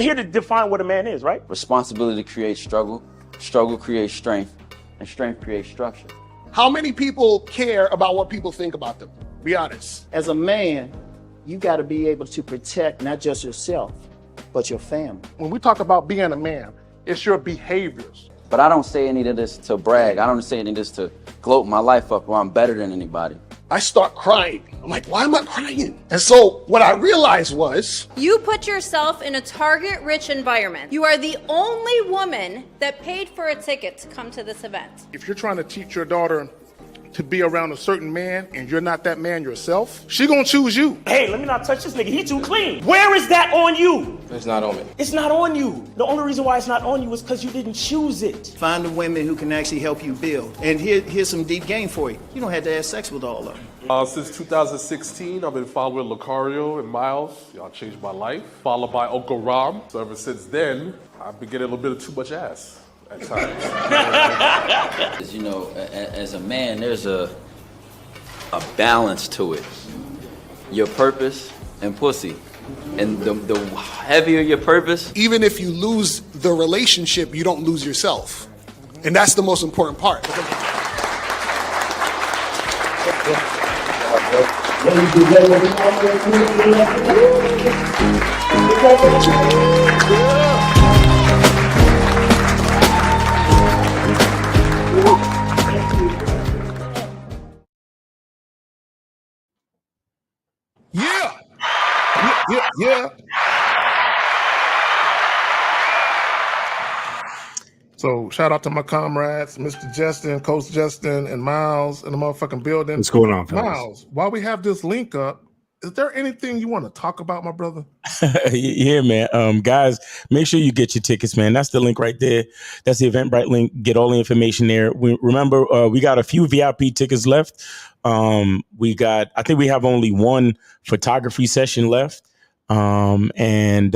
We're here to define what a man is, right? Responsibility creates struggle, struggle creates strength, and strength creates structure. How many people care about what people think about them? Be honest. As a man, you got to be able to protect not just yourself, but your family. When we talk about being a man, it's your behaviors. But I don't say any of this to brag. I don't say any of this to gloat my life up or I'm better than anybody. I start crying. I'm like, why am I crying? And so what I realized was, you put yourself in a target-rich environment. You are the only woman that paid for a ticket to come to this event. if you're trying to teach your daughter to be around a certain man and you're not that man yourself, she gonna choose you. Hey, let me not touch this nigga. He too clean. Where is that on you? It's not on me. It's not on you. The only reason why it's not on you is because you didn't choose it. Find the women who can actually help you build. And here's some deep game for you. You don't have to have sex with all of them. Since 2016, I've been following Lucario and Miles. Y'all changed my life. Followed by Uncle Ram. So ever since then, I've been getting a little bit of too much ass at times. You know, as a man, there's a balance to it. Your purpose and pussy. And the heavier your purpose. Even if you lose the relationship, you don't lose yourself. And that's the most important part. Yeah. So shout out to my comrades, Mr. Justin, Coach Justin, and Miles in the motherfucking building. What's going on, fellas? Miles, while we have this link up, is there anything you want to talk about, my brother? Yeah, man. Guys, make sure you get your tickets, man. That's the link right there. That's the Eventbrite link. Get all the information there. Remember, we got a few VIP tickets left. I think we have only one photography session left. And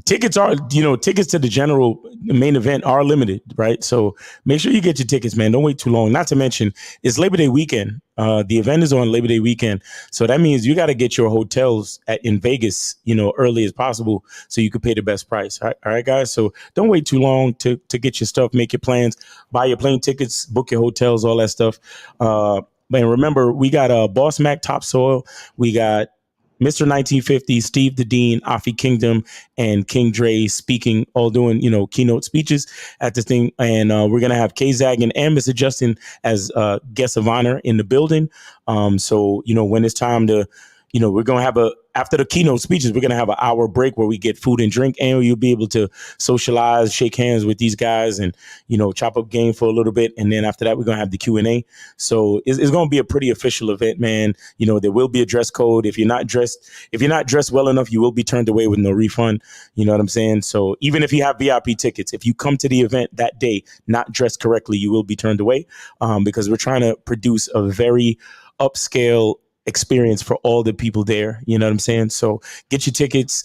tickets are, tickets to the main event are limited, right? So make sure you get your tickets, man. Don't wait too long. Not to mention, it's Labor Day weekend. The event is on Labor Day weekend. So that means you got to get your hotels in Vegas, early as possible so you can pay the best price. All right, guys? So don't wait too long to get your stuff, make your plans, buy your plane tickets, book your hotels, all that stuff. Man, remember, we got Boss Mac Topsoil. We got Mr. 1950, Steve the Dean, Afi Kingdom, and King Dre speaking, all doing, keynote speeches at this thing. And we're going to have K Zaggin and Mr. Justin as guests of honor in the building. So, when it's time to, we're going to have after the keynote speeches, we're going to have an hour break where we get food and drink, and you'll be able to socialize, shake hands with these guys, and, chop up game for a little bit. And then after that, we're going to have the Q&A. So it's going to be a pretty official event, man. There will be a dress code. If you're not dressed well enough, you will be turned away with no refund. You know what I'm saying? So even if you have VIP tickets, if you come to the event that day not dressed correctly, you will be turned away, because we're trying to produce a very upscale experience for all the people there. You know what I'm saying? So get your tickets,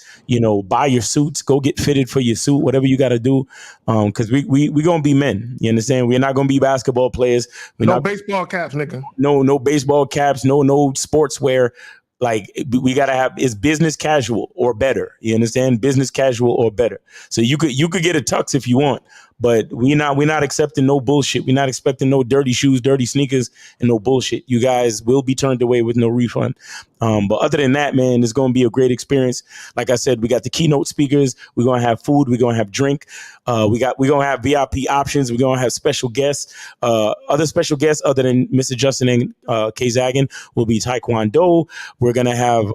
buy your suits, go get fitted for your suit, whatever you got to do. Cause we going to be men. You understand? We're not going to be basketball players. No baseball caps, nigga. No baseball caps. No sportswear. Like, we got to have, it's business casual or better. You understand? Business casual or better. So you could get a tux if you want, but we're not accepting no bullshit. We're not expecting no dirty shoes, dirty sneakers, and no bullshit. You guys will be turned away with no refund. But other than that, man, it's going to be a great experience. Like I said, we got the keynote speakers. We're going to have food. We're going to have drink. We're going to have VIP options. We're going to have special guests. Other special guests other than Mr. Justin and K Zaggin will be Taekwondo. We're going to have,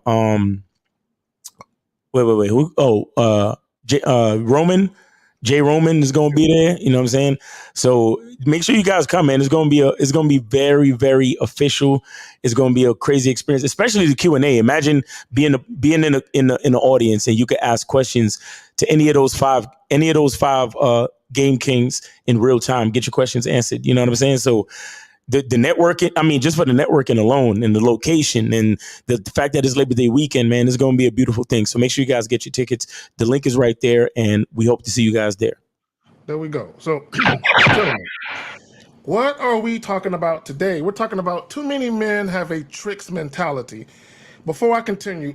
Roman. Jay Roman is going to be there. You know what I'm saying? So make sure you guys come, man. It's going to be very, very official. It's going to be a crazy experience, especially the Q&A. Imagine being in the audience and you could ask questions to any of those five game kings in real time. Get your questions answered. You know what I'm saying? So the networking, just for the networking alone and the location and the fact that it's Labor Day weekend, man, is going to be a beautiful thing. So make sure you guys get your tickets. The link is right there, and we hope to see you guys there. There we go. So, gentlemen, what are we talking about today? We're talking about too many men have a tricks mentality. Before I continue,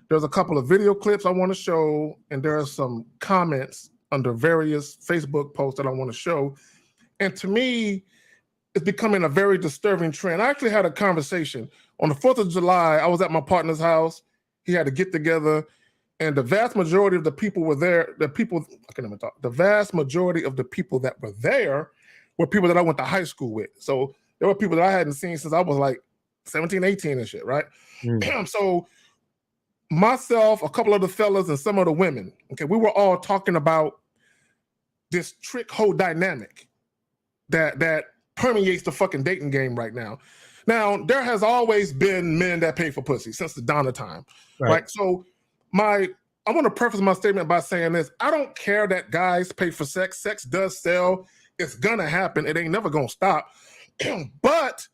There's a couple of video clips I want to show, and there are some comments under various Facebook posts that I want to show. And to me, it's becoming a very disturbing trend. I actually had a conversation on the 4th of July. I was at my partner's house. He had to get together, and the vast majority of the people were there. The vast majority of the people that were there were people that I went to high school with. So there were people that I hadn't seen since I was like 17, 18 and shit, right? So myself, a couple of the fellas, and some of the women, okay, we were all talking about this trick-hoe dynamic that permeates the fucking dating game right now. Now, there has always been men that pay for pussy since the dawn of time, right? So I want to preface my statement by saying this. I don't care that guys pay for sex. Sex does sell. It's gonna happen. It ain't never gonna stop. But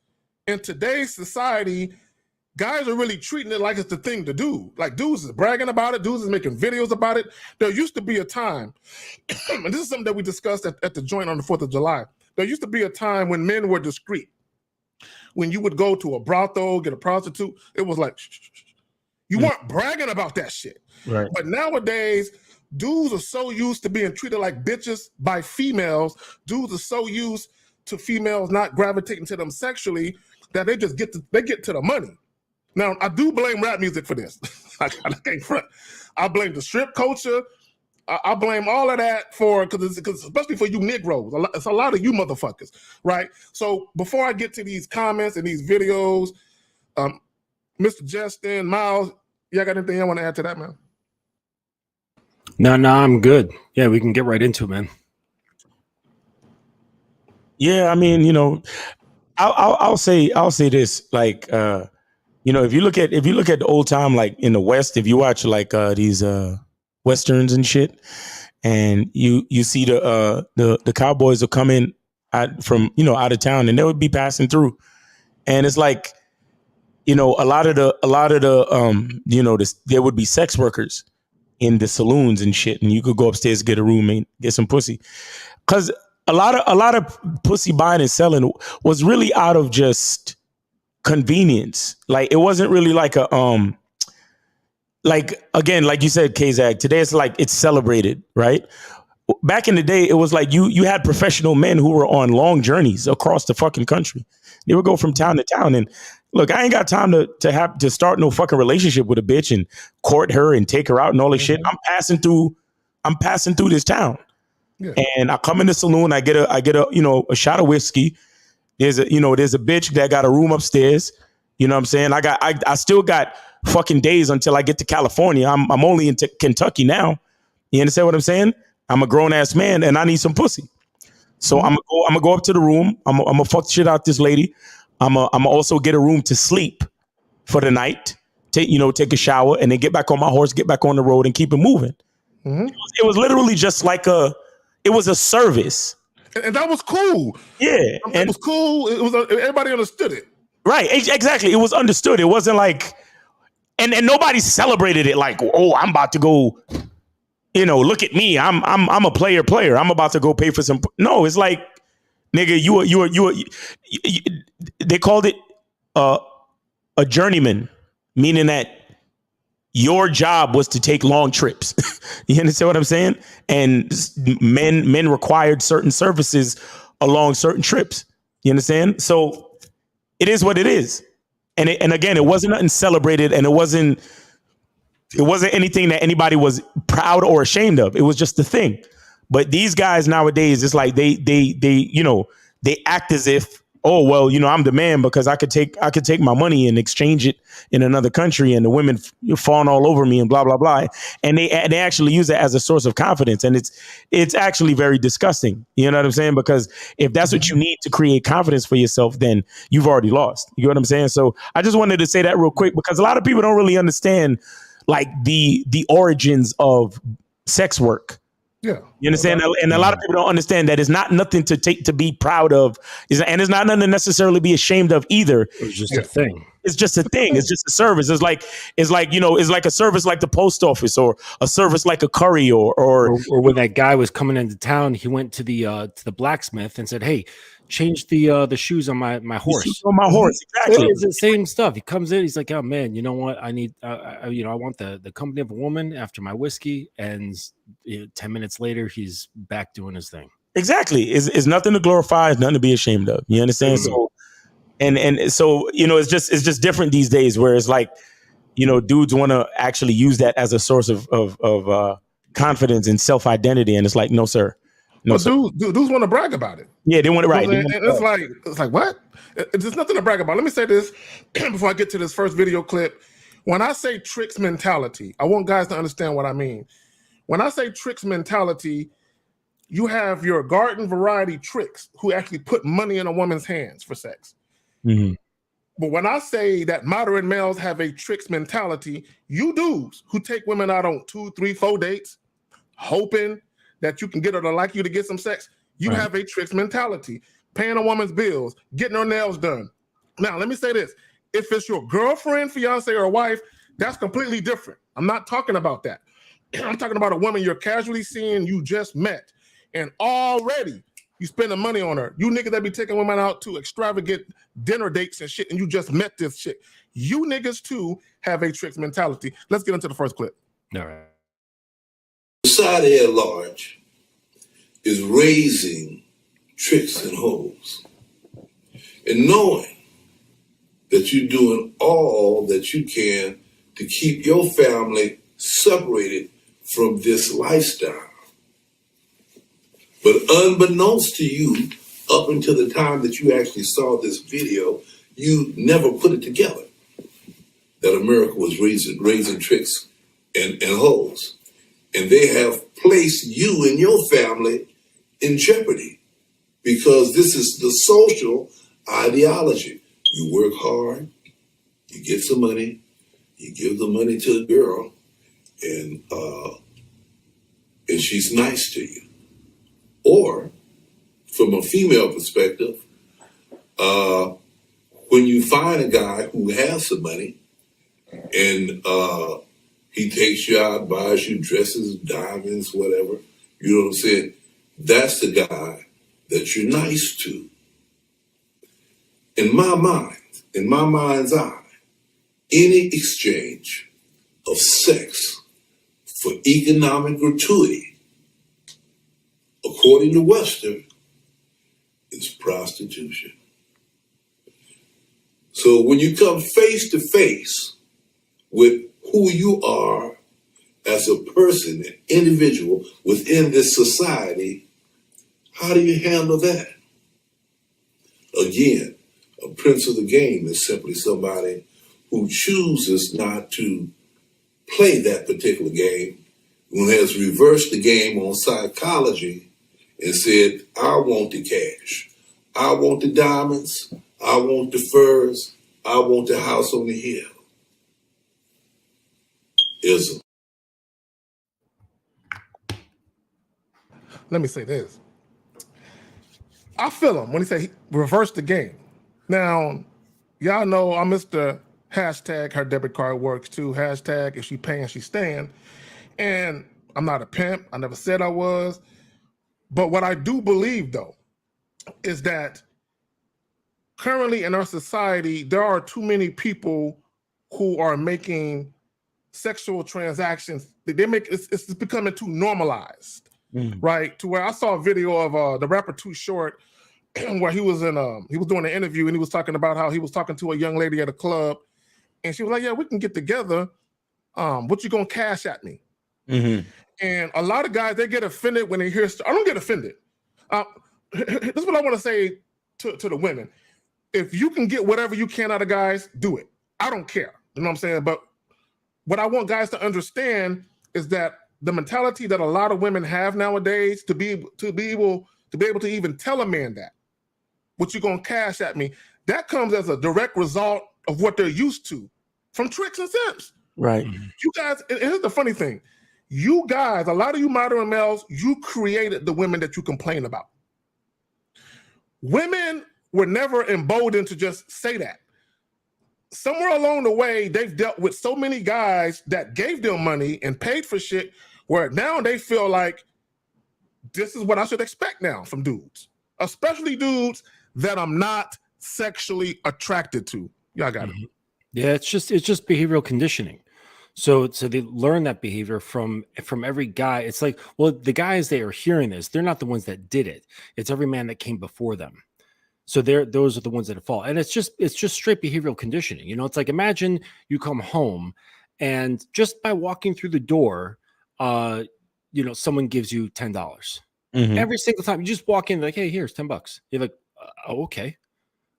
in today's society, guys are really treating it like it's the thing to do. Like, dudes is bragging about it. Dudes is making videos about it. There used to be a time, and this is something that we discussed at the joint on the 4th of July. There used to be a time when men were discreet. When you would go to a brothel, get a prostitute, it was like, shh, shh, shh. You weren't bragging about that shit. Right. But nowadays, dudes are so used to being treated like bitches by females. Dudes are so used to females not gravitating to them sexually that they just get to the money. Now, I do blame rap music for this. I can't front. I blame the strip culture. I blame all of that because especially for you Negroes, it's a lot of you motherfuckers, right? So before I get to these comments and these videos, Mr. Justin, Miles, y'all got anything you want to add to that, man? No, I'm good. Yeah, we can get right into it, man. Yeah, I mean, I'll say this, like, if you look at the old time, like in the West, if you watch like these Westerns and shit, and you see the cowboys will come in from out of town, and they would be passing through, and it's like, a lot of the there would be sex workers in the saloons and shit, and you could go upstairs, get a room, and get some pussy, because a lot of pussy buying and selling was really out of just convenience. Like, it wasn't really like a like, again, like you said, Kazak, today it's like it's celebrated, right? Back in the day, it was like you had professional men who were on long journeys across the fucking country. They would go from town to town, and look, I ain't got time to start no fucking relationship with a bitch and court her and take her out and all this shit. I'm passing through this town. Yeah. And I come in the saloon, I get a shot of whiskey. There's a bitch that got a room upstairs. You know what I'm saying? I still got fucking days until I get to California. I'm only in Kentucky now. You understand what I'm saying? I'm a grown ass man and I need some pussy. So I'm gonna go up to the room. I'm gonna fuck the shit out this lady. I'm gonna also get a room to sleep for the night. Take a shower and then get back on my horse, get back on the road and keep it moving. Mm-hmm. It was literally just like it was a service. And that was cool. Yeah. It was cool. It was everybody understood it. Right. Exactly. It was understood. It wasn't like, and nobody celebrated it like, oh, I'm about to go, look at me. I'm a player. I'm about to go pay for some. No, it's like, nigga, you they called it a journeyman, meaning that your job was to take long trips. You understand what I'm saying? And men required certain services along certain trips. You understand? So it is what it is. And again, it wasn't nothing celebrated, and it wasn't anything that anybody was proud or ashamed of. It was just the thing. But these guys nowadays, it's like they act as if, oh, well, I'm the man because I could take my money and exchange it in another country, and the women falling all over me and blah, blah, blah. And they actually use it as a source of confidence. And it's actually very disgusting. You know what I'm saying? Because if that's what you need to create confidence for yourself, then you've already lost. You know what I'm saying? So I just wanted to say that real quick, because a lot of people don't really understand like the origins of sex work. Yeah. You understand? And a lot of people don't understand that it's not nothing to be proud of. And it's not nothing to necessarily be ashamed of either. It's just a thing. It's just a thing. It's just a service. It's like it's like a service like the post office, or a service like a curry, or when that guy was coming into town, he went to the blacksmith and said, "Hey, change the shoes on my horse. On my horse, exactly. It's the same stuff. He comes in, he's like, "Oh man, you know what? I need, I want the company of a woman after my whiskey." And 10 minutes later, he's back doing his thing. Exactly. It's nothing to glorify. It's nothing to be ashamed of. You understand? Mm-hmm. So, and so it's just different these days, where it's like, dudes want to actually use that as a source of confidence and self identity, and it's like, no, sir. No, dudes want to brag about it. Yeah, they want to write. It's like what? There's nothing to brag about. Let me say this before I get to this first video clip. When I say tricks mentality, I want guys to understand what I mean. When I say tricks mentality, you have your garden variety tricks who actually put money in a woman's hands for sex. Mm-hmm. But when I say that moderate males have a tricks mentality, you dudes who take women out on 2, 3, 4 dates, hoping that you can get her to like you to get some sex, you have a tricks mentality. Paying a woman's bills, getting her nails done. Now, let me say this. If it's your girlfriend, fiance, or wife, that's completely different. I'm not talking about that. I'm talking about a woman you're casually seeing, you just met, and already you spending money on her. You niggas that be taking women out to extravagant dinner dates and shit, and you just met this chick. You niggas, too, have a tricks mentality. Let's get into the first clip. All right. Society at large is raising tricks and hoes, and knowing that you're doing all that you can to keep your family separated from this lifestyle. But unbeknownst to you, up until the time that you actually saw this video, you never put it together that America was raising tricks and hoes. And they have placed you and your family in jeopardy, because this is the social ideology. You work hard, you get some money, you give the money to the girl, and she's nice to you. Or, from a female perspective, when you find a guy who has some money and he takes you out, buys you dresses, diamonds, whatever, you know what I'm saying? That's the guy that you're nice to. In my mind, in my mind's eye, any exchange of sex for economic gratuity, according to Western, is prostitution. So when you come face to face with who you are as a person, an individual within this society, how do you handle that? Again, a prince of the game is simply somebody who chooses not to play that particular game, who has reversed the game on psychology and said, I want the cash. I want the diamonds. I want the furs. I want the house on the hill. Ism. Let me say this. I feel him when he say he reversed the game. Now, y'all know I'm Mr. Hashtag her debit card works too. Hashtag if she paying, she staying. And I'm not a pimp. I never said I was. But what I do believe, though, is that currently in our society, there are too many people who are making sexual transactions. It's becoming too normalized, right? To where I saw a video of the rapper Too Short, where he was doing an interview and he was talking about how he was talking to a young lady at a club, and she was like, "Yeah, we can get together. What you gonna cash at me?" Mm-hmm. And a lot of guys, they get offended when they hear. I don't get offended. This is what I want to say to the women. If you can get whatever you can out of guys, do it. I don't care. You know what I'm saying? But what I want guys to understand is that the mentality that a lot of women have nowadays to be able to even tell a man that, what you gonna cash at me, that comes as a direct result of what they're used to from tricks and simps. Right. You guys, and here's the funny thing. You guys, a lot of you modern males, you created the women that you complain about. Women were never emboldened to just say that. Somewhere along the way, they've dealt with so many guys that gave them money and paid for shit where now they feel like this is what I should expect now from dudes. especially dudes that I'm not sexually attracted to. Y'all got it. Yeah, it's just behavioral conditioning. So they learn that behavior from every guy. It's like, well, the guys that are hearing this, they're not the ones that did it. It's every man that came before them. So those are the ones that fall. And it's just straight behavioral conditioning. You know, it's like, imagine you come home and just by walking through the door, someone gives you $10. Every single time you just walk in, like, hey, here's $10. You're like, oh, okay.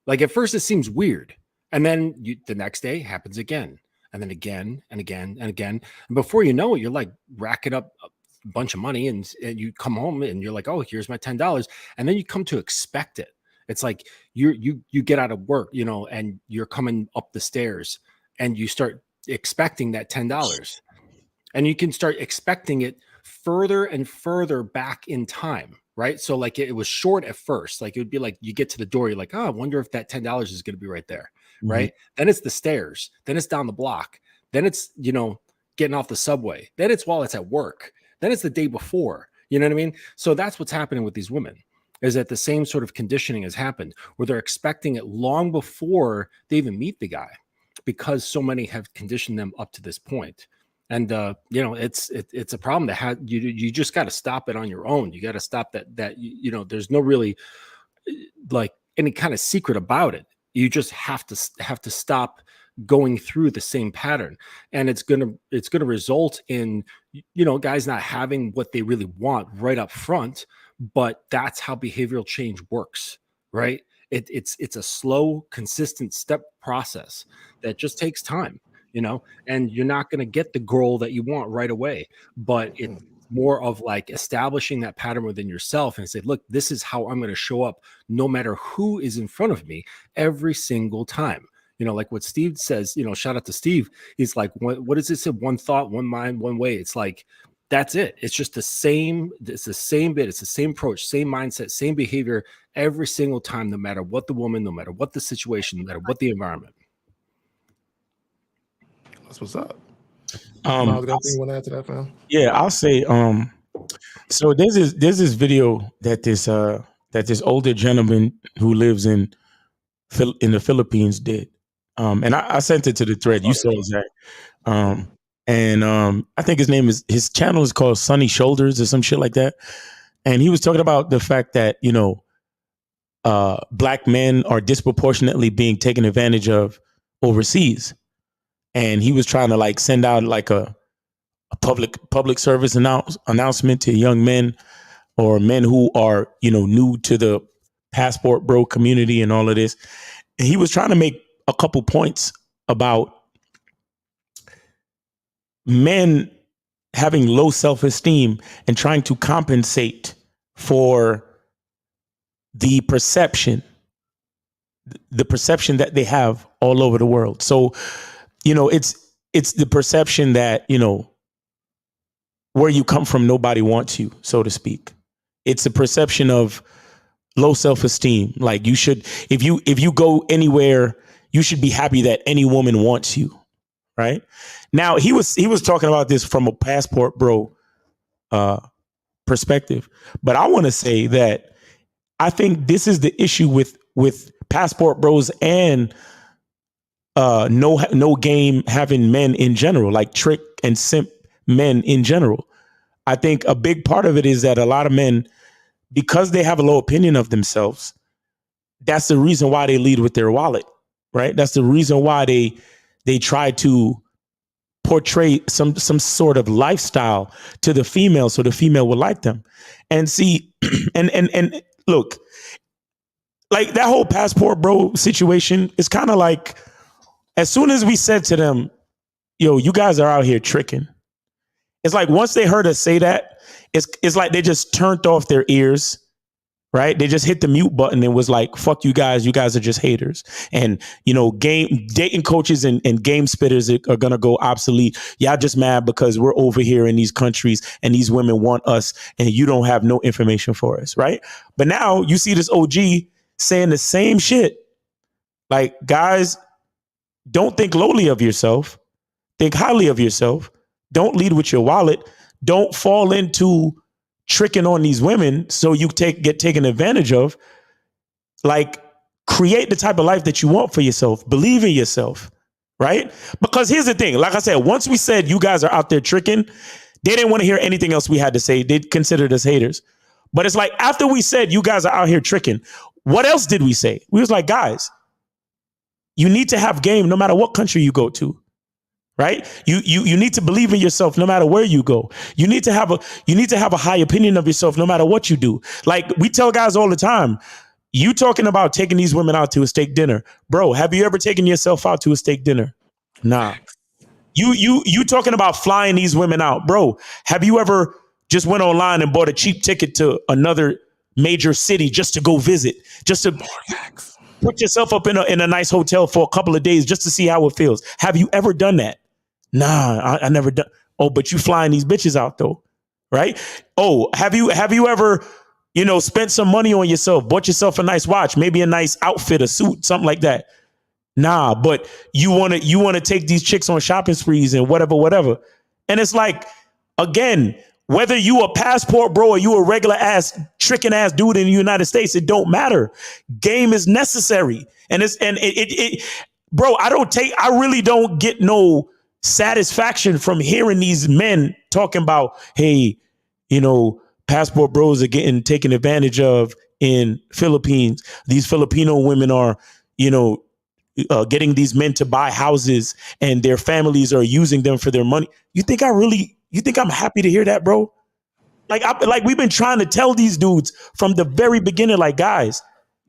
Like at first it seems weird. And then the next day happens again. And then again and again and again. And before you know it, you're like racking up a bunch of money and you come home and you're like, oh, here's my $10. And then you come to expect it. It's like you get out of work, and you're coming up the stairs and you start expecting that $10. And you can start expecting it further and further back in time, right? So like it was short at first. Like it would be like you get to the door, you're like, oh, I wonder if that $10 is going to be right there. Right. Then it's the stairs. Then it's down the block. Then it's, getting off the subway. Then it's while it's at work. Then it's the day before. You know what I mean? So that's what's happening with these women, is that the same sort of conditioning has happened where they're expecting it long before they even meet the guy, because so many have conditioned them up to this point. And it's a problem that you just got to stop it on your own. You got to stop that there's no really like any kind of secret about it. You just have to stop going through the same pattern, and it's gonna result in guys not having what they really want right up front. But that's how behavioral change works, right? It's a slow, consistent step process that just takes time, and you're not going to get the girl that you want right away. But it's more of like establishing that pattern within yourself and say, look, this is how I'm going to show up no matter who is in front of me every single time. Like what Steve says, shout out to Steve. He's like, what is this? One thought, one mind, one way. It's like, that's it. It's just the same. It's the same bit. It's the same approach, same mindset, same behavior every single time, no matter what the woman, no matter what the situation, no matter what the environment. That's what's up. Miles, got anything you want to add to that, fam? Yeah, I'll say. So there's this video that this older gentleman who lives in the Philippines did, and I sent it to the thread. You saw it, Zach. I think his channel is called Sunny Shoulders or some shit like that. And he was talking about the fact that black men are disproportionately being taken advantage of overseas. And he was trying to like send out like a public service announcement to young men or men who are, new to the passport bro community and all of this. And he was trying to make a couple points about men having low self-esteem and trying to compensate for the perception that they have all over the world. So, it's the perception that, where you come from, nobody wants you, so to speak. It's a perception of low self-esteem. Like you should, if you go anywhere, you should be happy that any woman wants you. Right now, he was talking about this from a passport bro perspective, but I want to say that I think this is the issue with passport bros and no game having men in general, like trick and simp men in general. I think a big part of it is that a lot of men, because they have a low opinion of themselves, that's the reason why they lead with their wallet, right? That's the reason why they try to portray some sort of lifestyle to the female so the female will like them. And see, and look, like that whole passport bro situation is kind of like, as soon as we said to them, yo, you guys are out here tricking, it's like once they heard us say that, it's like they just turned off their ears, right? They just hit the mute button and was like, fuck you guys are just haters. And, dating coaches and game spitters are going to go obsolete. Y'all just mad because we're over here in these countries and these women want us and you don't have no information for us, right? But now you see this OG saying the same shit. Like, guys, don't think lowly of yourself. Think highly of yourself. Don't lead with your wallet. Don't fall into tricking on these women so you get taken advantage of. like create the type of life that you want for yourself. Believe in yourself, right? Because here's the thing. Like I said, once we said you guys are out there tricking, they didn't want to hear anything else we had to say. They considered us haters. But it's like after we said you guys are out here tricking, what else did we say? We was like, guys, you need to have game no matter what country you go to. Right? You need to believe in yourself no matter where you go. You need to have a high opinion of yourself no matter what you do. Like we tell guys all the time, you talking about taking these women out to a steak dinner. Bro, have you ever taken yourself out to a steak dinner? Nah. You talking about flying these women out. Bro, have you ever just went online and bought a cheap ticket to another major city just to go visit? Just to put yourself up in a nice hotel for a couple of days just to see how it feels. Have you ever done that? Nah, I never done. Oh, but you flying these bitches out though, right? Oh, have you ever, spent some money on yourself, bought yourself a nice watch, maybe a nice outfit, a suit, something like that? Nah, but you want to take these chicks on shopping sprees and whatever. And it's like, again, whether you a passport bro or you a regular ass tricking ass dude in the United States, it don't matter. Game is necessary. And bro, I really don't get no satisfaction from hearing these men talking about, hey, passport bros are getting taken advantage of in Philippines. These Filipino women are, getting these men to buy houses and their families are using them for their money. You think I'm happy to hear that, bro? Like we've been trying to tell these dudes from the very beginning, like, guys,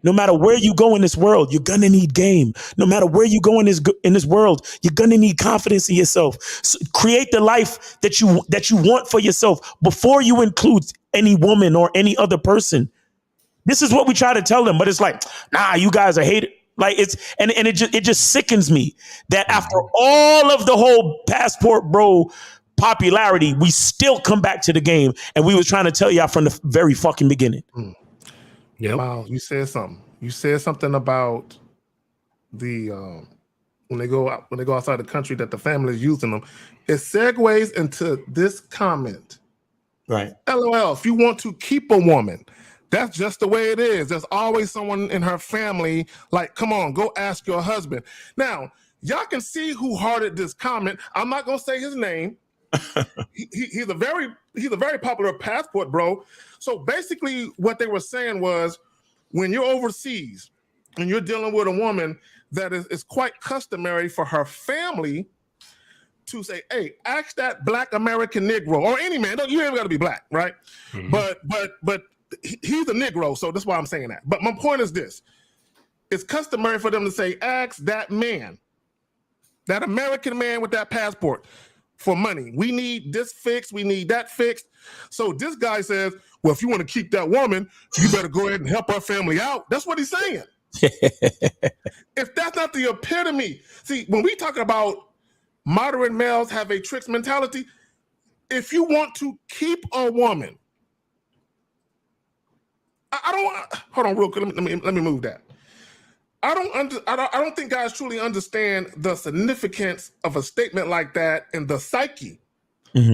no matter where you go in this world, you're going to need game. No matter where you go in this world, you're going to need confidence in yourself. So create the life that you want for yourself before you include any woman or any other person. This is what we try to tell them, but it's like, nah, you guys are hated. Like it just sickens me that after all of the whole passport bro popularity, we still come back to the game, and we was trying to tell y'all from the very fucking beginning. Yeah, wow, you said something. You said something about the when they go outside the country that the family is using them. It segues into this comment. Right. LOL. If you want to keep a woman, that's just the way it is. There's always someone in her family. Like, come on, go ask your husband. Now, y'all can see who hearted this comment. I'm not gonna say his name. He's a very popular passport bro. So basically what they were saying was, when you're overseas and you're dealing with a woman, that is quite customary for her family to say, hey, ask that Black American Negro, or any man, you ain't got to be black, right? Mm-hmm. But he's a Negro, so that's why I'm saying that. But my point is this: it's customary for them to say, ask that man, that American man with that passport, for money. We need this fixed. We need that fixed. So this guy says, well, if you want to keep that woman, you better go ahead and help our family out. That's what he's saying. If that's not the epitome. See, when we talk about moderate males have a tricks mentality, if you want to keep a woman, I don't, hold on real quick. Let me move that. I don't think guys truly understand the significance of a statement like that and the psyche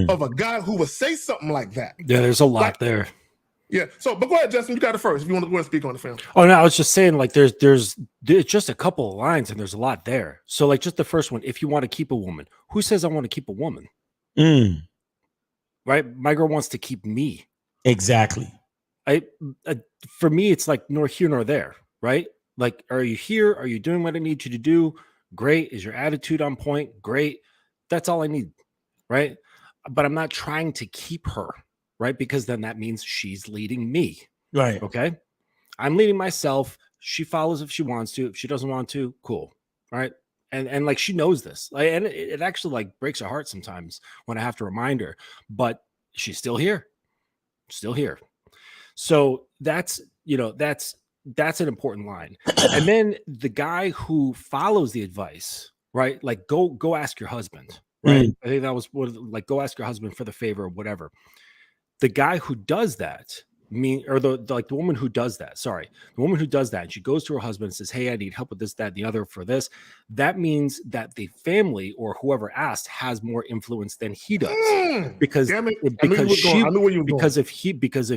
of a guy who would say something like that. Yeah, there's a lot there. Yeah. So, but go ahead, Justin. You got it first. If you want to go and speak on the film. Oh no, I was just saying, like, there's just a couple of lines and there's a lot there. So, like, just the first one: if you want to keep a woman, who says I want to keep a woman? Right. My girl wants to keep me. Exactly. For me, it's like nor here nor there. Right. Like, are you here? Are you doing what I need you to do? Great. Is your attitude on point? Great. That's all I need. Right. But I'm not trying to keep her. Right. Because then that means she's leading me. Right. Okay. I'm leading myself. She follows if she wants to. If she doesn't want to, cool. Right. And like, she knows this. Like, and it actually like breaks her heart sometimes when I have to remind her, but she's still here. Still here. So that's an important line. And then the guy who follows the advice, right? Like, go ask your husband, right? I think that was like, go ask your husband for the favor or whatever. The guy who does that, the woman who does that, and she goes to her husband and says, hey, I need help with this, that, and the other for this. That means that the family or whoever asked has more influence than he does. Because if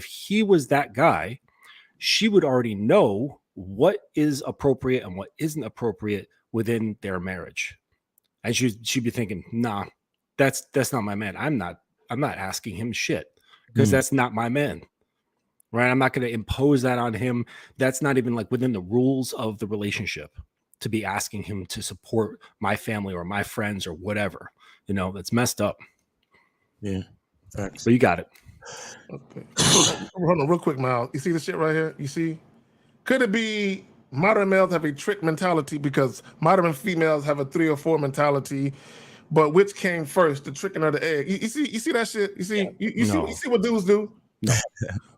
he was that guy, she would already know what is appropriate and what isn't appropriate within their marriage. And she'd be thinking, nah, that's not my man. I'm not asking him shit because that's not my man. Right? I'm not going to impose that on him. That's not even like within the rules of the relationship to be asking him to support my family or my friends or whatever. You know, that's messed up. Yeah. Thanks. So you got it. Okay. Hold on real quick, Miles. You see this shit right here? You see? Could it be modern males have a trick mentality because modern females have a 3 or 4 mentality? But which came first, the chicken or the egg? You see that shit? You see? You see what dudes do?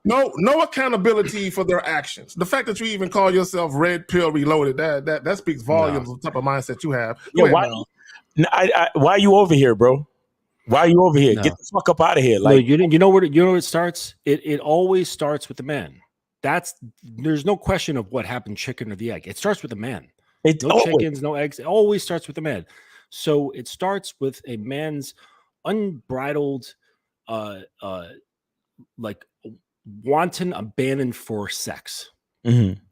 No accountability for their actions. The fact that you even call yourself Red Pill Reloaded, that speaks volumes of the type of mindset you have. Go ahead, Miles. Why are you over here, bro? Why are you over here? No. Get the fuck up out of here! Like, you know where it starts. It always starts with the man. There's no question of what happened, chicken or the egg. It starts with the man. No chickens, no eggs. It always starts with the man. So it starts with a man's unbridled, like wanton abandon for sex.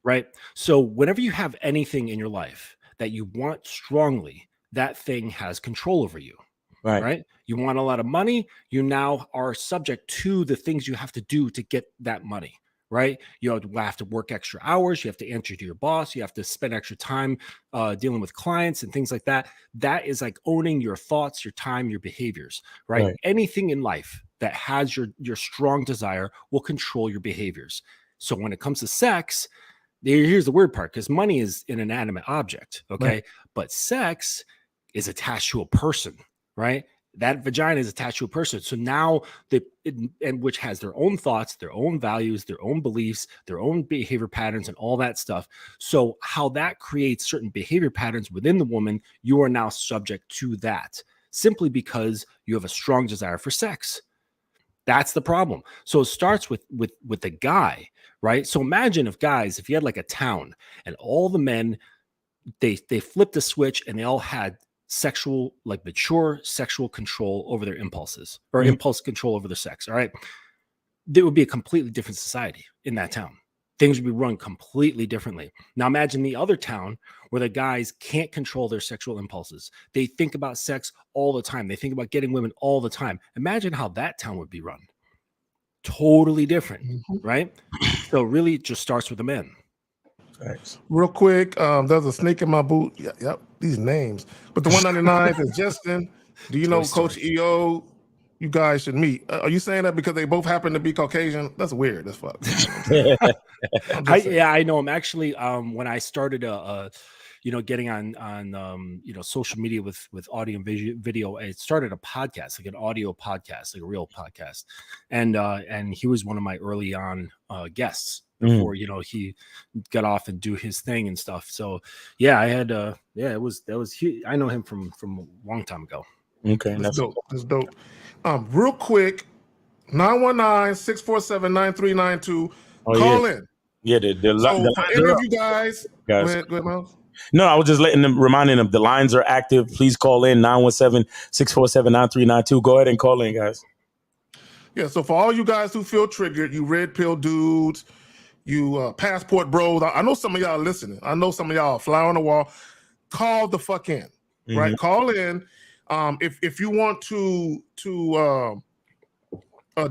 Right. So whenever you have anything in your life that you want strongly, that thing has control over you. Right. You want a lot of money. You now are subject to the things you have to do to get that money. Right. You have to work extra hours. You have to answer to your boss. You have to spend extra time dealing with clients and things like that. That is like owning your thoughts, your time, your behaviors. Right. Anything in life that has your strong desire will control your behaviors. So when it comes to sex, here's the weird part, because money is an inanimate object. Okay. Right. But sex is attached to a person. Right. That vagina is attached to a person. So now and which has their own thoughts, their own values, their own beliefs, their own behavior patterns and all that stuff. So how that creates certain behavior patterns within the woman, you are now subject to that simply because you have a strong desire for sex. That's the problem. So it starts with the guy, right? So imagine if you had like a town and all the men, they flipped a switch and they all had mature sexual control over their impulses or impulse control over their sex. All right. There would be a completely different society in that town. Things would be run completely differently. Now imagine the other town where the guys can't control their sexual impulses. They think about sex all the time. They think about getting women all the time. Imagine how that town would be run. Totally different, right? So really it just starts with the men. Thanks. Real quick, there's a snake in my boot. Yep, these names. But the 199 is Justin. Do you know Coach EO? You guys should meet. Are you saying that because they both happen to be Caucasian? That's weird as fuck. I know him. Actually, when I started getting on social media with audio and video, I started a podcast, like an audio podcast, like a real podcast. And he was one of my early on guests before, he got off and do his thing and stuff. So yeah, I had, that was huge. I know him from a long time ago. Okay. That's dope. That's dope. Real quick, 919-647-9392. Call in. Yeah, so for any of you guys, go ahead, Miles. No, I was just reminding them the lines are active. Please call in 917-647-9392. Go ahead and call in, guys. Yeah, so for all you guys who feel triggered, you red pill dudes, you passport bros, I know some of y'all listening. I know some of y'all fly on the wall. Call the fuck in, right? Call in. If you want to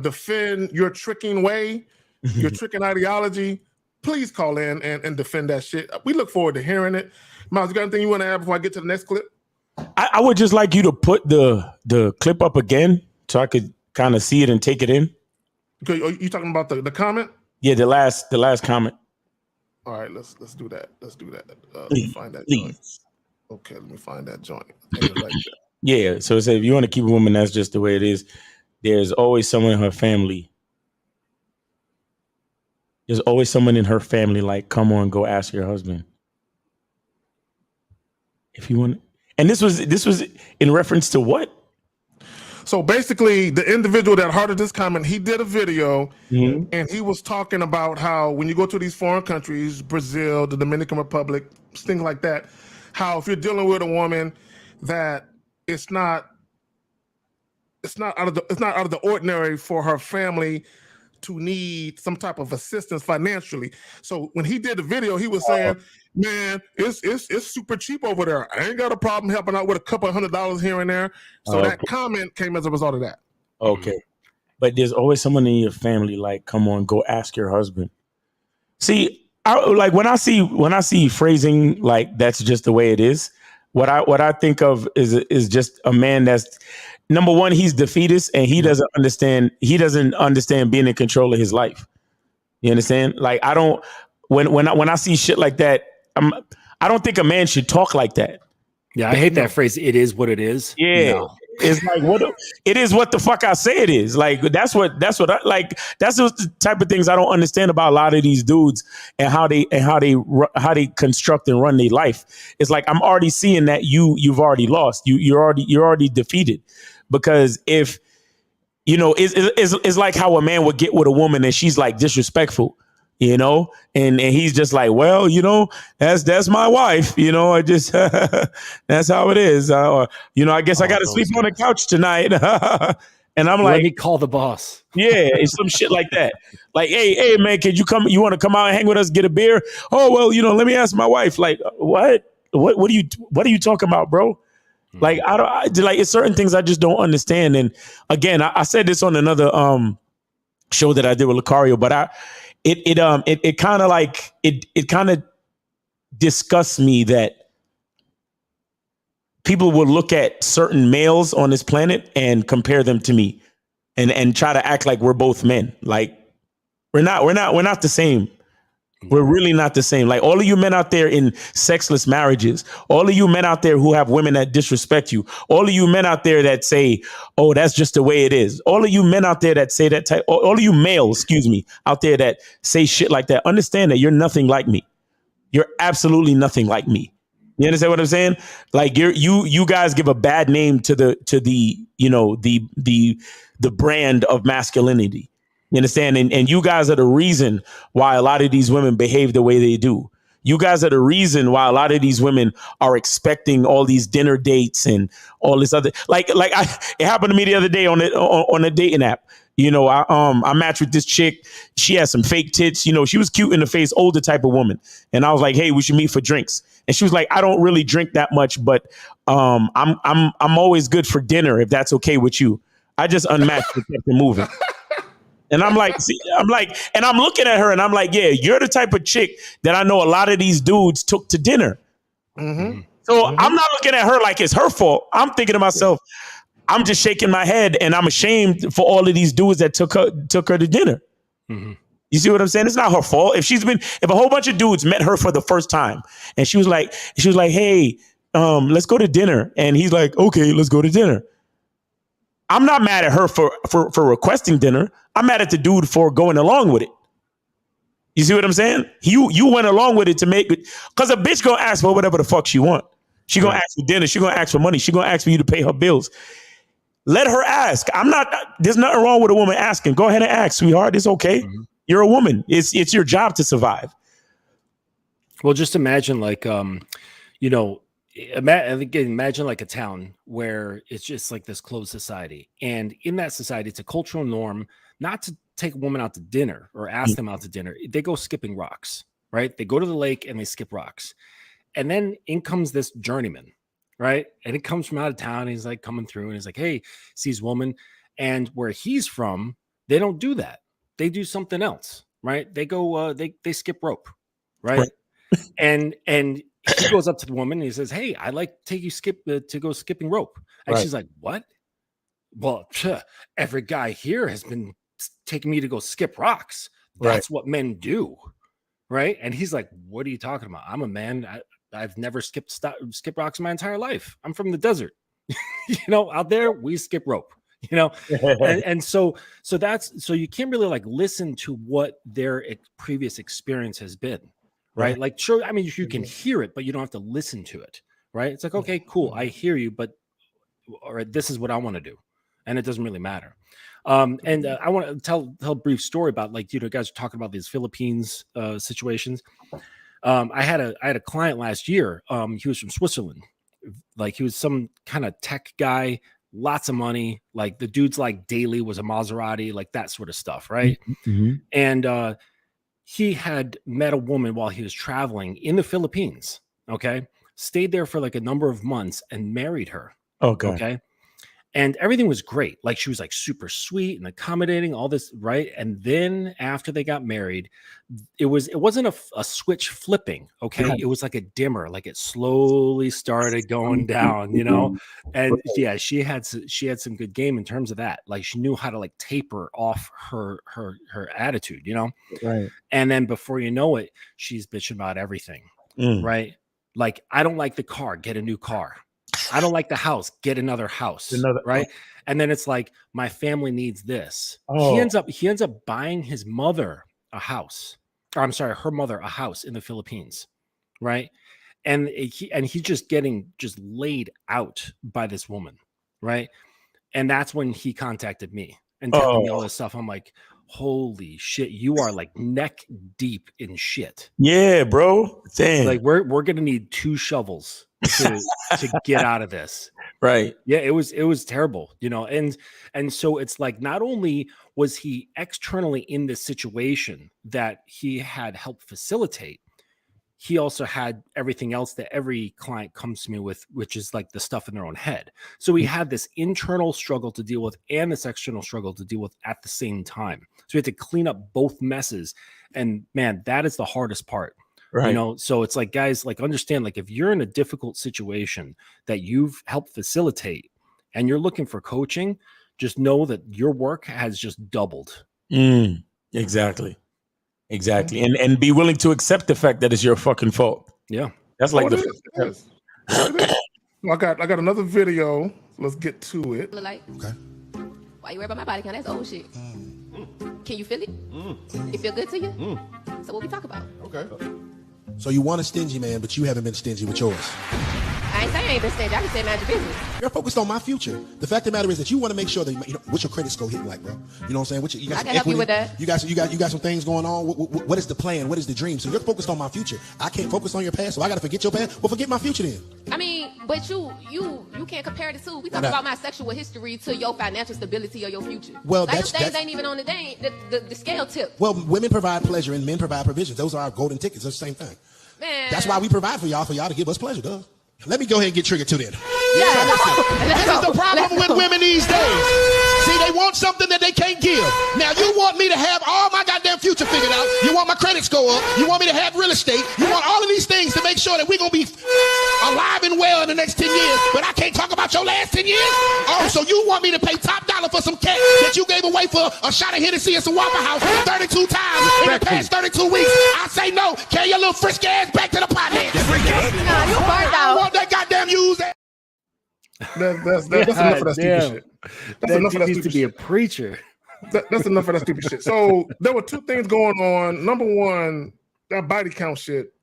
defend your tricking way, your tricking ideology, please call in and defend that shit. We look forward to hearing it. Miles, you got anything you want to add before I get to the next clip? I would just like you to put the clip up again so I could kind of see it and take it in. Okay, are you talking about the comment? Yeah, the last comment. All right, let's do that. Let's do that. Let me find that joint. Okay, let me find that joint. Yeah, so it said if you want to keep a woman, that's just the way it is. There's always someone in her family. There's always someone in her family like, come on, go ask your husband. If you want. And this was in reference to what? So basically, the individual that hearted this comment, he did a video and he was talking about how when you go to these foreign countries, Brazil, the Dominican Republic, things like that, how if you're dealing with a woman that it's not out of the ordinary for her family to need some type of assistance financially. So when he did the video, he was saying, man, it's super cheap over there. I ain't got a problem helping out with a couple $100 here and there. So that comment came as a result of that. Okay. But there's always someone in your family like, come on, go ask your husband. See, like when I see phrasing like that's just the way it is, what I think of is just a man that's, number one, he's defeatist and he doesn't understand being in control of his life. You understand? Like when I see shit like that, I don't think a man should talk like that. Yeah, I hate that phrase. It is what it is. Yeah. No. It's like it is what the fuck I say it is. Like that's what I like. That's the type of things I don't understand about a lot of these dudes and how they construct and run their life. It's like I'm already seeing that you've already lost. You're already defeated, because if it's like how a man would get with a woman and she's like disrespectful. And he's just like, well, that's my wife, I just, that's how it is. Or, I guess I got to sleep on the couch tonight. And I'm like, let me call the boss. Yeah, it's some shit like that. Like, hey, man, can you come? You want to come out and hang with us, get a beer? Oh, well, let me ask my wife. Like, what are you talking about, bro? Like, like, it's certain things I just don't understand. And again, I said this on another show that I did with Lucario, but it kind of disgusts me that people will look at certain males on this planet and compare them to me and try to act like we're both men. Like we're not the same. We're really not the same. Like all of you men out there in sexless marriages, all of you men out there who have women that disrespect you, all of you men out there that say, oh, that's just the way it is. All of you men out there that say that type, all of you males, out there that say shit like that, understand that you're nothing like me. You're absolutely nothing like me. You understand what I'm saying? Like you guys give a bad name to the brand of masculinity. You understand? And you guys are the reason why a lot of these women behave the way they do. You guys are the reason why a lot of these women are expecting all these dinner dates and all this other, it happened to me the other day on a dating app. I matched with this chick. She had some fake tits. She was cute in the face, older type of woman. And I was like, hey, we should meet for drinks. And she was like, I don't really drink that much, but I'm always good for dinner if that's okay with you. I just unmatched and kept it moving. And I'm like, and I'm looking at her and I'm like, yeah, you're the type of chick that I know a lot of these dudes took to dinner. Mm-hmm. So I'm not looking at her like it's her fault. I'm thinking to myself, I'm just shaking my head and I'm ashamed for all of these dudes that took her to dinner. Mm-hmm. You see what I'm saying? It's not her fault. If a whole bunch of dudes met her for the first time and she was like, hey, let's go to dinner. And he's like, okay, let's go to dinner. I'm not mad at her for requesting dinner. I'm mad at the dude for going along with it. You see what I'm saying? You went along with it to make it, because a bitch gonna ask for whatever the fuck she want. She gonna ask for dinner. She gonna ask for money. She gonna ask for you to pay her bills. Let her ask. There's nothing wrong with a woman asking. Go ahead and ask, sweetheart. It's okay. Mm-hmm. You're a woman. It's your job to survive. Well, just imagine imagine like a town where it's just like this closed society. And in that society, it's a cultural norm not to take a woman out to dinner or ask them out to dinner. They go skipping rocks, right? They go to the lake and they skip rocks. And then in comes this journeyman, right? And it comes from out of town. He's like coming through and he's like, hey, sees woman. And where he's from, they don't do that. They do something else, right? They go, they skip rope, right? And he goes up to the woman and he says, hey, I'd like to take you to go skipping rope. And she's like, what? Well, every guy here has been taking me to go skip rocks. That's what men do. Right. And he's like, what are you talking about? I'm a man. I've never skip rocks in my entire life. I'm from the desert. Out there, we skip rope, and so you can't really like listen to what their previous experience has been. Right. Like, sure. I mean, you can hear it, but you don't have to listen to it. Right. It's like, okay, cool. I hear you, but this is what I want to do. And it doesn't really matter. And I want to tell a brief story about guys are talking about these Philippines situations. I had a client last year. He was from Switzerland. Like he was some kind of tech guy, lots of money. Like the dude's like daily was a Maserati, like that sort of stuff, right? And he had met a woman while he was traveling in the Philippines. Okay, stayed there for like a number of months and married her. Okay. And everything was great. Like she was like super sweet and accommodating, all this, right? And then after they got married, it wasn't a switch flipping. Okay. It was like a dimmer, like it slowly started going down, you know? And yeah, she had some good game in terms of that. Like she knew how to like taper off her attitude, you know? Right. And then before you know it, she's bitching about everything. Right. Like, I don't like the car, get a new car. I don't like the house, get another house. Right. And then it's like, my family needs this. He ends up buying his mother a house, or I'm sorry, her mother a house in the Philippines. Right. And he's just getting laid out by this woman. Right. And that's when he contacted me and telling me all this stuff. I'm like, holy shit, you are like neck deep in shit. Yeah, bro. Damn. Like we're gonna need 2 shovels to get out of this. Right. Yeah, it was terrible, you know. And so it's like, not only was he externally in this situation that he had helped facilitate, he also had everything else that every client comes to me with, which is like the stuff in their own head. So we had this internal struggle to deal with and this external struggle to deal with at the same time. So we had to clean up both messes. And man, that is the hardest part. Right. You know, so it's like, guys, like, understand, like, if you're in a difficult situation that you've helped facilitate and you're looking for coaching, just know that your work has just doubled. Exactly. And be willing to accept the fact that it's your fucking fault. Yeah. That's like I got another video. Let's get to it. Like, okay. Why you worry about my body count? That's old shit. Can you feel it? It feel good to you? So what we talk about? Okay. So you want a stingy man, but you haven't been stingy with yours. I ain't saying I ain't been stingy. I just said mind your business. You're focused on my future. The fact of the matter is that you want to make sure that, you know, what's your credit score hitting like, bro? You know what I'm saying? You got I can help you with that. You got some things going on. What is the plan? What is the dream? So you're focused on my future. I can't focus on your past, so I got to forget your past. Well, forget my future then. I mean, but you can't compare the two. We talk about my sexual history to your financial stability or your future. Well, like, those things ain't even on the scale tip. Well, women provide pleasure and men provide provisions. Those are our golden tickets. They're the same thing. Man. That's why we provide for y'all to give us pleasure, duh. Let me go ahead and get triggered to then. Yeah. This is the problem with women these days. See, they want something that they can't give. Now, you want me to have all my goddamn future figured out. You want my credit score up. You want me to have real estate. You want all of these things to make sure that we're going to be alive and well in the next 10 years. But I can't talk about your last 10 years? Oh, so you want me to pay top dollar for some cat that you gave away for a shot of Hennessy at some Waffle House 32 times in the past 32 weeks? I say no. Carry your little frisky ass back to the pothead. Nah, you burnt I out. want that goddamn use. That's enough of that stupid shit. That's enough of that needs stupid to be shit. a preacher. That's enough of that stupid shit. So there were 2 things going on. Number one, that body count shit.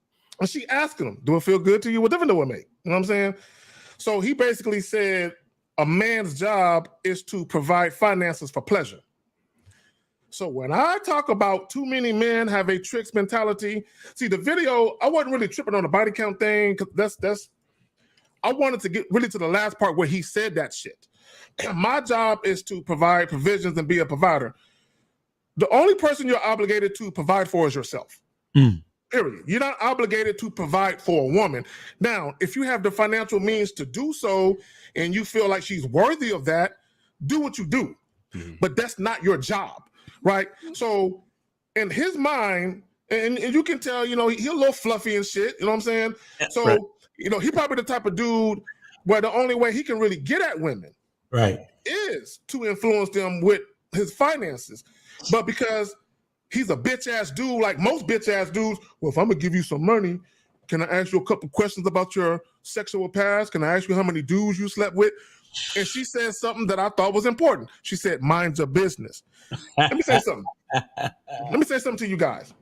And she asking him, do it feel good to you? What difference do it make? You know what I'm saying? So he basically said a man's job is to provide finances for pleasure. So when I talk about too many men have a tricks mentality, see the video, I wasn't really tripping on the body count thing. That's I wanted to get really to the last part where he said that shit. My job is to provide provisions and be a provider. The only person you're obligated to provide for is yourself. Period. You're not obligated to provide for a woman. Now, if you have the financial means to do so and you feel like she's worthy of that, do what you do. But that's not your job, right? So in his mind, and you can tell, you know, he's a little fluffy and shit, you know what I'm saying? So, right. You know, he probably the type of dude where the only way he can really get at women is to influence them with his finances. But because he's a bitch ass dude, like most bitch ass dudes, well, if I'm gonna give you some money, can I ask you a couple questions about your sexual past? Can I ask you how many dudes you slept with? And she said something that I thought was important. She said, mind your business. Let me say something. Let me say something to you guys.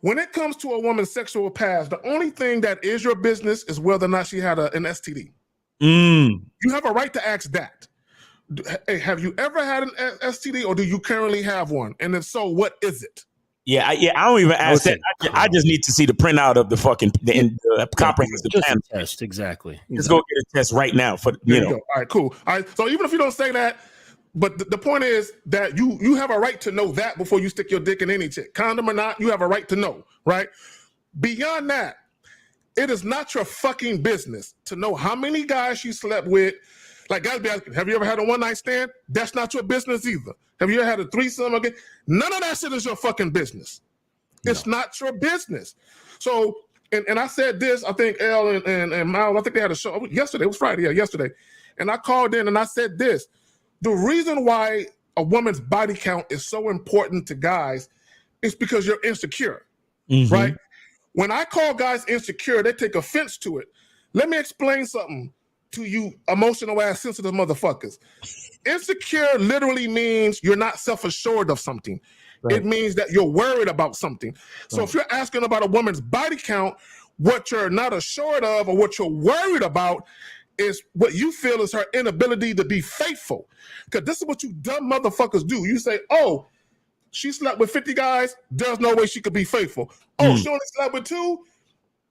When it comes to a woman's sexual past, the only thing that is your business is whether or not she had an STD. You have a right to ask that. Hey, have you ever had an STD or do you currently have one? And if so, what is it? I don't even ask that. I just need to see the printout of the fucking comprehensive just plan. a test, exactly. Let's go get a test right now for There you go. All right, cool. All right, so even if you don't say that, but the point is that you have a right to know that before you stick your dick in any chick, condom or not. You have a right to know, right? Beyond that, it is not your fucking business to know how many guys you slept with. Like, guys be asking, have you ever had a one-night stand? That's not your business either. Have you ever had a threesome again? None of that shit is your fucking business. It's not your business. So, and I said this, I think Elle and Miles, I think they had a show yesterday. It was Friday, yesterday. And I called in and I said this. The reason why a woman's body count is so important to guys is because you're insecure, right? When I call guys insecure, they take offense to it. Let me explain something to you emotional ass sensitive motherfuckers. Insecure literally means you're not self-assured of something. Right. It means that you're worried about something. So if you're asking about a woman's body count, what you're not assured of or what you're worried about is what you feel is her inability to be faithful. Because this is what you dumb motherfuckers do. You say, oh, she slept with 50 guys. There's no way she could be faithful. Oh, she only slept with 2.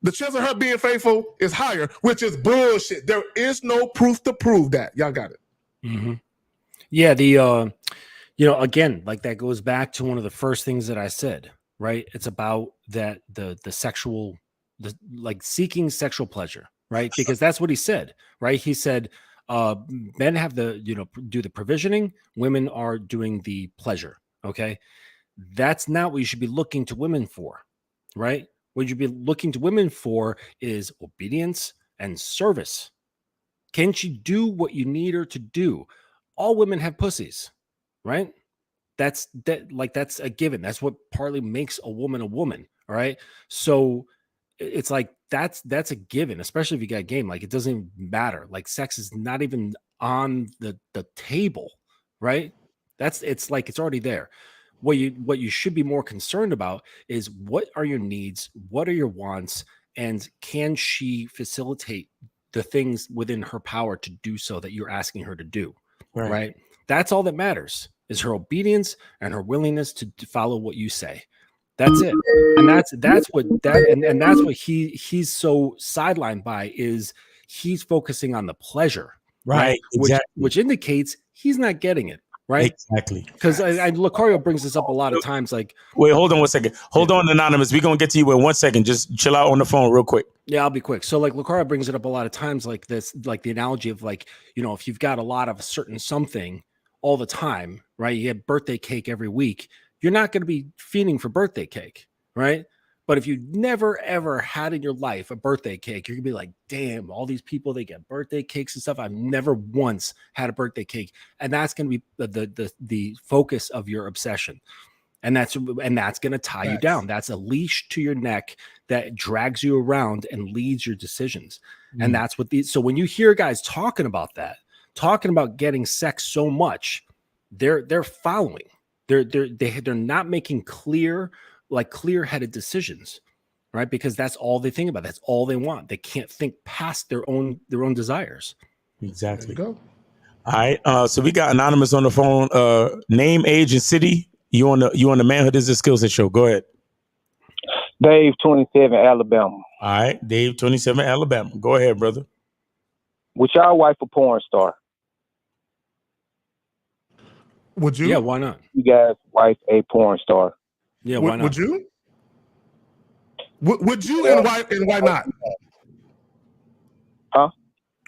The chance of her being faithful is higher, which is bullshit. There is no proof to prove that. Y'all got it. Yeah, the again, like that goes back to one of the first things that I said, right? It's about that the sexual, like seeking sexual pleasure, right? Because that's what he said, right? He said men have the, do the provisioning, women are doing the pleasure. Okay. That's not what you should be looking to women for, right? What you'd be looking to women for is obedience and service. Can she do what you need her to do? All women have pussies, right? That's a given. That's what partly makes a woman. All right. So it's like that's a given, especially if you got game. Like it doesn't even matter. Like sex is not even on the table, right? It's like it's already there. What you should be more concerned about is what are your needs, what are your wants, and can she facilitate the things within her power to do so that you're asking her to do, right? That's all that matters is her obedience and her willingness to follow what you say. That's it. And that's what he's so sidelined by is he's focusing on the pleasure, right? Exactly. Which indicates he's not getting it. Right, exactly. Because Lucario brings this up a lot of times. Like, wait, hold on 1 second. Hold on, Anonymous. We're gonna get to you in 1 second. Just chill out on the phone real quick. Yeah, I'll be quick. So, like, Lucario brings it up a lot of times, like this, like the analogy of like, if you've got a lot of a certain something all the time, right? You have birthday cake every week. You're not going to be fiending for birthday cake, right? But if you never ever had in your life a birthday cake, you're gonna be like, damn, all these people, they get birthday cakes and stuff. I've never once had a birthday cake. And that's gonna be the focus of your obsession. And that's gonna tie you down. That's a leash to your neck that drags you around and leads your decisions. And that's what so when you hear guys talking about that, talking about getting sex so much, they're following. They're not making clear-headed decisions, right? Because that's all they think about. That's all they want. They can't think past their own desires. Exactly. There you go. All right. So we got Anonymous on the phone. Name, age, and city. You on the Manhood is a Skill Set show. Go ahead. Dave, 27, Alabama. All right, Dave, 27, Alabama. Go ahead, brother. Would y'all wife a porn star? Would you? Yeah, why not? You guys wife a porn star? Yeah, why not? Would you? Would you and why not? Huh?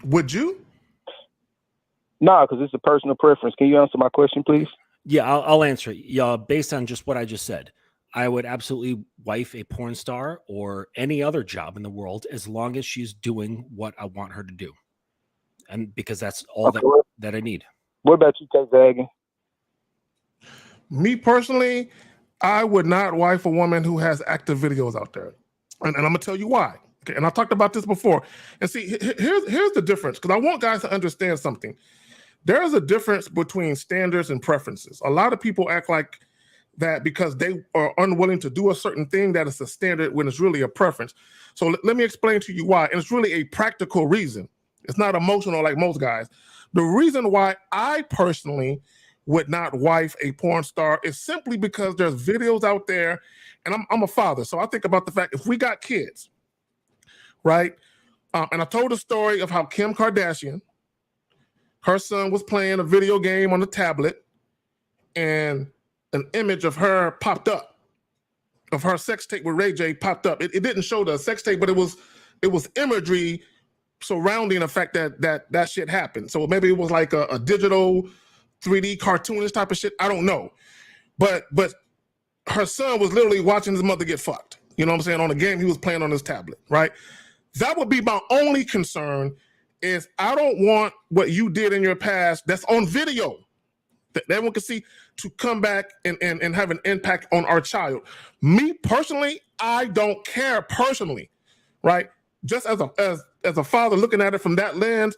Would you? No, because it's a personal preference. Can you answer my question, please? Yeah, I'll answer it. Yeah, based on just what I just said, I would absolutely wife a porn star or any other job in the world as long as she's doing what I want her to do, and because that's all that I need. What about you, Kate Zagan? Me personally, I would not wife a woman who has active videos out there, and I'm gonna tell you why. Okay, and I talked about this before. And see, here's the difference, because I want guys to understand something. There is a difference between standards and preferences. A lot of people act like that because they are unwilling to do a certain thing that is a standard when it's really a preference. So let me explain to you why. And it's really a practical reason. It's not emotional like most guys. The reason why I personally would not wife a porn star is simply because there's videos out there, and I'm a father, so I think about the fact if we got kids, right? And I told the story of how Kim Kardashian, her son was playing a video game on the tablet, and an image of her popped up, of her sex tape with Ray J popped up. It didn't show the sex tape, but it was imagery surrounding the fact that shit happened. So maybe it was like a digital 3D cartoonish type of shit. I don't know. But her son was literally watching his mother get fucked. You know what I'm saying? On a game he was playing on his tablet, right? That would be my only concern is I don't want what you did in your past that's on video that everyone can see to come back and have an impact on our child. Me personally, I don't care personally, right? Just as a father looking at it from that lens,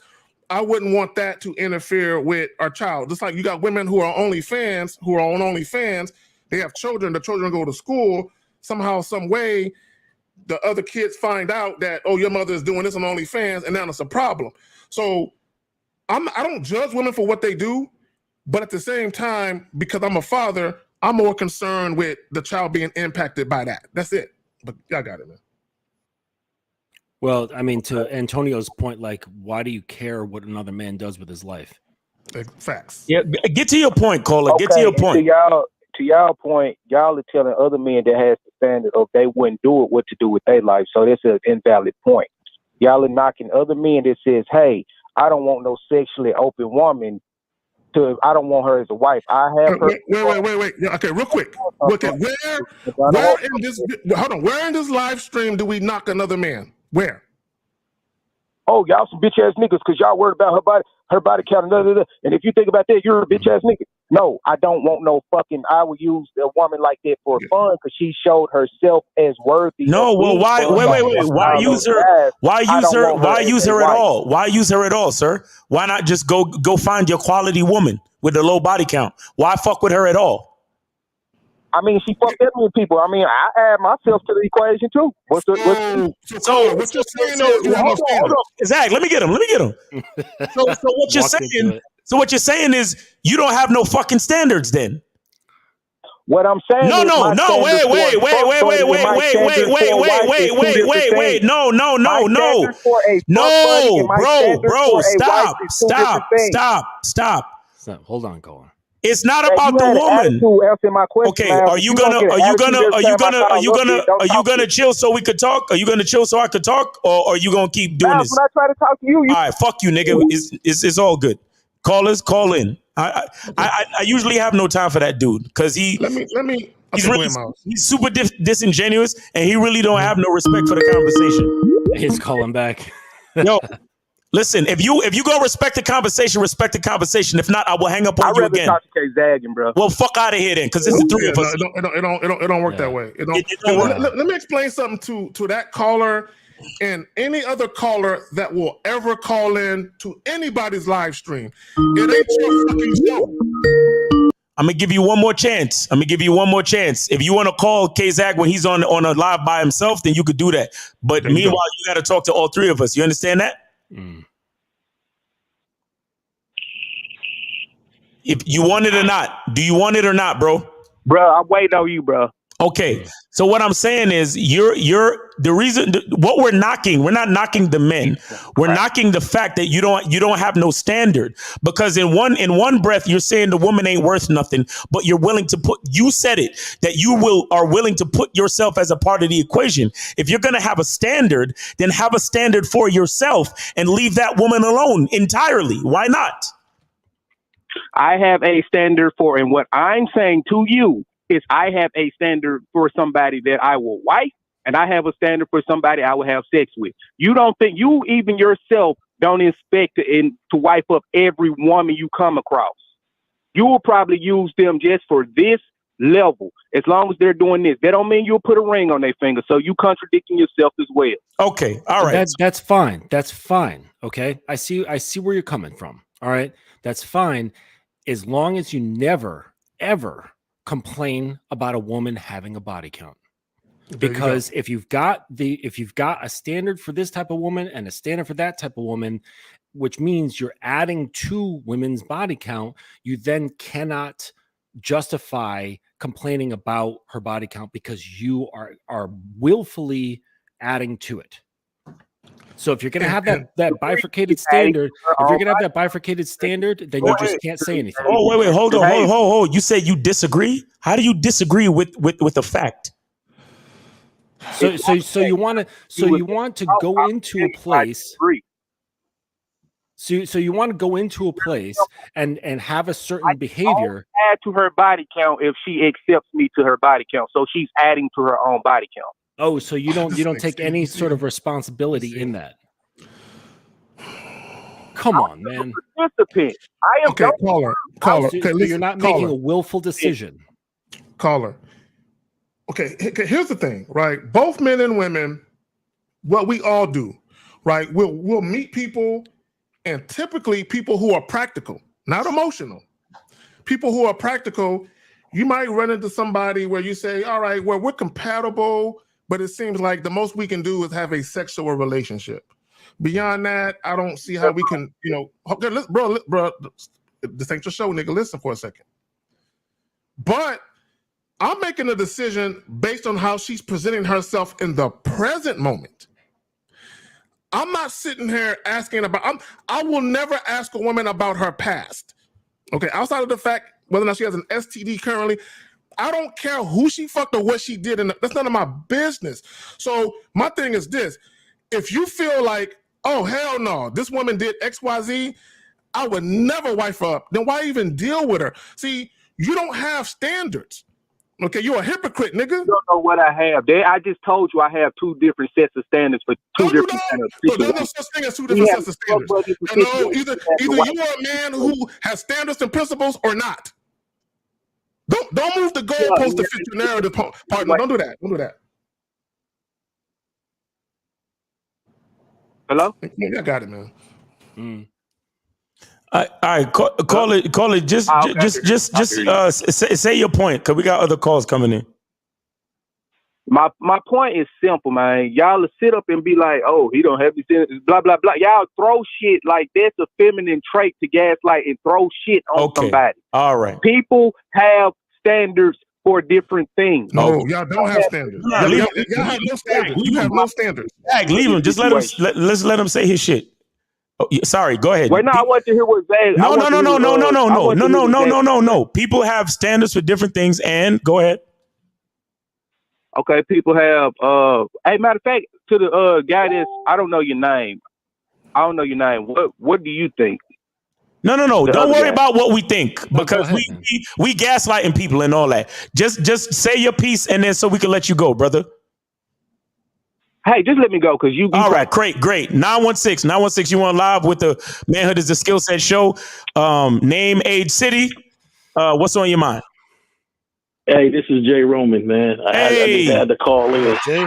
I wouldn't want that to interfere with our child. Just like you got women who are on OnlyFans, they have children, the children go to school, somehow, some way, the other kids find out that, oh, your mother is doing this on OnlyFans, and now it's a problem. So I don't judge women for what they do, but at the same time, because I'm a father, I'm more concerned with the child being impacted by that. That's it. But y'all got it, man. Well, I mean, to Antonio's point, like, why do you care what another man does with his life? Facts. Yeah, get to your point, Caller. Okay, get to your point. To y'all point, y'all are telling other men that has the standard of they wouldn't do it, what to do with their life. So that's an invalid point. Y'all are knocking other men that says, hey, I don't want no sexually open woman. I don't want her as a wife. I have her. Wait. Yeah, okay, real quick. Okay, where in this live stream do we knock another man? Where? Oh, y'all some bitch ass niggas because y'all worried about her body count. And if you think about that, you're a bitch ass nigga. No, I don't want no fucking. I would use a woman like that for fun because she showed herself as worthy. No, well, why? Wait. Why use her? Why use her? Why use her at all? Why use her at all, sir? Why not just go find your quality woman with a low body count? Why fuck with her at all? I mean, she fucked that many people. I mean, I add myself to the equation too. What you're saying is, Zach, let me get him. So what you're saying? So what you're saying is you don't have no fucking standards then. What I'm saying No, wait. No, bro, stop. Hold on, Colin. It's not about the woman. Okay, are you gonna chill so we could talk? Are you gonna chill so I could talk, or are you gonna keep doing this? When I try to talk to you, all right, fuck you, nigga. It's all good. Callers, call in. I usually have no time for that dude because he's super disingenuous and he really don't have no respect for the conversation. He's calling back. Yo. Listen, if you go respect the conversation. If not, I will hang up on you again. I'd rather talk to K-Zagging, bro. Well, fuck out of here then, because it's the three of us. It don't work that way. Let me explain something to that caller and any other caller that will ever call in to anybody's live stream. It ain't your fucking show. I'm gonna give you one more chance. If you want to call K-Zag when he's on a live by himself, then you could do that. But meanwhile, you got to talk to all three of us. You understand that? If you want it or not, do you want it or not, bro? Bro, I'm waiting on you, bro. Okay, so what I'm saying is you're the reason what we're not knocking the men. We're knocking the fact that you don't have no standard, because in one breath you're saying the woman ain't worth nothing, but you're willing to you said it that you are willing to put yourself as a part of the equation. If you're going to have a standard, then have a standard for yourself and leave that woman alone entirely. Why not? I have a standard for, and what I'm saying to you is I have a standard for somebody that I will wife, and I have a standard for somebody I will have sex with. You don't think, you even yourself don't expect to wife up every woman you come across. You will probably use them just for this level. As long as they're doing this, that don't mean you'll put a ring on their finger. So you contradicting yourself as well. Okay, all right. That's fine. That's fine. Okay, I see where you're coming from. All right, that's fine, as long as you never ever complain about a woman having a body count. Because if you've got a standard for this type of woman and a standard for that type of woman, which means you're adding to women's body count, you then cannot justify complaining about her body count because you are willfully adding to it. So if you're going to have that bifurcated standard, then you just can't say anything. Oh, wait, hold on. You said you disagree? How do you disagree with the fact? So you want to go into a place. So you want to go into a place and have a certain behavior. Add to her body count if she accepts me to her body count. So she's adding to her own body count. Oh, so you don't take any sort of responsibility in that. Come on, man. Participant. I am okay, caller. So listen, you're not making a willful decision. Caller. Okay, here's the thing, right? Both men and women, what we all do, right? We'll meet people, and typically people who are practical, not emotional. People who are practical, you might run into somebody where you say, all right, well, we're compatible, but it seems like the most we can do is have a sexual relationship. Beyond that, I don't see how we can, okay, bro, this ain't your show, nigga. Listen for a second. But I'm making a decision based on how she's presenting herself in the present moment. I'm not sitting here asking about, I will never ask a woman about her past. Okay, outside of the fact whether or not she has an STD currently, I don't care who she fucked or what she did, and that's none of my business. So my thing is this: if you feel like, oh hell no, this woman did XYZ, I would never wife her up. Then why even deal with her? See, you don't have standards. Okay, you're a hypocrite, nigga. You don't know what I have. I just told you I have two different sets of standards for two different standards. So there's no such thing as two different sets of standards. No, either you are a man who has standards and principles or not. Don't move the goalpost to fit your narrative, partner. Don't do that. Don't do that. Hello? Yeah, I got it, man. All right, call it. Just say your point, because we got other calls coming in. My point is simple, man. Y'all sit up and be like, oh, he don't have these standards, blah, blah, blah. Y'all throw shit like that's a feminine trait to gaslight and throw shit on somebody. All right. People have standards for different things. No, y'all don't have standards. Y'all have no standards. You have no standards. Leave him. Just let's let him say his shit. Oh, sorry, go ahead. Wait, no, I want to hear what Zay. No. People have standards for different things, and go ahead. Okay, people have. Hey, matter of fact, to the guy that's, I don't know your name. What do you think? No. Don't worry about what we think, because we gaslighting people and all that. Just say your piece, and then so we can let you go, brother. Hey, just let me go, because you. All right, great. 916, you on live with the Manhood is the Skill Set show. Name, age, city. What's on your mind? Hey, this is Jay Roman, man. I just had to call in. Jay,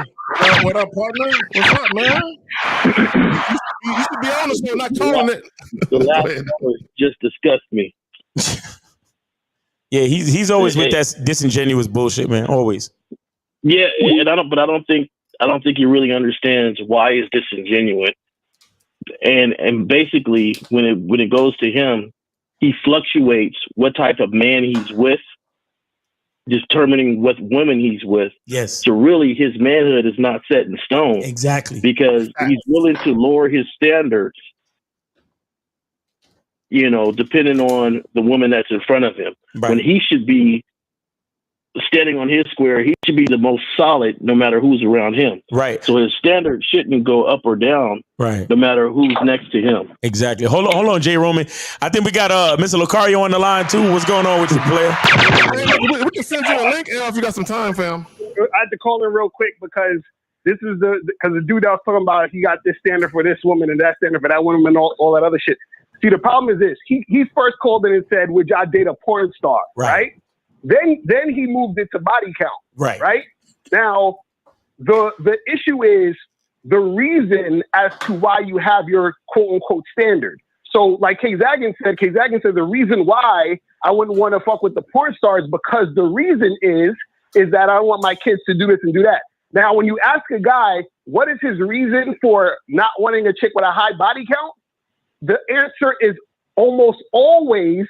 what up, partner? What's up, man? You should be honest with not calling it. The last caller just disgust me. Yeah, he's always with that disingenuous bullshit, man. Always. Yeah, and I don't think he really understands why it's disingenuous. And basically, when it goes to him, he fluctuates what type of man he's with, determining what women he's with. Yes. So really, his manhood is not set in stone. Exactly. Because he's willing to lower his standards, depending on the woman that's in front of him. Right. When he should be standing on his square, he should be the most solid no matter who's around him. Right. So his standard shouldn't go up or down, right, no matter who's next to him. Exactly. Hold on, Jay Roman. I think we got Mr. Lucario on the line too. What's going on with you, player? We can send you a link if you got some time, fam. I had to call in real quick because this is because the dude I was talking about, he got this standard for this woman and that standard for that woman and all that other shit. See, the problem is this: he first called in and said, "Would y'all date a porn star?" Right? Then he moved it to body count. Right? Now, the issue is the reason as to why you have your quote unquote standard. So like K-Zagan said the reason why I wouldn't want to fuck with the porn stars because the reason is that I don't want my kids to do this and do that. Now, when you ask a guy, what is his reason for not wanting a chick with a high body count? the answer is almost always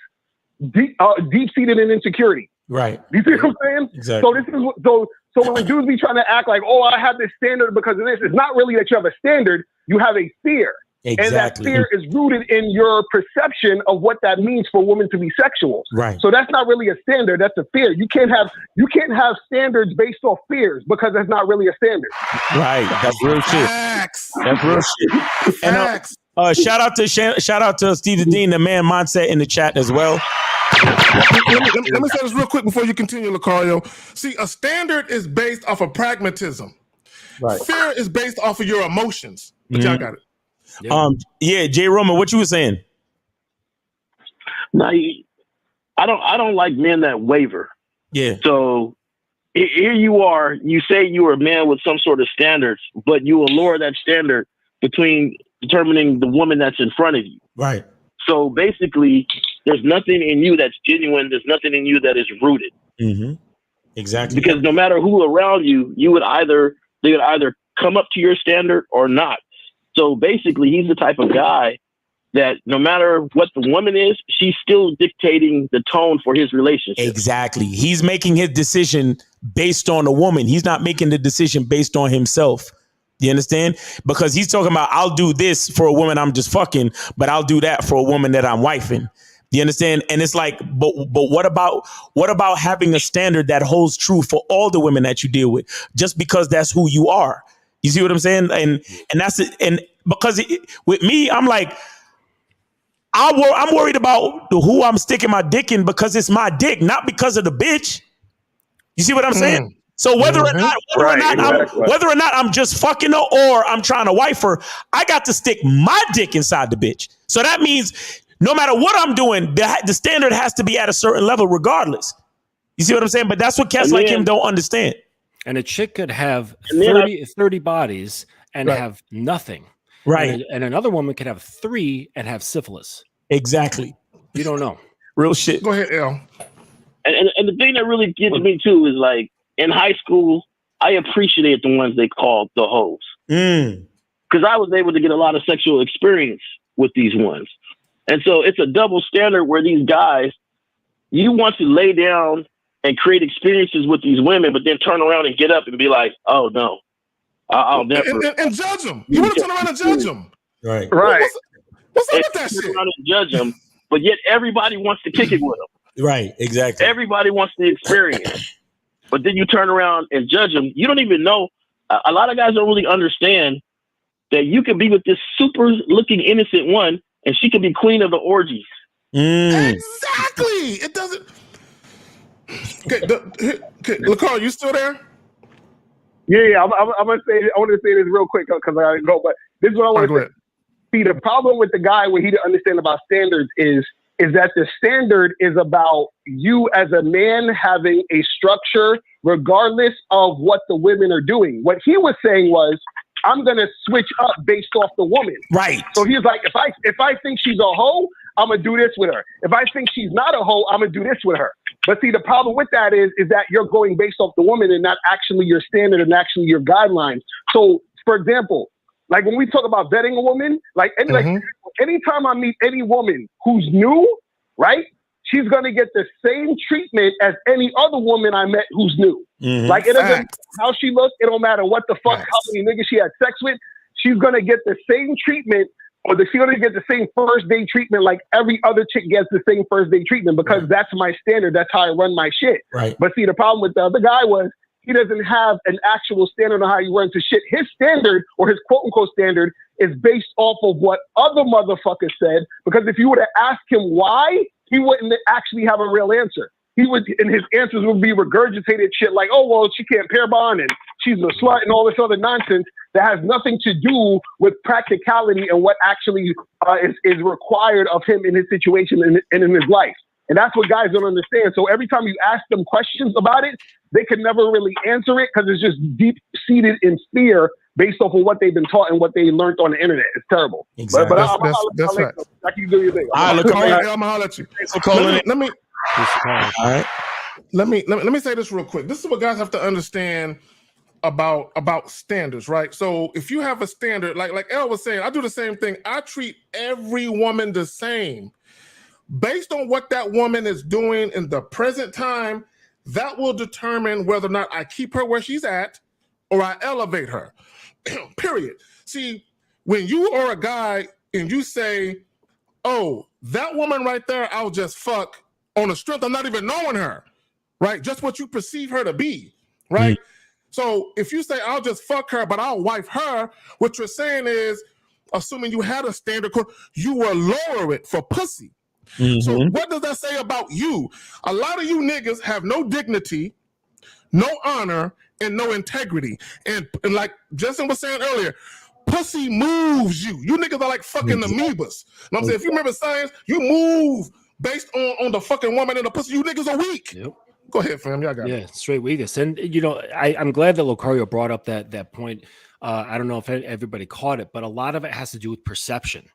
deep-seated in insecurity. Right. You see what I'm saying? Exactly. So this is so when dudes be trying to act like, oh, I have this standard because of this, it's not really that you have a standard, you have a fear. Exactly. And that fear is rooted in your perception of what that means for women to be sexual. Right. So that's not really a standard, that's a fear. You can't have standards based off fears because that's not really a standard. Right. That's real shit. Facts. That's real shit. Facts. And shout out to Steve the Dean, the man mindset in the chat as well. Let me say this real quick before you continue, Lucario. See, a standard is based off of pragmatism. Right. Fear is based off of your emotions. But y'all got it. Yeah, Jay Roman, what you were saying? No, I don't like men that waver. Yeah. So here you are. You say you are a man with some sort of standards, but you will lower that standard between determining the woman that's in front of you. Right. So basically, there's nothing in you that's genuine. There's nothing in you that is rooted. Mm-hmm. Exactly. Because no matter who around you, they would either come up to your standard or not. So basically, he's the type of guy that no matter what the woman is, she's still dictating the tone for his relationship. Exactly. He's making his decision based on a woman. He's not making the decision based on himself. You understand? Because he's talking about, I'll do this for a woman I'm just fucking, but I'll do that for a woman that I'm wifing. You understand? And it's like, but what about having a standard that holds true for all the women that you deal with, just because that's who you are? You see what I'm saying? And that's it. And because with me, I'm like, I'm worried about who I'm sticking my dick in because it's my dick, not because of the bitch. You see what I'm saying? So whether or not I'm just fucking her or I'm trying to wife her, I got to stick my dick inside the bitch. So that means no matter what I'm doing, the standard has to be at a certain level regardless. You see what I'm saying? But that's what cats like him don't understand. And a chick could have 30 bodies and have nothing. Right. And another woman could have 3 and have syphilis. Exactly. You don't know. Real shit. Go ahead, L. And the thing that really gets me too is like in high school, I appreciated the ones they called the hoes. Because I was able to get a lot of sexual experience with these ones. And so it's a double standard where these guys, you want to lay down and create experiences with these women, but then turn around and get up and be like, oh no, I'll never. And judge them. You want to turn around and judge them. Right. Right. What's up with that shit? Turn around and judge them, but yet everybody wants to kick it with them. Right. Exactly. Everybody wants the experience, but then you turn around and judge them. You don't even know. A lot of guys don't really understand that you could be with this super looking innocent one and she could be queen of the orgies. Exactly. It doesn't. Okay, Lacar, you still there? Yeah. I'm gonna say. I want to say this real quick because I gotta go. But this is what I want to say. See, the problem with the guy when he didn't understand about standards is that the standard is about you as a man having a structure regardless of what the women are doing. What he was saying was, I'm gonna switch up based off the woman. Right. So he's like, if I think she's a hoe, I'm gonna do this with her. If I think she's not a hoe, I'm gonna do this with her. But see, the problem with that is that you're going based off the woman and not actually your standard and actually your guidelines. So, for example, like when we talk about vetting a woman, like anytime I meet any woman who's new, right, she's gonna get the same treatment as any other woman I met who's new. Like it doesn't matter how she looks, it don't matter what the fuck, how many niggas she had sex with, she's gonna get the same treatment, or she's gonna get the same first day treatment like every other chick gets the same first day treatment because that's my standard, that's how I run my shit. Right. But see, the problem with the other guy was he doesn't have an actual standard on how he runs his shit. His standard, or his quote unquote standard, is based off of what other motherfuckers said, because if you were to ask him why, he wouldn't actually have a real answer. He would, and his answers would be regurgitated shit like, oh, well, she can't pair bond and she's a slut and all this other nonsense that has nothing to do with practicality and what actually is required of him in his situation and in his life. And that's what guys don't understand. So every time you ask them questions about it, they can never really answer it because it's just deep-seated in fear based off of what they've been taught and what they learned on the internet. It's terrible. Exactly. That's right. I can do your thing. I'm gonna holler at you. Let me say this real quick. This is what guys have to understand about standards, right? So if you have a standard, like Elle was saying, I do the same thing. I treat every woman the same. Based on what that woman is doing in the present time, that will determine whether or not I keep her where she's at or I elevate her. Period. See, when you are a guy and you say, oh, that woman right there, I'll just fuck on the strength of not even knowing her, right? Just what you perceive her to be, right? So if you say, I'll just fuck her, but I'll wife her, what you're saying is, assuming you had a standard, you will lower it for pussy. So what does that say about you? A lot of you niggas have no dignity, no honor, and no integrity. And like Justin was saying earlier, pussy moves you. You niggas are like fucking amoebas. You know what I'm saying? If you remember science, you move based on the fucking woman and the pussy. You niggas are weak. Yep. Go ahead, fam. Y'all got it. Yeah, straight weakness. And you know, I'm glad that Lucario brought up that point. I don't know if everybody caught it, but a lot of it has to do with perception.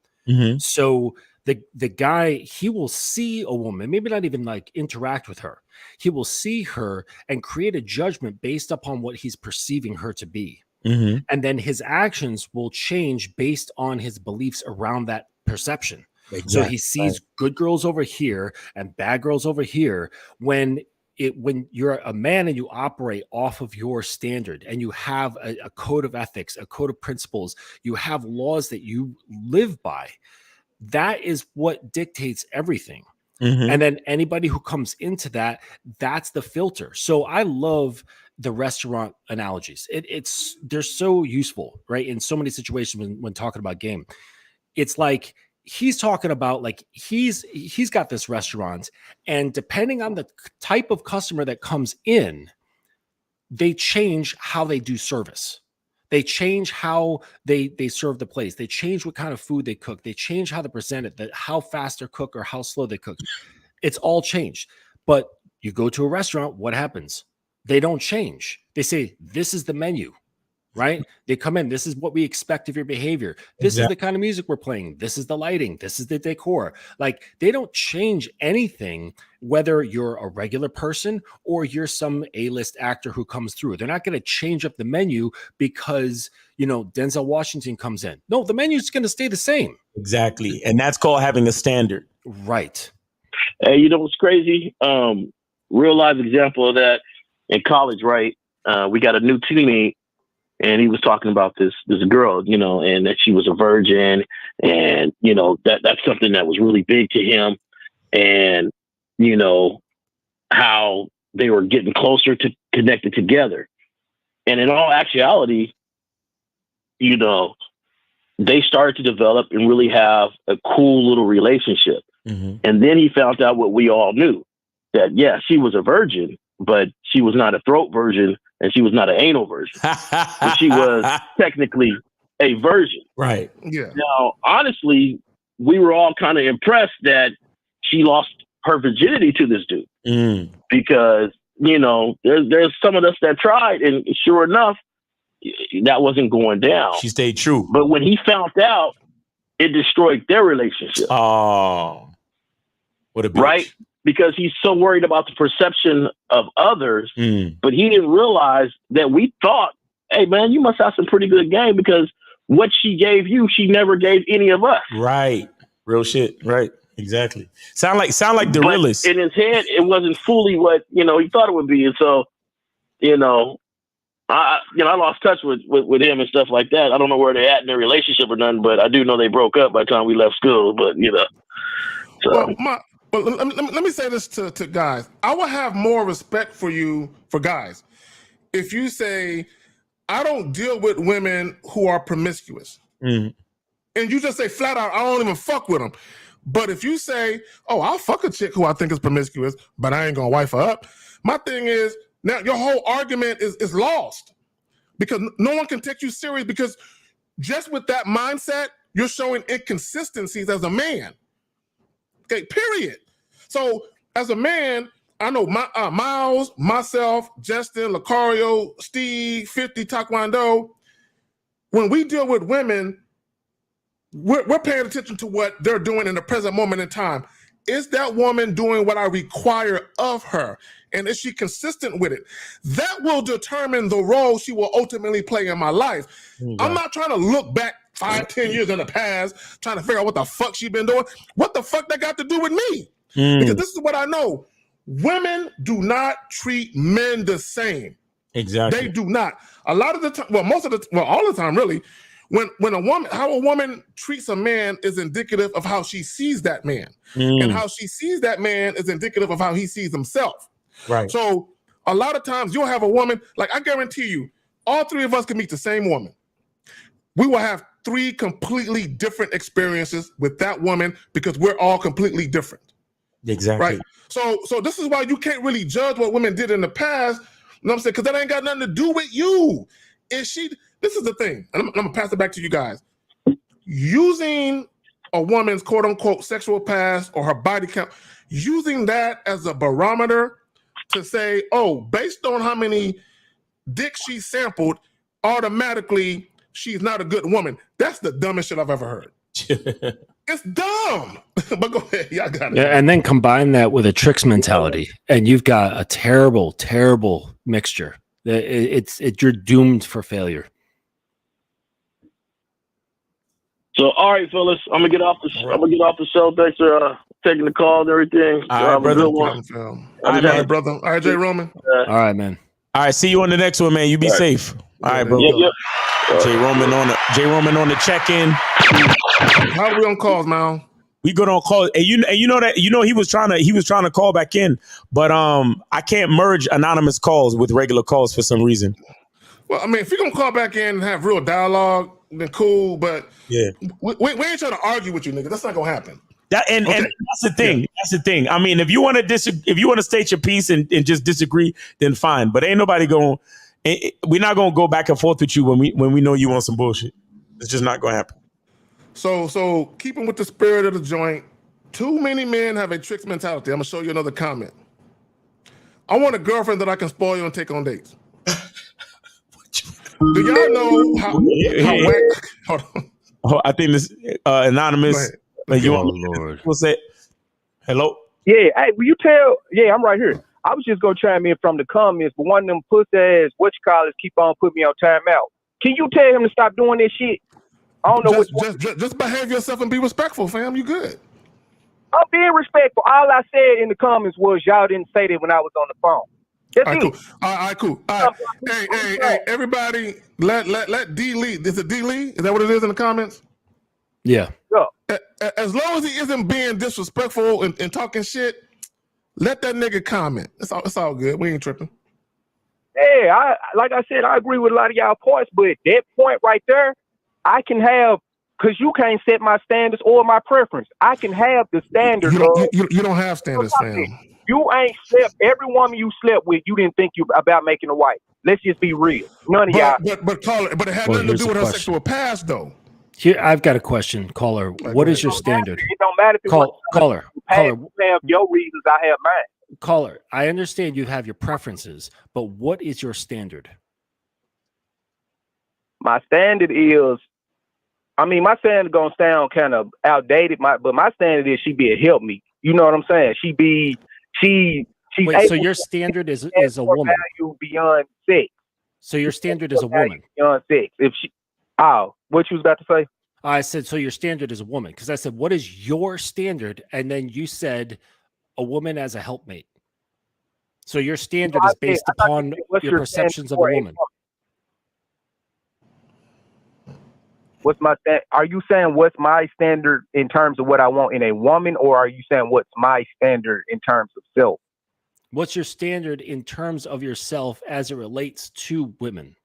So the guy, he will see a woman, maybe not even like interact with her. He will see her and create a judgment based upon what he's perceiving her to be. And then his actions will change based on his beliefs around that perception. So he sees good girls over here and bad girls over here. When you're a man and you operate off of your standard and you have a code of ethics, a code of principles, you have laws that you live by, that is what dictates everything. And then anybody who comes into that, that's the filter. So I love the restaurant analogies. They're so useful, right? In so many situations when talking about game. It's like he's talking about like he's got this restaurant, and depending on the type of customer that comes in, they change how they do service. They change how they serve the place. They change what kind of food they cook. They change how they present it, how fast they cook or how slow they cook. It's all changed. But you go to a restaurant, what happens? They don't change. They say, this is the menu, right? They come in. This is what we expect of your behavior. This is the kind of music we're playing. This is the lighting. This is the decor. Like, they don't change anything, whether you're a regular person or you're some A-list actor who comes through. They're not going to change up the menu because, you know, Denzel Washington comes in. No, the menu is going to stay the same. Exactly. And that's called having a standard. Right. Hey, you know what's crazy? Real life example of that in college, right? We got a new teammate, and he was talking about this girl, you know, and that she was a virgin, and you know that's something that was really big to him, and you know how they were getting closer to connected together, and in all actuality, you know, they started to develop and really have a cool little relationship. And then he found out what we all knew, that yeah, she was a virgin, but she was not a throat virgin and she was not an anal virgin. But she was technically a virgin. Right. Yeah. Now, honestly, we were all kind of impressed that she lost her virginity to this dude. Because, you know, there's some of us that tried, and sure enough, that wasn't going down. She stayed true. But when he found out, it destroyed their relationship. Oh, what a bitch. Right? Because he's so worried about the perception of others, but he didn't realize that we thought, hey, man, you must have some pretty good game, because what she gave you, she never gave any of us. Right. Real shit. Right. Exactly. Sound like the But realest. in his head, it wasn't fully what, you know, he thought it would be. And so, you know, I lost touch with him and stuff like that. I don't know where they're at in their relationship or nothing, but I do know they broke up by the time we left school. But, you know. So. Well, let me say this to guys. I will have more respect for you, for guys, if you say, I don't deal with women who are promiscuous. And you just say flat out, I don't even fuck with them. But if you say, oh, I'll fuck a chick who I think is promiscuous, but I ain't gonna wife her up. My thing is, now your whole argument is lost, because no one can take you serious, because just with that mindset, you're showing inconsistencies as a man. Okay, period. So as a man, I know Miles, myself, Justin, Lucario, Steve, 50, Taekwondo, when we deal with women, we're paying attention to what they're doing in the present moment in time. is that woman doing what I require of her? And is she consistent with it? That will determine the role she will ultimately play in my life. I'm not trying to look back 5, 10 years in the past, trying to figure out what the fuck she been doing. What the fuck that got to do with me? Because this is what I know. Women do not treat men the same. Exactly. They do not. A lot of the time, all the time, really, how a woman treats a man is indicative of how she sees that man. And how she sees that man is indicative of how he sees himself. Right. So a lot of times you'll have a woman, like I guarantee you, all three of us can meet the same woman. We will have 3 completely different experiences with that woman because we're all completely different. Exactly. Right. So this is why you can't really judge what women did in the past. You know what I'm saying? Because that ain't got nothing to do with you. This is the thing, and I'm gonna pass it back to you guys. Using a woman's quote unquote sexual past or her body count, using that as a barometer to say, oh, based on how many dicks she sampled, automatically she's not a good woman. That's the dumbest shit I've ever heard. It's dumb. But go ahead. Y'all got it. Yeah, and then combine that with a tricks mentality, and you've got a terrible, terrible mixture. You're doomed for failure. So, all right, fellas, I'm gonna get off the show. Thanks for taking the call and everything. All right, brother. All right, brother. All right, Jay Roman. All right, man. All right, see you on the next one, man. You be safe. All right, bro. Yep. Jay Roman on the check-in. How are we on calls, man? We good on calls, and you know he was trying to call back in, but I can't merge anonymous calls with regular calls for some reason. Well, I mean, if you're gonna call back in and have real dialogue, then cool. But yeah, we ain't trying to argue with you, nigga. That's not gonna happen. And that's the thing. Yeah. That's the thing. I mean, if you want to state your piece and just disagree, then fine. But ain't nobody going. We're not gonna go back and forth with you when we know you want some bullshit. It's just not gonna happen. So keeping with the spirit of the joint, too many men have a tricks mentality. I'm gonna show you another comment. I want a girlfriend that I can spoil you and take on dates. Do y'all know how whack? Hold on. Oh, I think this anonymous. Lord. What's that? Hello. Yeah, hey, will you tell? Yeah, I'm right here. I was just gonna chime in from the comments, but one of them pussy ass keep on putting me on timeout. Can you tell him to stop doing this shit? I don't know. Just behave yourself and be respectful, fam. You good? I'm being respectful. All I said in the comments was y'all didn't say that when I was on the phone. That's all right, it. cool. All right, cool. All right. Hey, everybody, let D lead. Is it D Lee? Is that what it is in the comments? Yeah. As long as he isn't being disrespectful and talking shit, let that nigga comment. It's all good. We ain't tripping. Yeah, like I said, I agree with a lot of y'all points, but that point right there, I can have, because you can't set my standards or my preference. I can have the standard. You don't have standards, fam. You ain't slept. Every woman you slept with, you didn't think you about making a wife. Let's just be real. None of y'all. But it had nothing to do with her sexual past, though. Here, I've got a question, caller. What is your standard? It don't matter if caller. You have your reasons. I have mine. Caller, I understand you have your preferences, but what is your standard? My standard is, my standard gonna sound kind of outdated. But my standard is she be a help me. You know what I'm saying? Wait, so your standard is a woman. Value beyond sex. So your standard is a woman. Beyond sex. What you was about to say? I said, so your standard is a woman. Because I said, what is your standard? And then you said a woman as a helpmate. So your standard is based upon your perceptions of a woman. What's my are you saying what's my standard in terms of what I want in a woman, or are you saying what's my standard in terms of self? What's your standard in terms of yourself as it relates to women?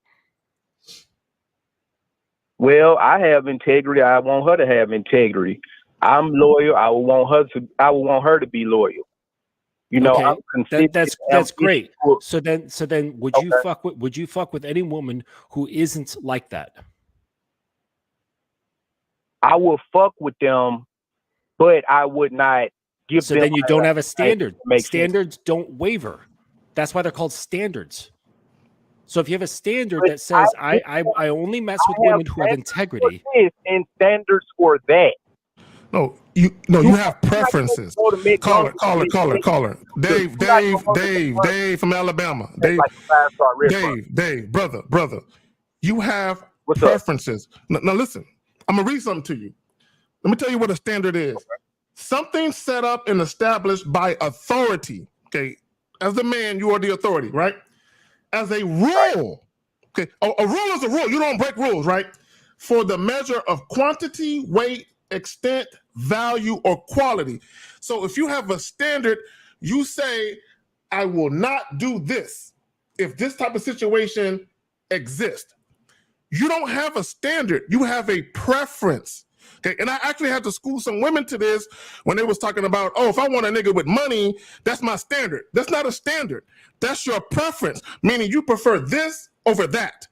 Well, I have integrity. I want her to have integrity. I'm loyal. I will want her to be loyal. You know, I'm consistent. That's great. So then would you fuck with any woman who isn't like that? I will fuck with them, but I would not give them. So then you don't have a standard. Standards don't waver. That's why they're called standards. So if you have a standard that says I only mess with women who have integrity, and standards for that. No, you have preferences. Caller. Dave from Alabama. Dave, brother. You have preferences. Now listen, I'm gonna read something to you. Let me tell you what a standard is. Okay. Something set up and established by authority. Okay, as the man, you are the authority, right? As a rule. Okay, a rule is a rule. You don't break rules, right? For the measure of quantity, weight, extent, value, or quality. So if you have a standard, you say, I will not do this if this type of situation exists. You don't have a standard, you have a preference. Okay, and I actually had to school some women to this when they was talking about, oh, if I want a nigga with money, that's my standard. That's not a standard. That's your preference, meaning you prefer this over that.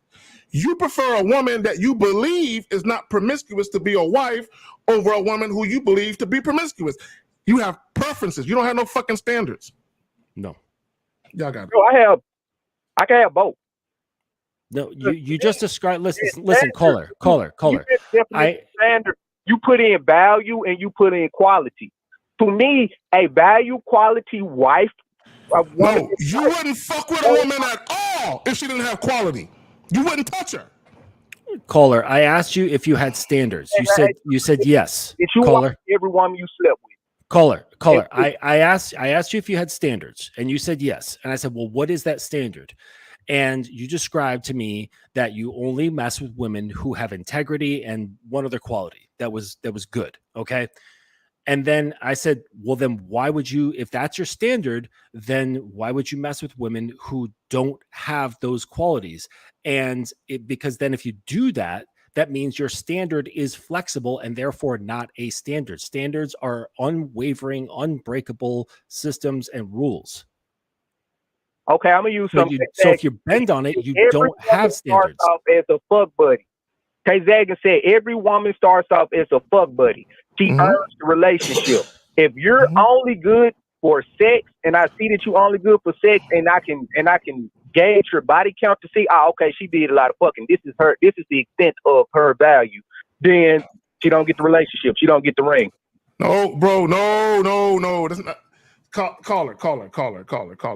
You prefer a woman that you believe is not promiscuous to be a wife over a woman who you believe to be promiscuous. You have preferences. You don't have no fucking standards. No. Y'all got it. No, I can have both. No, you just described. Listen, caller. Standard. You put in value and you put in quality. To me, a value quality wife. No, you wouldn't fuck with a woman at all if she didn't have quality. You wouldn't touch her. Caller, I asked you if you had standards. You said yes. Did you caller, every woman you slept with? Caller. I asked you if you had standards, and you said yes. And I said, well, what is that standard? And you described to me that you only mess with women who have integrity and one other quality that was good. Okay. And then I said, well, then why would you, if that's your standard, then why would you mess with women who don't have those qualities? And because then if you do that, that means your standard is flexible and therefore not a standard. Standards are unwavering, unbreakable systems and rules. Okay, I'm gonna use something. So if you bend on it, you don't have standards. Starts off as a fuck buddy. Kay Zagan said every woman starts off as a fuck buddy. She earns the relationship. If you're only good for sex, and I see that you're only good for sex, and I can gauge her body count to see, okay, she did a lot of fucking. This is the extent of her value. Then she don't get the relationship. She don't get the ring. No, bro. No. That's not. Caller.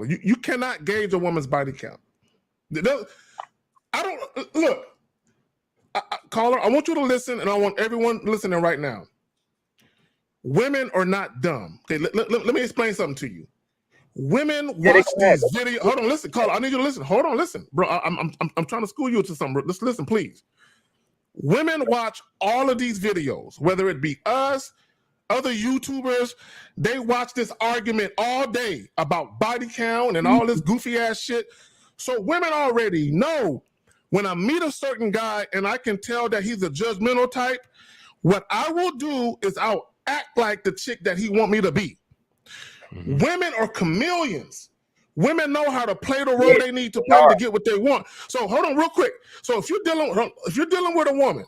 You cannot gauge a woman's body count. I don't look. Caller, I want you to listen, and I want everyone listening right now. Women are not dumb. Okay, let me explain something to you. Women watch these videos. Hold on, listen, caller. I need you to listen. Hold on, listen, bro. I'm trying to school you to something. Just listen, please. Women watch all of these videos, whether it be us, other YouTubers. They watch this argument all day about body count and all this goofy ass shit. So women already know when I meet a certain guy and I can tell that he's a judgmental type, what I will do is I'll act like the chick that he want me to be. Women are chameleons. Women know how to play the role they need to play to get what they want. So hold on real quick. So if you're dealing with a woman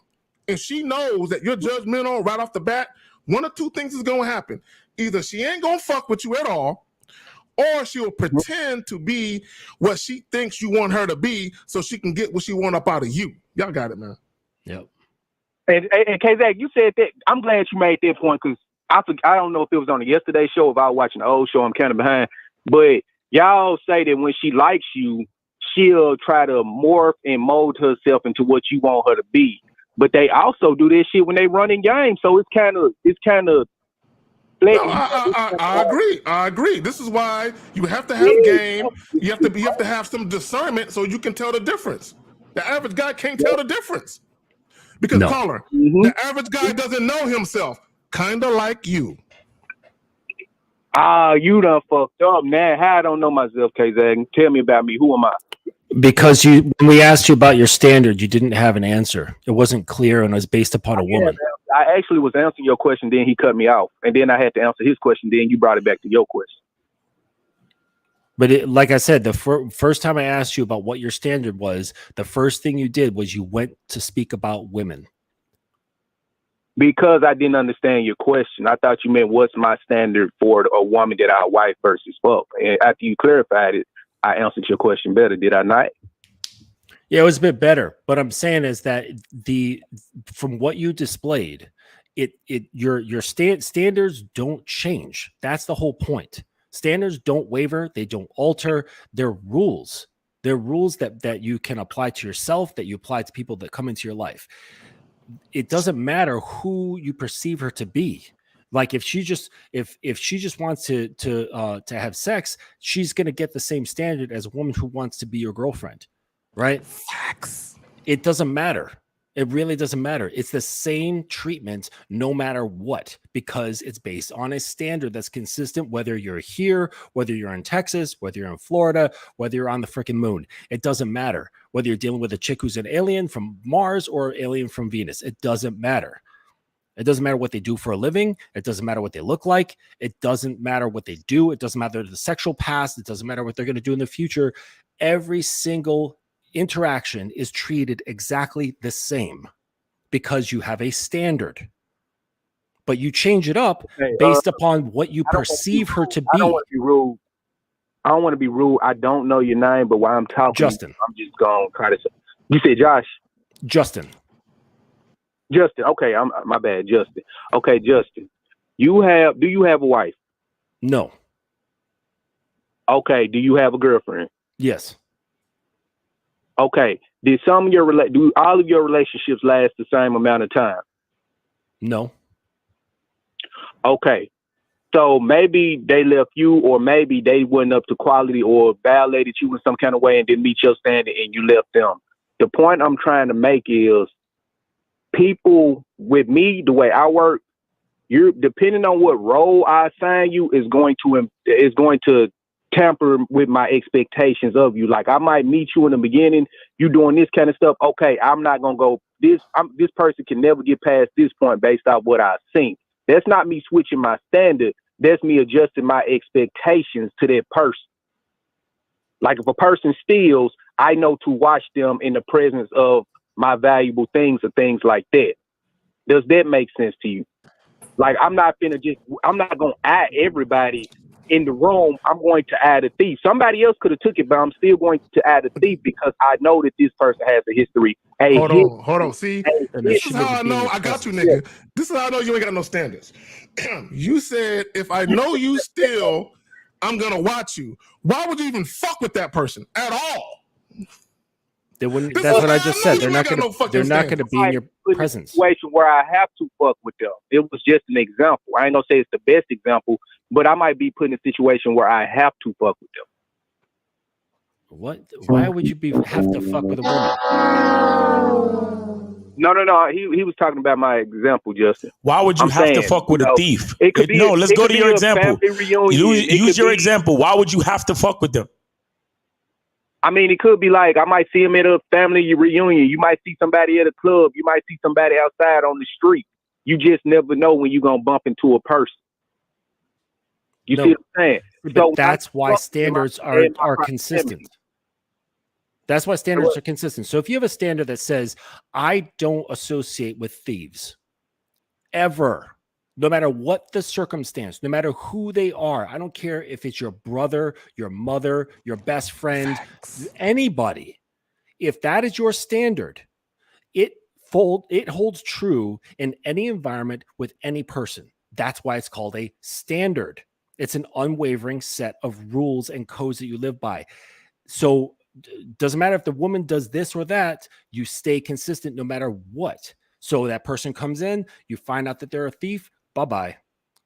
and she knows that you're judgmental right off the bat, one of two things is gonna happen. Either she ain't gonna fuck with you at all, or she'll pretend to be what she thinks you want her to be so she can get what she want up out of you. Y'all got it, man. Yep. And K-Zach, you said that. I'm glad you made that point because I don't know if it was on the yesterday show, if I was watching the old show, I'm kind of behind. But y'all say that when she likes you, she'll try to morph and mold herself into what you want her to be. But they also do this shit when they run in games. So it's kind of. No, I agree. This is why you have to have game. You have to have some discernment so you can tell the difference. The average guy can't tell the difference because caller, the average guy doesn't know himself. Kind of like you. You done fucked up, man. How I don't know myself, K-Zag? Tell me about me. Who am I? Because when we asked you about your standard, you didn't have an answer. It wasn't clear and it was based upon a woman. I actually was answering your question, then he cut me off. And then I had to answer his question, then you brought it back to your question. But like I said, the first time I asked you about what your standard was, the first thing you did was you went to speak about women. Because I didn't understand your question. I thought you meant what's my standard for a woman that I wife versus fuck. And after you clarified it, I answered your question better, did I not? Yeah, it was a bit better. But I'm saying is that from what you displayed, Your standards don't change. That's the whole point. Standards don't waver, they don't alter. They're rules. They're rules that you can apply to yourself, that you apply to people that come into your life. It doesn't matter who you perceive her to be. Like if she just wants to have sex, she's going to get the same standard as a woman who wants to be your girlfriend, right? Facts. It doesn't matter. It really doesn't matter. It's the same treatment no matter what, because it's based on a standard that's consistent, whether you're here, whether you're in Texas, whether you're in Florida, whether you're on the freaking moon. It doesn't matter whether you're dealing with a chick who's an alien from Mars or alien from Venus. It doesn't matter. It doesn't matter what they do for a living. It doesn't matter what they look like. It doesn't matter what they do. It doesn't matter the sexual past. It doesn't matter what they're going to do in the future. Every single interaction is treated exactly the same because you have a standard, but you change it up based upon what you perceive her to be. I don't want to be rude. I don't know your name, but while I'm talking, Justin. I'm just going to try to say. You said Josh? Justin. Okay, my bad, Justin. Okay, Justin. Do you have a wife? No. Okay, do you have a girlfriend? Yes. Okay. Do all of your relationships last the same amount of time? No. Okay. So maybe they left you, or maybe they weren't up to quality or violated you in some kind of way and didn't meet your standard and you left them. The point I'm trying to make is people with me, the way I work, you're depending on what role I assign you is going to tamper with my expectations of you. Like I might meet you in the beginning, you doing this kind of stuff. Okay, I'm not gonna go this person can never get past this point based off what I've seen. That's not me switching my standard. That's me adjusting my expectations to that person. Like if a person steals, I know to watch them in the presence of my valuable things or things like that. Does that make sense to you? Like I'm not gonna add everybody in the room. I'm going to add a thief. Somebody else could have took it, but I'm still going to add a thief because I know that this person has a history. Hold on. See, this is how I know I got you, nigga. This is how I know you ain't got no standards. You said if I know you steal, I'm gonna watch you. Why would you even fuck with that person at all? They wouldn't. That's what I just said. They're not gonna be in your presence. Situation where I have to fuck with them. It was just an example. I ain't gonna say it's the best example, but I might be put in a situation where I have to fuck with them. What? Why would you have to fuck with a woman? No. He was talking about my example, Justin. Why would you have to fuck with a thief? Let's go to your example. Use your example. Why would you have to fuck with them? I mean, it could be like I might see him at a family reunion. You might see somebody at a club. You might see somebody outside on the street. You just never know when you're going to bump into a person. You see what I'm saying? But that's why standards are consistent. That's why standards are consistent. So if you have a standard that says, I don't associate with thieves, ever, no matter what the circumstance, no matter who they are, I don't care if it's your brother, your mother, your best friend, anybody. If that is your standard, it holds true in any environment with any person. That's why it's called a standard. It's an unwavering set of rules and codes that you live by. So doesn't matter if the woman does this or that, you stay consistent no matter what. So that person comes in, you find out that they're a thief, bye-bye.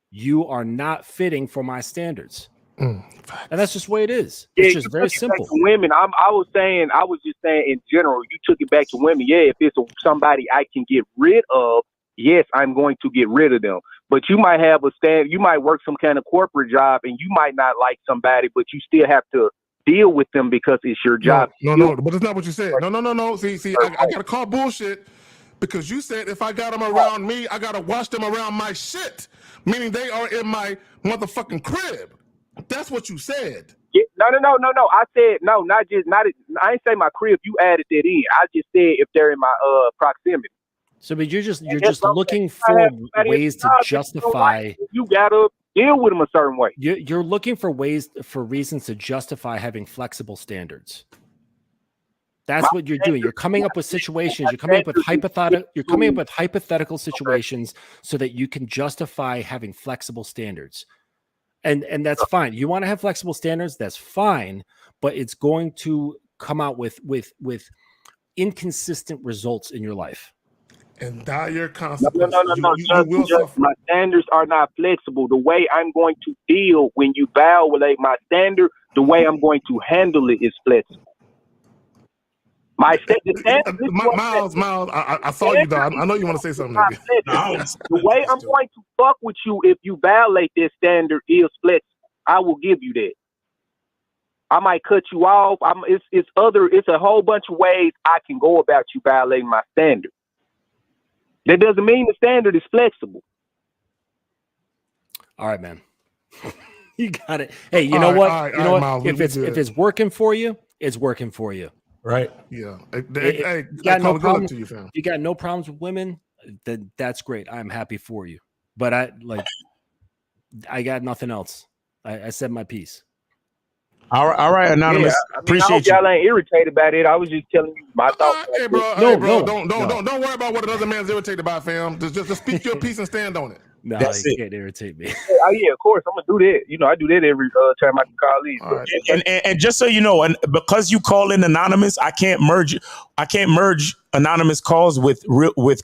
You are not fitting for my standards. And that's just the way it is. It's just very simple. Women, I was just saying in general, you took it back to women. Yeah, if it's somebody I can get rid of, yes, I'm going to get rid of them. But you might have you might work some kind of corporate job and you might not like somebody, but you still have to deal with them because it's your job. No, but it's not what you said. No. See, I gotta call bullshit because you said if I got them around me, I gotta watch them around my shit, meaning they are in my motherfucking crib. That's what you said. Yeah, no. I said no, I ain't say my crib. You added that in. I just said if they're in my proximity. So, but you're just looking for ways to justify. You gotta deal with them a certain way. You're looking for reasons to justify having flexible standards. That's what you're doing. You're coming up with situations. You're coming up with hypothetical situations so that you can justify having flexible standards. And that's fine. You want to have flexible standards, that's fine, but it's going to come out with inconsistent results in your life. And dire consequences. No. My standards are not flexible. The way I'm going to deal when you violate my standard, the way I'm going to handle it is flexible. Miles, I saw you, dog. I know you want to say something. The way I'm going to fuck with you if you violate this standard is flexible. I will give you that. I might cut you off. It's a whole bunch of ways I can go about you violating my standard. That doesn't mean the standard is flexible. All right, man. You got it. Hey, you know what? Miles, if it's working for you, it's working for you. Right. Yeah. You got no problems. You got no problems with women, then that's great. I'm happy for you. But I got nothing else. I said my piece. All right, Anonymous. I Appreciate hope y'all ain't irritated about it. I was just telling you my thoughts. Hey, bro. Don't worry about what another man's irritated by, fam. Just speak your piece and stand on it. No, you can't irritate me. Oh yeah, of course I'm gonna do that. I do that every time I can call in. Right. And just so you know, and because you call in anonymous, I can't merge anonymous calls with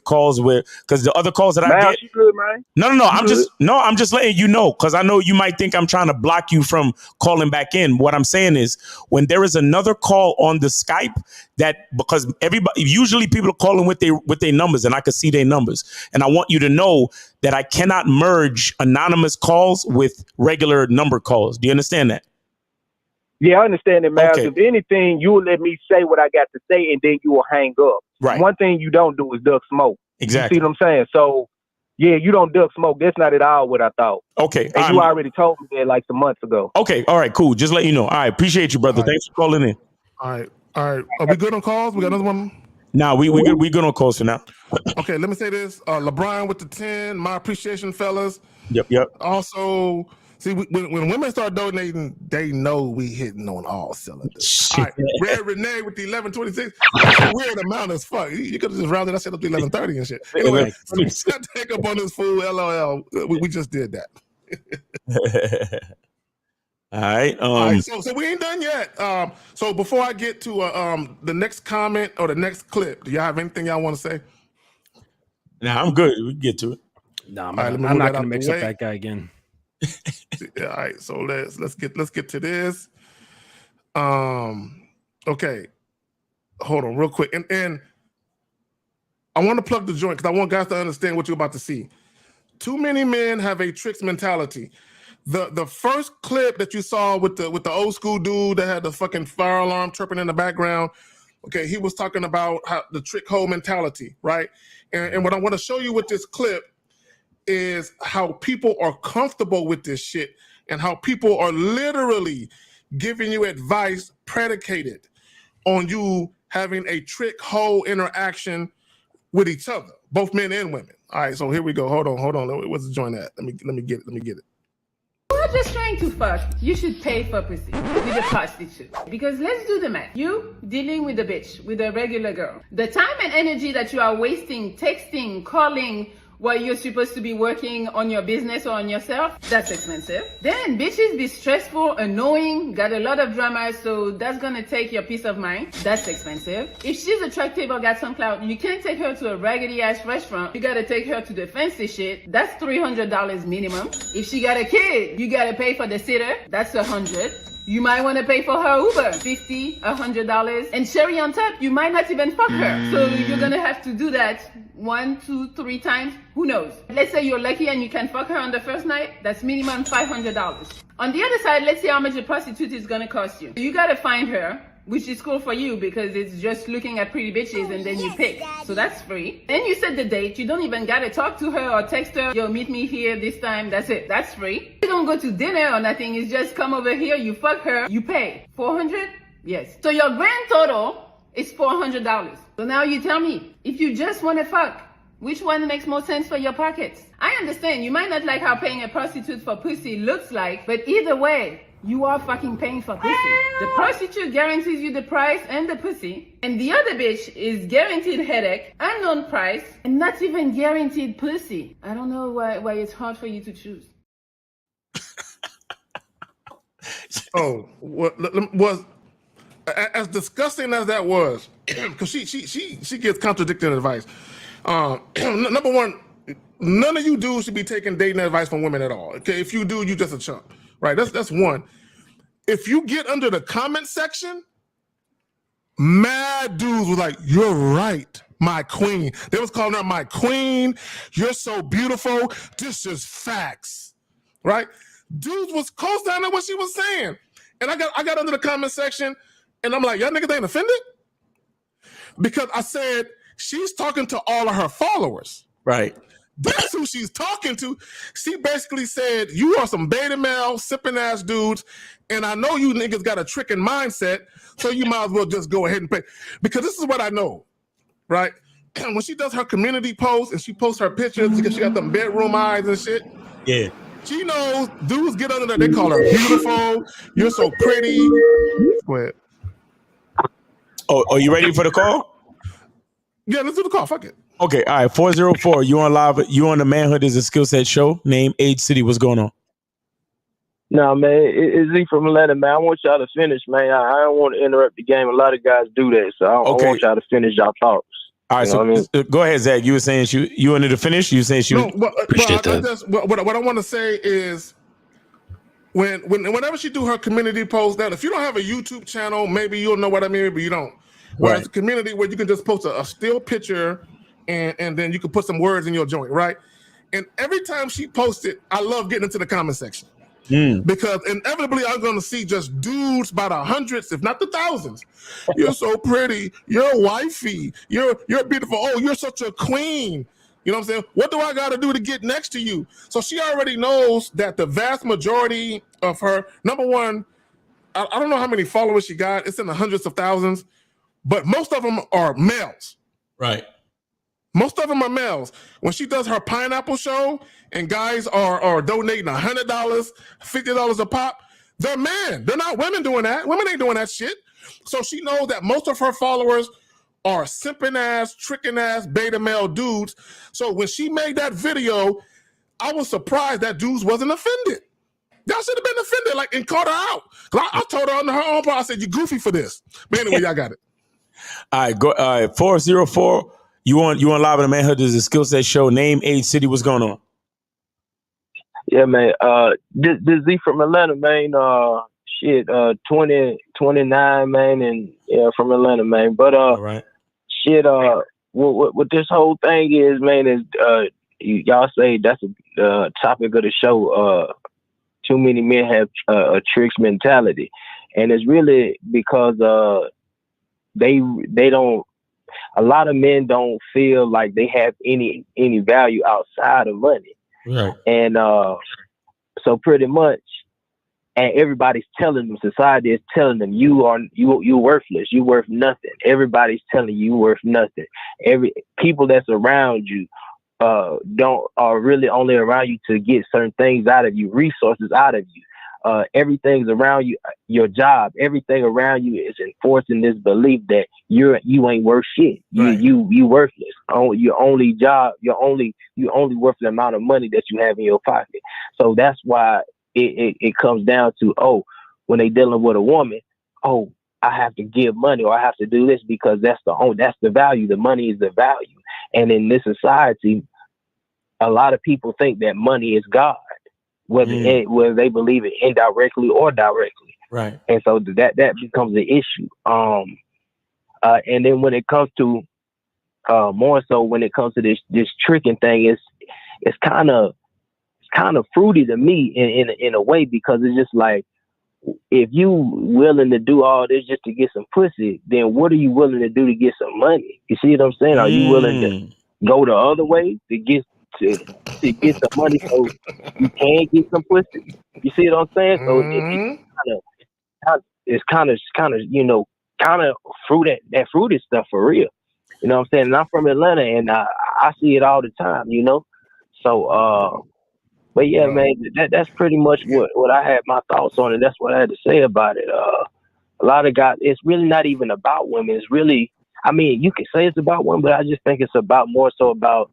calls because the other calls that I get. You good, man? No. I'm just letting you know because I know you might think I'm trying to block you from calling back in. What I'm saying is when there is another call on the Skype because usually people are calling with their numbers and I can see their numbers, and I want you to know that I cannot merge anonymous calls with regular number calls. Do you understand that? Yeah, I understand it, Miles. Okay. If anything, you will let me say what I got to say, and then you will hang up. Right. One thing you don't do is duck smoke. Exactly. You see what I'm saying? So, yeah, you don't duck smoke. That's not at all what I thought. Okay. And you already told me that like some months ago. Okay. All right. Cool. Just let you know. All right. Appreciate you, brother. Thanks for calling in. All right. Are we good on calls? We got another one? Nah, we good on calls for now. Okay, let me say this. LeBron with the 10. My appreciation, fellas. Yep. Also, see, when women start donating, they know we hitting on all cylinders. All right, Red Renee with the 1126. That's a weird amount as fuck. You could have just rounded that shit up to 1130 and shit. Anyway, take up on this fool. LOL. We just did that. All right. All right. So we ain't done yet. So before I get to the next comment or the next clip, do y'all have anything y'all want to say? Nah, I'm good. We can get to it. No, I'm not going to mix up that guy again. All right. So let's get to this. Okay. Hold on, real quick, and I want to plug the joint because I want guys to understand what you're about to see. Too many men have a tricks mentality. The first clip that you saw with the old school dude that had the fucking fire alarm chirping in the background, okay, he was talking about how the trick-hoe mentality, right? And what I want to show you with this clip is how people are comfortable with this shit and how people are literally giving you advice predicated on you having a trick-hoe interaction with each other, both men and women. All right, so here we go. Hold on. What's the joint at? Let me get it. You're just trying to fuck. You should pay for pussy with a prostitute. Because let's do the math. You dealing with a bitch, with a regular girl. The time and energy that you are wasting texting, calling, while you're supposed to be working on your business or on yourself, that's expensive. Then bitches be stressful, annoying, got a lot of drama, so that's gonna take your peace of mind. That's expensive. If she's attractive or got some clout, you can't take her to a raggedy ass restaurant. You gotta take her to the fancy shit. That's $300 minimum. If she got a kid, you gotta pay for the sitter. That's $100. You might want to pay for her Uber, $50, $100. And cherry on top, you might not even fuck her. So you're going to have to do that 1, 2, 3 times. Who knows? Let's say you're lucky and you can fuck her on the first night. That's minimum $500. On the other side, let's see how much a prostitute is going to cost you. You got to find her, which is cool for you because it's just looking at pretty bitches and then you pick. So that's free. Then you set the date. You don't even gotta talk to her or text her. Yo, meet me here this time. That's it. That's free. You don't go to dinner or nothing. It's just come over here. You fuck her. You pay. $400? Yes. So your grand total is $400. So now you tell me, if you just want to fuck, which one makes more sense for your pockets? I understand you might not like how paying a prostitute for pussy looks like, but either way, you are fucking paying for pussy. The prostitute guarantees you the price and the pussy, and the other bitch is guaranteed headache, unknown price, and not even guaranteed pussy. I don't know why it's hard for you to choose. Oh, was as disgusting as that was, because she gives contradicting advice. Number one, none of you dudes should be taking dating advice from women at all. Okay, if you do, you just a chump, right? That's one. If you get under the comment section, mad dudes was like, "You're right, my queen." They was calling her my queen. You're so beautiful. This is facts, right? Dudes was co-signing what she was saying, and I got under the comment section, and I'm like, "Y'all niggas ain't offended?" Because I said she's talking to all of her followers, right? That's who she's talking to. She basically said, "You are some beta male, sipping ass dudes, and I know you niggas got a tricking mindset, so you might as well just go ahead and pay." Because this is what I know, right? When she does her community posts and she posts her pictures because she got them bedroom eyes and shit, yeah, she knows dudes get under there. They call her beautiful. You're so pretty. Go ahead. Oh, are you ready for the call? Yeah, let's do the call. Fuck it. Okay, all right. 404. You on live? You on the Manhood is a Skill Set show? Name, age, city. What's going on? No, man, it's Z from Atlanta, man. I want y'all to finish, man. I don't want to interrupt the game. A lot of guys do that, so I want y'all to finish y'all thoughts. All right, so go ahead, Zach. You were saying you wanted to finish. You were saying she was. What I want to say is, whenever she do her community post, now if you don't have a YouTube channel, maybe you'll know what I mean, but you don't. Whereas it's a community where you can just post a still picture and then you can put some words in your joint, right? And every time she posts it, I love getting into the comment section. Because inevitably I'm going to see just dudes by the hundreds, if not the thousands. You're so pretty. You're wifey. You're beautiful. Oh, you're such a queen. You know what I'm saying? What do I got to do to get next to you? So she already knows that the vast majority of her, number one, I don't know how many followers she got. It's in the hundreds of thousands, but most of them are males. Right. Most of them are males. When she does her pineapple show and guys are donating $100, $50 a pop, they're men. They're not women doing that. Women ain't doing that shit. So she knows that most of her followers are simping ass, tricking ass, beta male dudes. So when she made that video, I was surprised that dudes wasn't offended. Y'all should have been offended, like, and called her out. I told her on her own part, I said, "You goofy for this." But anyway, y'all got it. All right, go 404. You on live in the Manhood is a Skill Set show. Name, age, city. What's going on? Yeah, man. This Z from Atlanta, man. 29, man, and yeah, from Atlanta, man. But all right. Shit. What this whole thing is, man, is y'all say that's a topic of the show. Too many men have a tricks mentality, and it's really because they don't. A lot of men don't feel like they have any value outside of money, right? And so pretty much, and everybody's telling them, society is telling them, you're worthless, you're worth nothing. Everybody's telling you worth nothing. People that's around you are really only around you to get certain things out of you, resources out of you. Everything's around you, your job, everything around you is enforcing this belief that you ain't worth shit. You worthless. Your only job, you only worth the amount of money that you have in your pocket. So that's why it comes down to, when they dealing with a woman, I have to give money or I have to do this because that's the value. The money is the value. And in this society, a lot of people think that money is God. Whether they believe it indirectly or directly, right? And so that becomes an issue. And then when it comes to more so when it comes to this tricking thing, it's kind of fruity to me in a way, because it's just like, if you willing to do all this just to get some pussy, then what are you willing to do to get some money? You see what I'm saying? Are you willing to go the other way to get some money so you can get some pussy? You see what I'm saying? So it's kind of that fruity stuff for real. You know what I'm saying? And I'm from Atlanta, and I see it all the time. So But yeah, man, that's pretty much what I had my thoughts on, and that's what I had to say about it. A lot of guys, it's really not even about women. It's really, I mean, you can say it's about women, but I just think it's about more so about,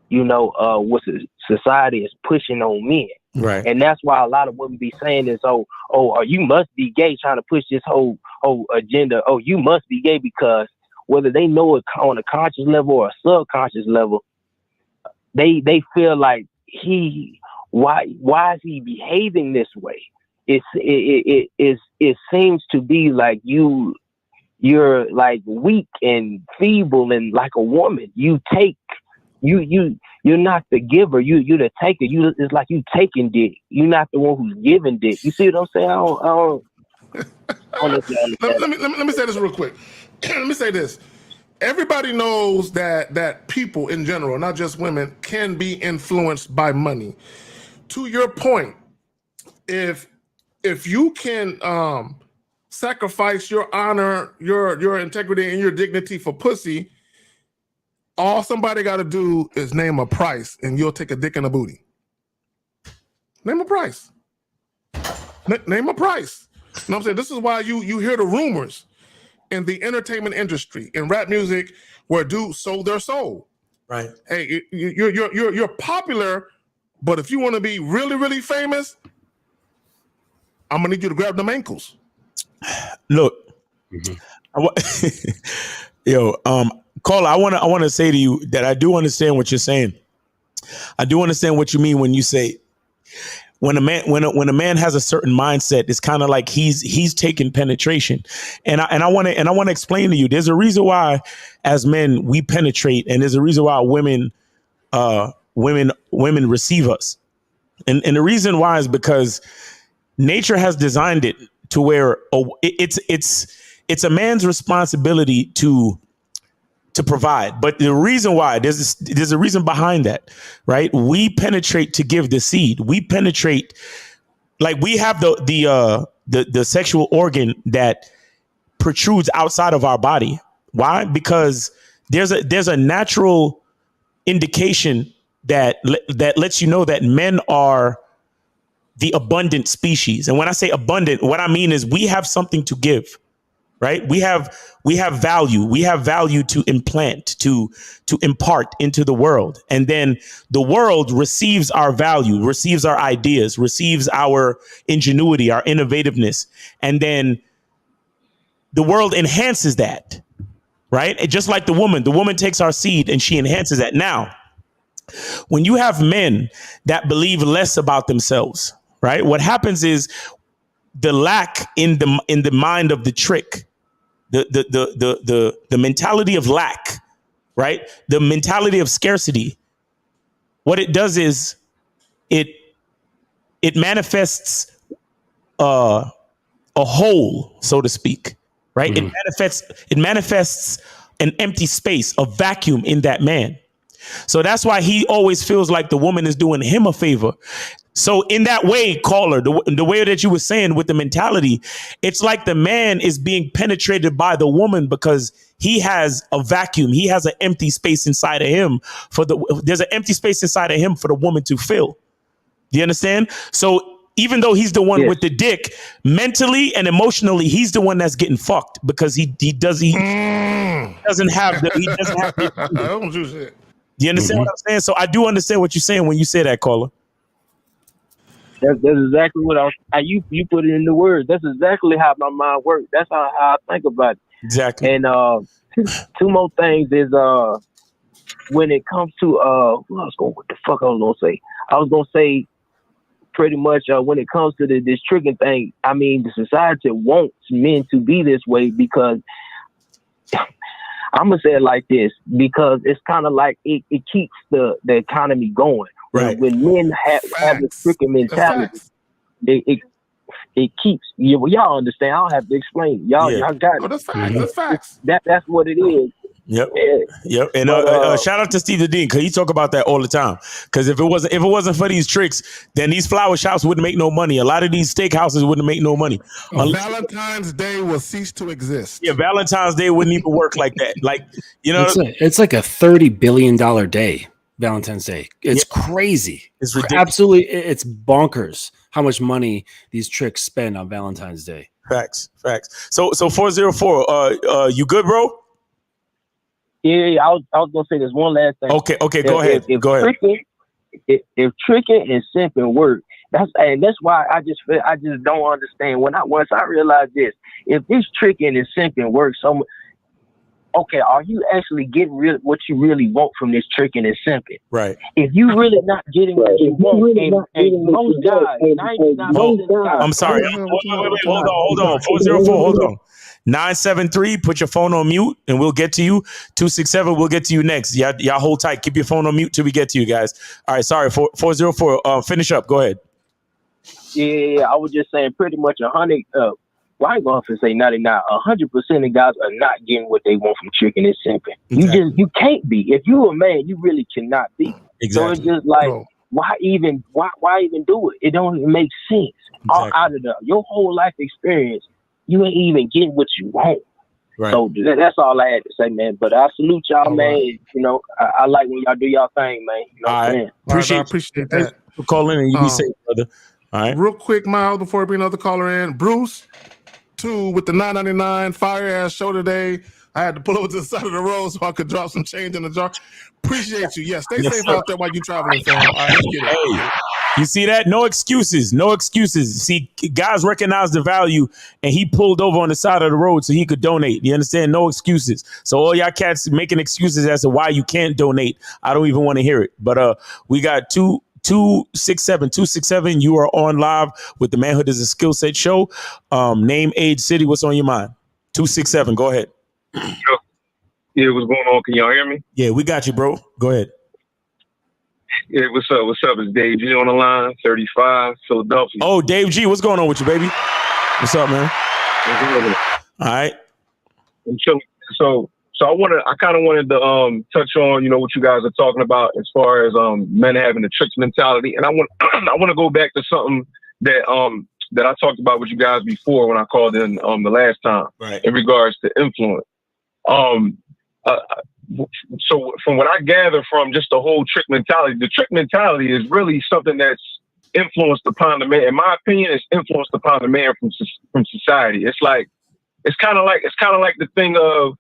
what society is pushing on men. Right. And that's why a lot of women be saying this, you must be gay, trying to push this whole agenda. Oh, you must be gay, because whether they know it on a conscious level or a subconscious level, they feel like why is he behaving this way? It seems to be like you're like weak and feeble and like a woman. You take you're not the giver. You're the taker. It's like you taking dick. You're not the one who's giving dick. You see what I'm saying? I don't know if you understand. Let me say this real quick. Let me say this. Everybody knows that people in general, not just women, can be influenced by money. To your point, if you can sacrifice your honor, your integrity, and your dignity for pussy, all somebody got to do is name a price, and you'll take a dick and a booty. Name a price. Name a price. You know what I'm saying? This is why you hear the rumors in the entertainment industry, in rap music, where dudes sold their soul. Right. Hey, you're popular, but if you want to be really, really famous, I'm gonna need you to grab them ankles. Look, Carla, I want to say to you that I do understand what you're saying. I do understand what you mean when you say when a man has a certain mindset, it's kind of like he's taking penetration, and I want to explain to you. There's a reason why, as men, we penetrate, and there's a reason why women receive us, and the reason why is because nature has designed it to where it's a man's responsibility to provide. But the reason why, there's a reason behind that, right? We penetrate to give the seed. We penetrate, like we have the sexual organ that protrudes outside of our body. Why? Because there's a natural indication that lets you know that men are the abundant species. And when I say abundant, what I mean is we have something to give. Right. We have value. We have value to implant, to impart into the world. And then the world receives our value, receives our ideas, receives our ingenuity, our innovativeness. And then the world enhances that. Right. And just like the woman takes our seed and she enhances that. Now, when you have men that believe less about themselves, right, what happens is the lack in the mind of the trick. The mentality of lack, right? The mentality of scarcity. What it does is it manifests a hole, so to speak, right? Mm. It manifests an empty space, a vacuum in that man. So that's why he always feels like the woman is doing him a favor. So in that way, caller, the way that you were saying with the mentality, it's like the man is being penetrated by the woman because he has a vacuum. He has an empty space inside of him there's an empty space inside of him for the woman to fill. Do you understand? So even though he's the one with the dick, mentally and emotionally, he's the one that's getting fucked because he doesn't have the. Do you understand what I'm saying? So I do understand what you're saying when you say that, caller. That's exactly what you put it in the words. That's exactly how my mind works. That's how I think about it. Exactly. And two more things is when it comes to what the fuck I was gonna say? I was gonna say pretty much when it comes to this tricking thing, I mean the society wants men to be this way because I'm gonna say it like this, because it's kind of like it keeps the economy going. Right. When men have this freaking mentality, it keeps you. Y'all understand? I don't have to explain. Y'all got it. That's facts. That's facts. That's what it is. Yep. Yep. And shout out to Steve the Dean, because he talk about that all the time. Because if it wasn't for these tricks, then these flower shops wouldn't make no money. A lot of these steakhouses wouldn't make no money. Valentine's Day will cease to exist. Yeah, Valentine's Day wouldn't even work like that. Like, you know, it's like a $30 billion day Valentine's Day. It's crazy. It's ridiculous. Absolutely, it's bonkers how much money these tricks spend on Valentine's Day. Facts. So 404, you good, bro? Yeah, I was gonna say this one last thing. Okay, go ahead. Go ahead. If tricking and simping work, that's why I just don't understand. Once I realized this, if this tricking and simping works, okay, are you actually getting what you really want from this tricking and simping? Right. If you really not getting what you want, and most guys, 99% of guys. I'm sorry. Wait, hold on. 404, hold on. 973, put your phone on mute and we'll get to you. 267, we'll get to you next. Y'all hold tight. Keep your phone on mute till we get to you guys. All right, sorry. 404, finish up. Go ahead. Yeah, I was just saying pretty much 100. I ain't going to say 99. 100% of guys are not getting what they want from tricking and simping. Exactly. You can't be. If you're a man, you really cannot be. Exactly. So it's just like, why even do it? It don't even make sense. Exactly. Out of your whole life experience, you ain't even getting what you want. Right. So that's all I had to say, man. But I salute y'all, man. Right. You know, I like when y'all do y'all thing, man. You know what I'm saying? I appreciate that. Thanks for calling and you be safe, brother. All right. Real quick, Miles, before we bring another caller in. Bruce, 2 with the $9.99 fire ass show today. I had to pull over to the side of the road so I could drop some change in the jar. Appreciate you. Yeah, stay safe out there while you traveling, fam. All right, let's get it. Hey, you see that? No excuses. No excuses. See, guys recognize the value, and he pulled over on the side of the road so he could donate. You understand? No excuses. So all y'all cats making excuses as to why you can't donate, I don't even want to hear it. But we got 267. You are on live with the Manhood is a Skill Set show. Name, age, city. What's on your mind? 267. Go ahead. Yeah, what's going on? Can y'all hear me? Yeah, we got you, bro. Go ahead. Yeah, what's up? What's up? It's Dave G on the line, 35, Philadelphia. Oh, Dave G, what's going on with you, baby? What's up, man? All right. So I kind of wanted to touch on, what you guys are talking about as far as men having the tricks mentality, and I want to go back to something that I talked about with you guys before when I called in the last time, right, in regards to influence. So from what I gather from just the whole trick mentality, the trick mentality is really something that's influenced upon the man. In my opinion, it's influenced upon the man from society. It's kind of like the thing of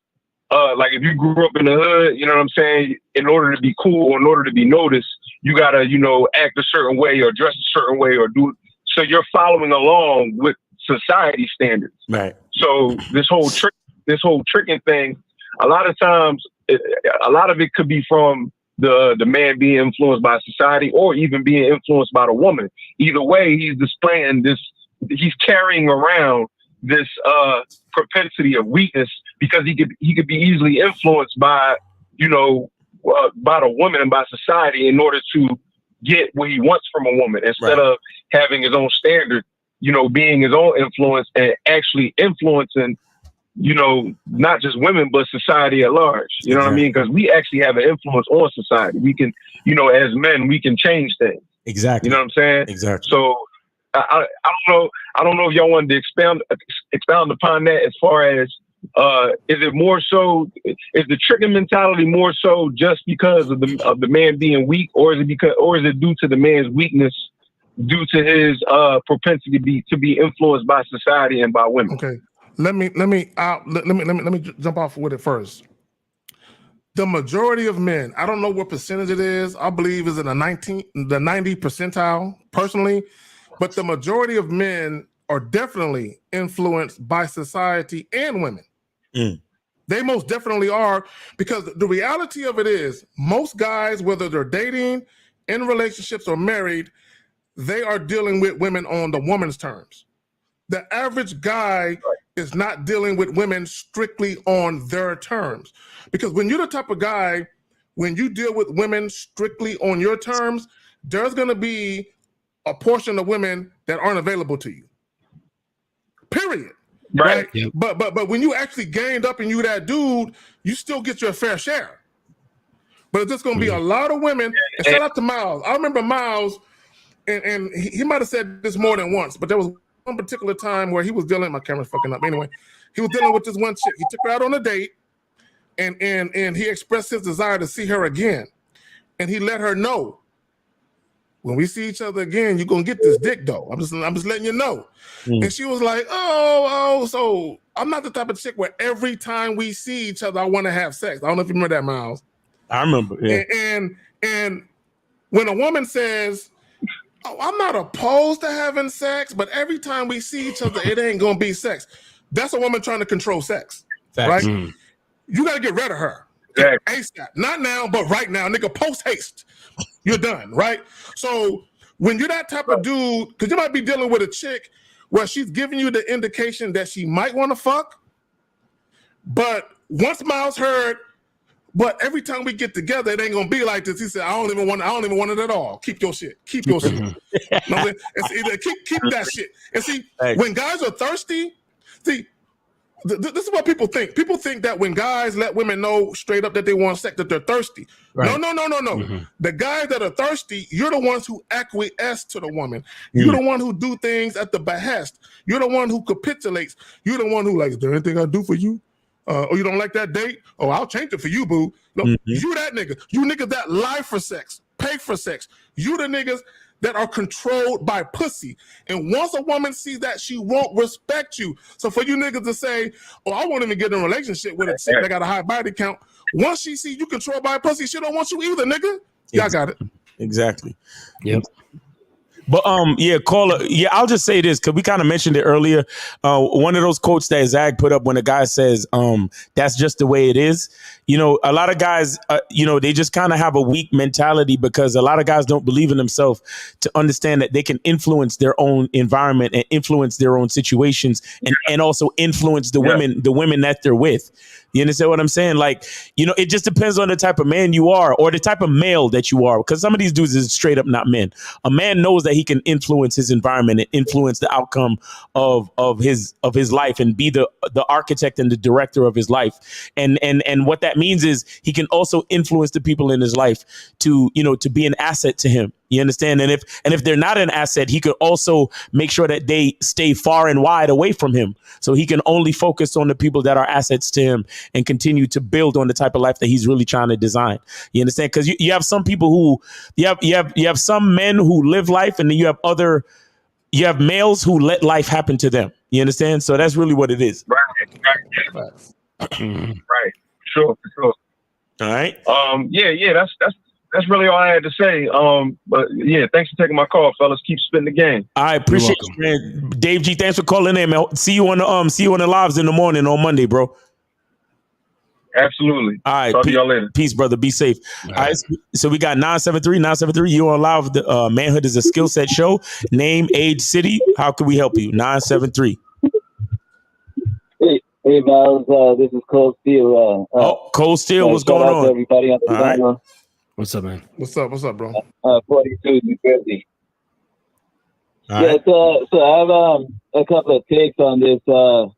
like if you grew up in the hood, you know what I'm saying? In order to be cool or in order to be noticed, you gotta, act a certain way or dress a certain way or do. So you're following along with society standards. Right. So this whole tricking thing, a lot of times, a lot of it could be from the man being influenced by society or even being influenced by the woman. Either way, he's displaying this. He's carrying around this propensity of weakness because he could be easily influenced by by the woman and by society in order to get what he wants from a woman instead of having his own standard, being his own influence and actually influencing, not just women, but society at large. You know what I mean? Because we actually have an influence on society. We can, as men, we can change things. Exactly. You know what I'm saying? Exactly. So I don't know if y'all wanted to expound upon that as far as is it more so, is the tricking mentality more so just because of the man being weak, or is it due to the man's weakness due to his propensity to be influenced by society and by women? Okay. Let me jump off with it first. The majority of men, I don't know what percentage it is. I believe is in the 90 percentile personally, but the majority of men are definitely influenced by society and women. They most definitely are, because the reality of it is most guys, whether they're dating, in relationships, or married, they are dealing with women on the woman's terms. The average guy is not dealing with women strictly on their terms. Because when you're the type of guy, when you deal with women strictly on your terms, there's going to be a portion of women that aren't available to you. Period. Right. Yep. But when you actually gained up and you that dude, you still get your fair share. But it's just going to be a lot of women. And shout out to Miles. I remember Miles, and he might have said this more than once, but there was one particular time where he was dealing, my camera's fucking up. Anyway, he was dealing with this one chick. He took her out on a date, and he expressed his desire to see her again. and he let her know, when we see each other again, you're gonna get this dick though. I'm just letting you know. And she was like, oh, so I'm not the type of chick where every time we see each other, I want to have sex. I don't know if you remember that, Miles. I remember. Yeah. And when a woman says, oh, I'm not opposed to having sex, but every time we see each other, it ain't gonna be sex. That's a woman trying to control sex. Facts. Right? You gotta get rid of her. ASAP. Not now, but right now, nigga, post haste. You're done, right? So when you're that type of dude, because you might be dealing with a chick where she's giving you the indication that she might want to fuck, but once Miles heard, but every time we get together, it ain't gonna be like this. He said, I don't even want it at all. Keep your shit. Keep your shit. No, keep that shit. And see, when guys are thirsty, see, this is what people think. People think that when guys let women know straight up that they want sex, that they're thirsty. Right. No. The guys that are thirsty, you're the ones who acquiesce to the woman. You're the one who do things at the behest. You're the one who capitulates. You're the one who like, is there anything I do for you? Oh, you don't like that date? Oh, I'll change it for you, boo. No, you that nigga. You niggas that lie for sex, pay for sex. You the niggas that are controlled by pussy. And once a woman sees that, she won't respect you. So for you niggas to say, oh, I won't even get in a relationship with a chick that got a high body count. Once she see you controlled by pussy, she don't want you either, nigga. Y'all got it. Exactly. Yep. But caller. Yeah, I'll just say this because we kind of mentioned it earlier. One of those quotes that Zach put up when a guy says, "That's just the way it is." You know, a lot of guys, they just kind of have a weak mentality because a lot of guys don't believe in themselves to understand that they can influence their own environment and influence their own situations and also influence the women that they're with. You understand what I'm saying? Like, it just depends on the type of man you are or the type of male that you are. Because some of these dudes is straight up not men. A man knows that he can influence his environment and influence the outcome of his life and be the architect and the director of his life. And what that means is he can also influence the people in his life to be an asset to him. You understand? And if they're not an asset, he could also make sure that they stay far and wide away from him. So he can only focus on the people that are assets to him and continue to build on the type of life that he's really trying to design. You understand? Because you have some people who you have some men who live life, and then you have males who let life happen to them. You understand? So that's really what it is. Right. Sure. All right. That's really all I had to say. But yeah, thanks for taking my call, fellas. Keep spitting the game. I appreciate you, man. Dave G, thanks for calling in, man. See you on the lives in the morning on Monday, bro. Absolutely. All right. Talk to y'all later. Peace, brother. Be safe. All right. So we got 973. You on live. The Manhood is a skill set show. Name, age, city. How can we help you? 973. Hey, Miles. This is Cold Steel. Cold Steel. What's going on? Everybody on the panel. What's up, man? What's up, bro? 42, New Jersey. All right. So I have a couple of takes on this the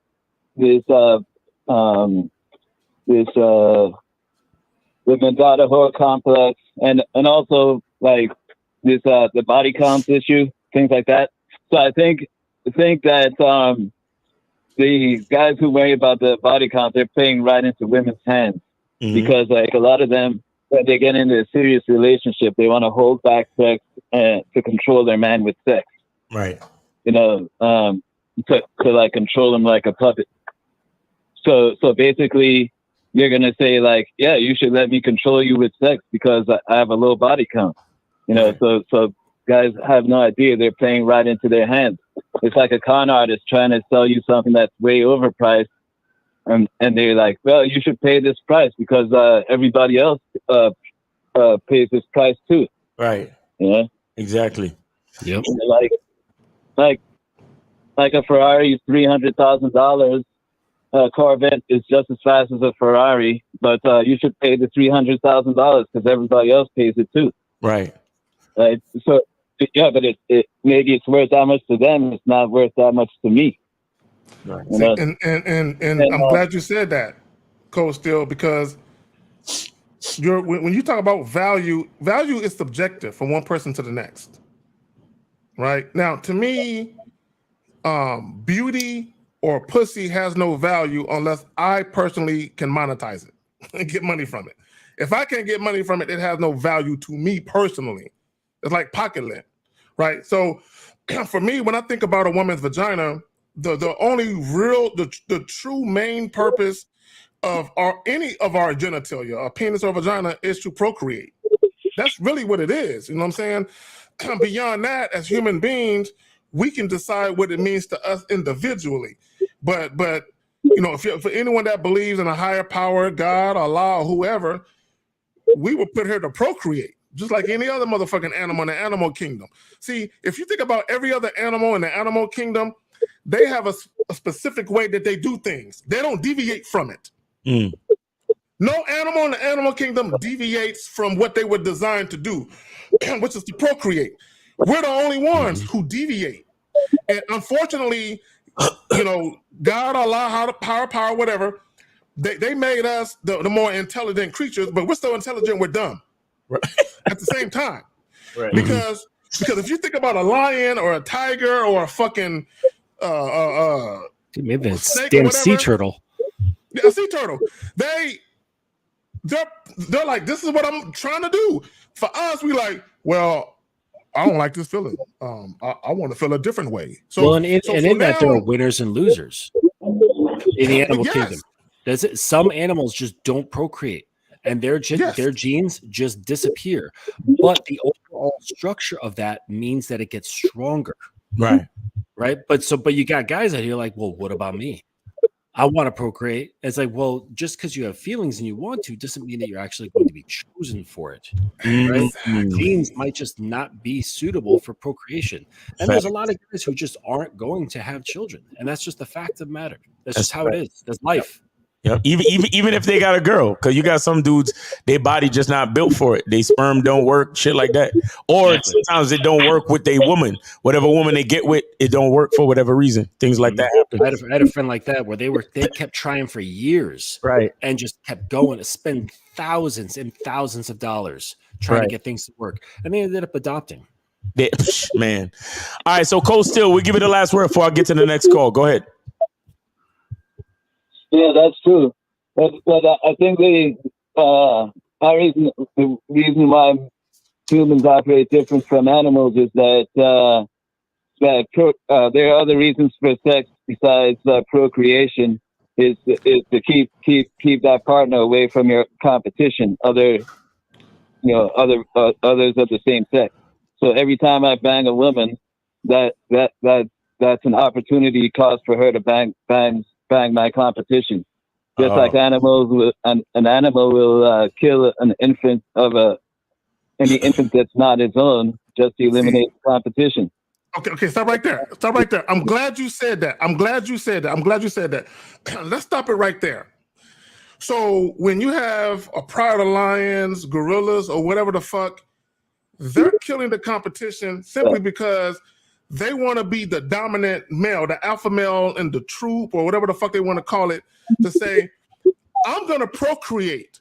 Mandata whore complex and also like this the body count issue, things like that. So I think that the guys who worry about the body count, they're playing right into women's hands because like a lot of them, when they get into a serious relationship, they want to hold back sex to control their man with sex. Right. To like control them like a puppet. So basically, you're gonna say like, yeah, you should let me control you with sex because I have a low body count. So guys have no idea they're playing right into their hands. It's like a con artist trying to sell you something that's way overpriced. And they're like, well, you should pay this price because everybody else pays this price too. Right. Yeah. Exactly. Yep. Like a Ferrari, $300,000. Corvette is just as fast as a Ferrari, but you should pay the $300,000 because everybody else pays it too. Right. Right. So yeah, but it maybe it's worth that much to them. It's not worth that much to me. Right. And I'm glad you said that, Cold Steel, because when you talk about value is subjective from one person to the next. Right? Now, to me, beauty or pussy has no value unless I personally can monetize it and get money from it. If I can't get money from it, it has no value to me personally. It's like pocket lint, right? So for me, when I think about a woman's vagina, the only real, the true main purpose of any of our genitalia, a penis or vagina, is to procreate. That's really what it is. You know what I'm saying? Beyond that, as human beings, we can decide what it means to us individually. But you know, for anyone that believes in a higher power, God, Allah, or whoever, we were put here to procreate, just like any other motherfucking animal in the animal kingdom. See, if you think about every other animal in the animal kingdom, they have a specific way that they do things. They don't deviate from it. No animal in the animal kingdom deviates from what they were designed to do, which is to procreate. We're the only ones who deviate. And unfortunately, you know, God, Allah, power, whatever, they made us the more intelligent creatures, but we're so intelligent, we're dumb at the same time. Right. Because if you think about a lion or a tiger or a fucking Maybe it's snake or damn whatever, sea turtle. Yeah, a sea turtle. They're like, this is what I'm trying to do. For us, we like, well, I don't like this feeling. I want to feel a different way. So, Well, and in that there are winners and losers in the animal kingdom. Some animals just don't procreate, and their genes just disappear. But the overall structure of that means that it gets stronger. Right. But you got guys out here like, well, what about me? I want to procreate. It's like, well, just because you have feelings and you want to doesn't mean that you're actually going to be chosen for it. Right? Genes might just not be suitable for procreation. And there's a lot of guys who just aren't going to have children. And that's just the fact of the matter. That's just how it is. That's life. Yep. Even if they got a girl, because you got some dudes, their body just not built for it. They sperm don't work, shit like that. Or sometimes it don't work with a woman. Whatever woman they get with, it don't work for whatever reason. Things like that happen. I had a friend like that where they kept trying for years, right, and just kept going to spend thousands and thousands of dollars trying to get things to work, and they ended up adopting. Man, all right. So Cole, still, we'll give it the last word before I get to the next call. Go ahead. Yeah, that's true. But I think the reason why humans operate different from animals is that there are other reasons for sex besides procreation. Is to keep that partner away from your competition, others of the same sex. So every time I bang a woman, that's an opportunity cost for her to bang my competition. Just like animals, an animal will kill an infant any infant that's not its own just to eliminate the competition. Okay, stop right there. I'm glad you said that. Let's stop it right there. So when you have a pride of lions, gorillas, or whatever the fuck, they're killing the competition simply because they want to be the dominant male, the alpha male in the troop, or whatever the fuck they want to call it, to say, I'm going to procreate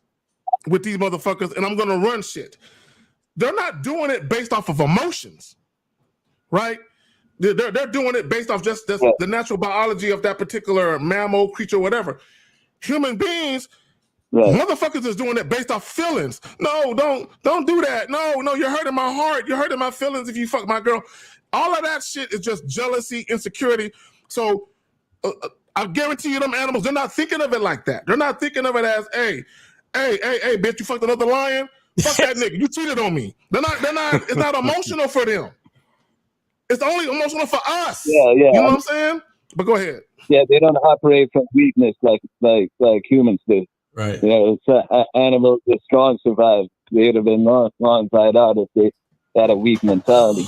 with these motherfuckers and I'm going to run shit. They're not doing it based off of emotions, right? They're doing it based off just the natural biology of that particular mammal, creature, whatever. Human beings, motherfuckers is doing it based off feelings. No, don't do that. No, you're hurting my heart. You're hurting my feelings if you fuck my girl. All of that shit is just jealousy, insecurity. So I guarantee you them animals, they're not thinking of it like that. They're not thinking of it as, hey, bitch, you fucked another lion? Fuck that nigga. You cheated on me. They're not, it's not emotional for them. It's only emotional for us. Yeah. You know what I'm saying? But go ahead. Yeah, they don't operate from weakness like humans do. Right. You know, animals, the strong survive. They'd have been long died out if they had a weak mentality.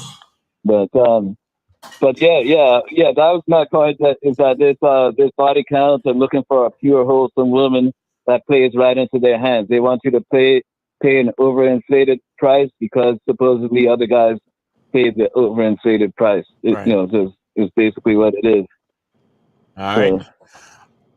But yeah, that was my point. Is that this body count and looking for a pure, wholesome woman that plays right into their hands. They want you to pay an overinflated price because supposedly other guys pay the overinflated price. It's basically what it is. All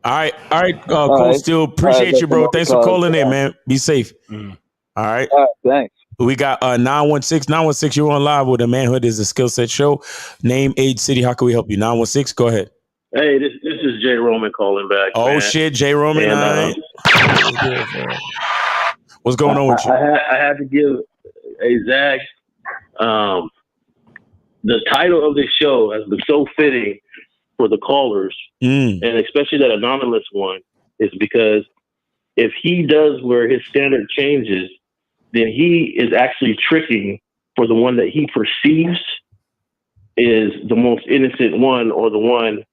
right. Cole, still appreciate you, bro. Thanks for calling in, man. Be safe. All right. Thanks. We got 916. You're on live with the Manhood is a Skill Set show. Name, age, city. How can we help you? 916. Go ahead. Hey, this is Jay Roman calling back. Oh man. shit, Jay Roman. And, What's going on with you? I had to give a Zach. The title of this show has been so fitting for the callers, and especially that anonymous one, is because if he does where his standard changes, then he is actually tricking for the one that he perceives is the most innocent one, or the one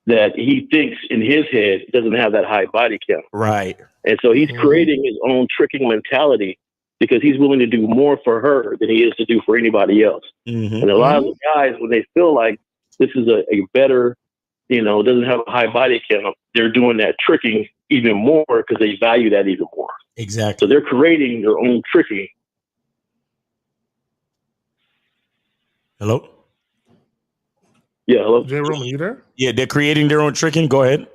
that he thinks in his head doesn't have that high body count. Right. And so he's creating his own tricking mentality because he's willing to do more for her than he is to do for anybody else. And a lot of the guys, when they feel like this is a better, doesn't have a high body count, they're doing that tricking even more because they value that even more. Exactly. So they're creating their own tricking. Hello? Yeah, hello? Jay Roman, you there? Yeah, they're creating their own tricking. Go ahead.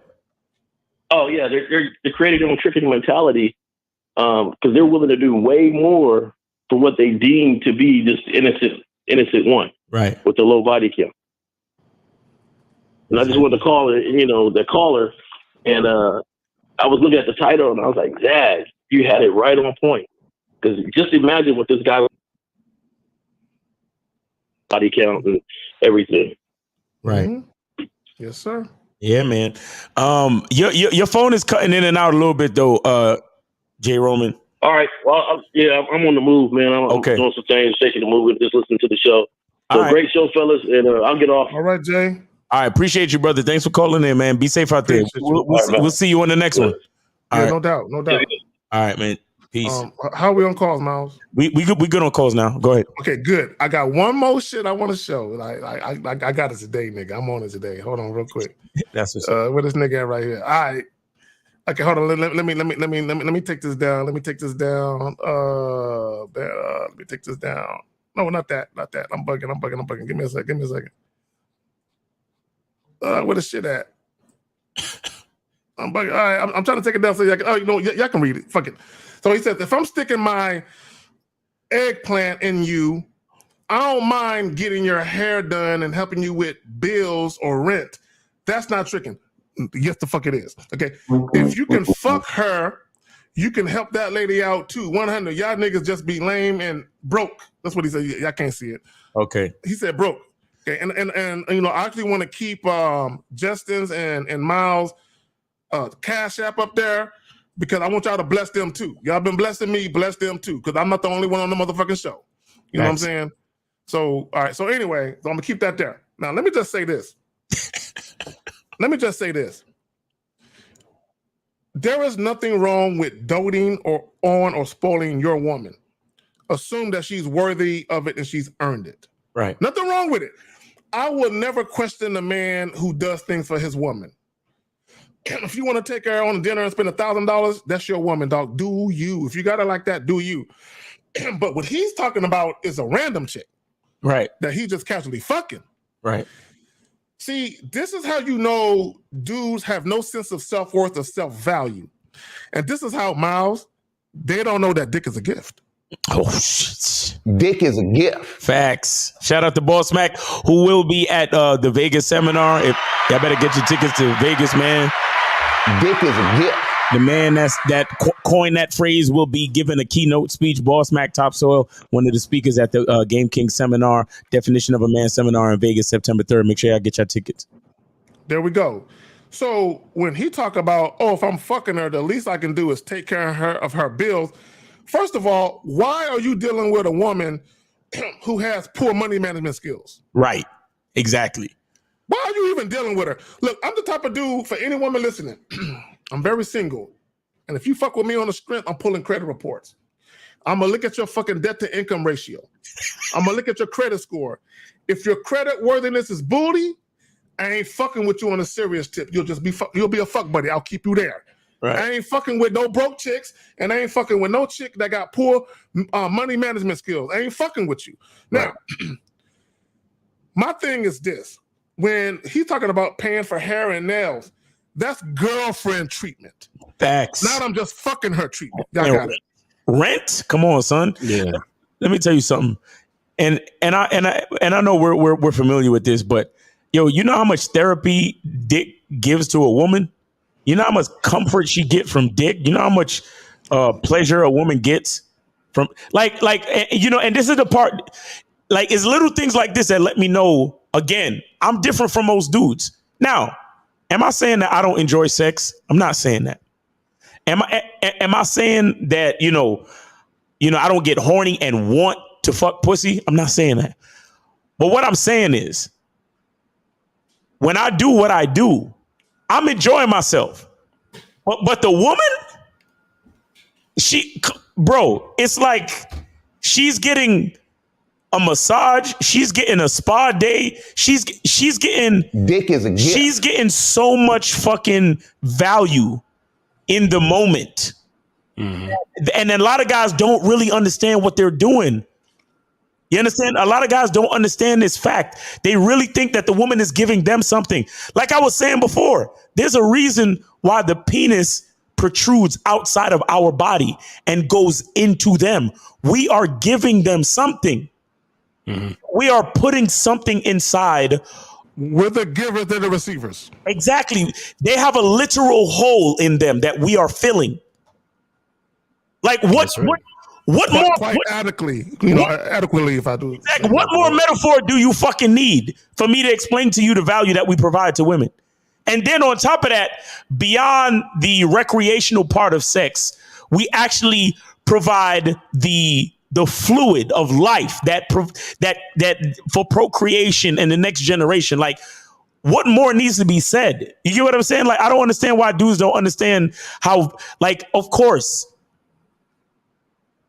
Oh, yeah, they're creating their own tricking mentality because they're willing to do way more for what they deem to be just innocent one. Right. With the low body count. And I just wanted to call it, the caller, and I was looking at the title and I was like, Zach, you had it right on point. Because just imagine what this guy body count and everything. Right. Yes, sir. Yeah, man. Your phone is cutting in and out a little bit though, Jay Roman. All right. Well, I'm on the move, man. I'm doing some things, shaking the move, and just listening to the show. So great show, fellas, and I'll get off. All right, Jay. All right, appreciate you, brother. Thanks for calling in, man. Be safe out there. We'll see you on the next one. Yeah, no doubt, no doubt. All right, man. Peace. How are we on calls, Miles? We good on calls now. Go ahead. Okay, good. I got one more shit I want to show. I got it today, nigga. I'm on it today. Hold on, real quick. That's what's where this nigga at right here. All right. Okay, hold on. Let me take this down. Let me take this down. Let me take this down. No, not that. I'm bugging. Give me a second. Where the shit at? I'm bugging. All right, I'm trying to take it down so y'all can, y'all can read it. Fuck it. So he says, if I'm sticking my eggplant in you, I don't mind getting your hair done and helping you with bills or rent. That's not tricking. Yes, the fuck it is. Okay. If you can fuck her, you can help that lady out too. 100. Y'all niggas just be lame and broke. That's what he said. Y'all can't see it. Okay. He said broke. Okay. And I actually want to keep Justin's and Miles' Cash App up there because I want y'all to bless them too. Y'all been blessing me, bless them too, because I'm not the only one on the motherfucking show. You know what I'm saying? So, all right. So anyway, so I'm gonna keep that there. Now, let me just say this. There is nothing wrong with doting or spoiling your woman. Assume that she's worthy of it and she's earned it. Right. Nothing wrong with it. I will never question a man who does things for his woman. If you want to take her on dinner and spend $1,000, that's your woman, dog. Do you. If you got her like that, do you. But what he's talking about is a random chick. Right. That he just casually fucking. Right. See, this is how you know dudes have no sense of self-worth or self-value. And this is how, Miles, they don't know that dick is a gift. Oh, shit. Dick is a gift. Facts. Shout out to Boss Mac, who will be at the Vegas seminar. If y'all better get your tickets to Vegas, man. Dick is a gift. The man that coined that phrase will be giving a keynote speech. Boss Mac Topsoil, one of the speakers at the Game King seminar, Definition of a Man seminar in Vegas, September 3rd. Make sure y'all get your tickets. There we go. So when he talk about, if I'm fucking her, the least I can do is take care of her bills. First of all, why are you dealing with a woman who has poor money management skills? Right. Exactly. Why are you even dealing with her? Look, I'm the type of dude, for any woman listening, I'm very single. And if you fuck with me on the strength, I'm pulling credit reports. I'm going to look at your fucking debt to income ratio. I'm going to look at your credit score. If your credit worthiness is booty, I ain't fucking with you on a serious tip. You'll be a fuck buddy. I'll keep you there. Right. I ain't fucking with no broke chicks, and I ain't fucking with no chick that got poor money management skills. I ain't fucking with you. Now, my thing is this. When he's talking about paying for hair and nails, that's girlfriend treatment. Facts. Not I'm just fucking her treatment. Y'all got it. Rent? Come on, son. Yeah. Let me tell you something. And I know we're familiar with this, but yo, you know how much therapy dick gives to a woman? You know how much comfort she get from dick? You know how much pleasure a woman gets from and this is the part, like, it's little things like this that let me know, again, I'm different from most dudes. Now, am I saying that I don't enjoy sex? I'm not saying that. Am I saying that, I don't get horny and want to fuck pussy? I'm not saying that. But what I'm saying is, when I do what I do, I'm enjoying myself. But the woman, it's like she's getting a massage, she's getting a spa day, she's getting dick is a gift. She's getting so much fucking value in the moment. Mm-hmm. And a lot of guys don't really understand what they're doing. You understand? A lot of guys don't understand this fact. They really think that the woman is giving them something. Like I was saying before, there's a reason why the penis protrudes outside of our body and goes into them. We are giving them something. Mm-hmm. We are putting something inside. We're the givers, they're the receivers. Exactly. They have a literal hole in them that we are filling. Like what adequately, if I do. Exactly. What more metaphor do you fucking need for me to explain to you the value that we provide to women? And then on top of that, beyond the recreational part of sex, we actually provide the fluid of life that for procreation and the next generation. Like, what more needs to be said? You get what I'm saying? Like, I don't understand why dudes don't understand how, like, of course,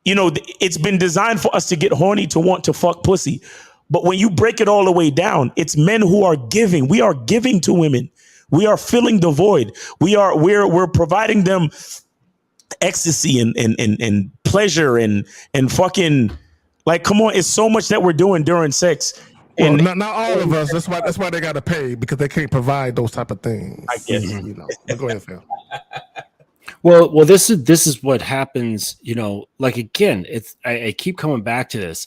it's been designed for us to get horny, to want to fuck pussy. But when you break it all the way down, it's men who are giving. We are giving to women. We are filling the void. We're providing them ecstasy and pleasure and fucking, like, come on, it's so much that we're doing during sex. Well, not all of us. That's why they got to pay, because they can't provide those type of things. I guess. Go ahead, Phil. Well, this is what happens, like, again, I keep coming back to this.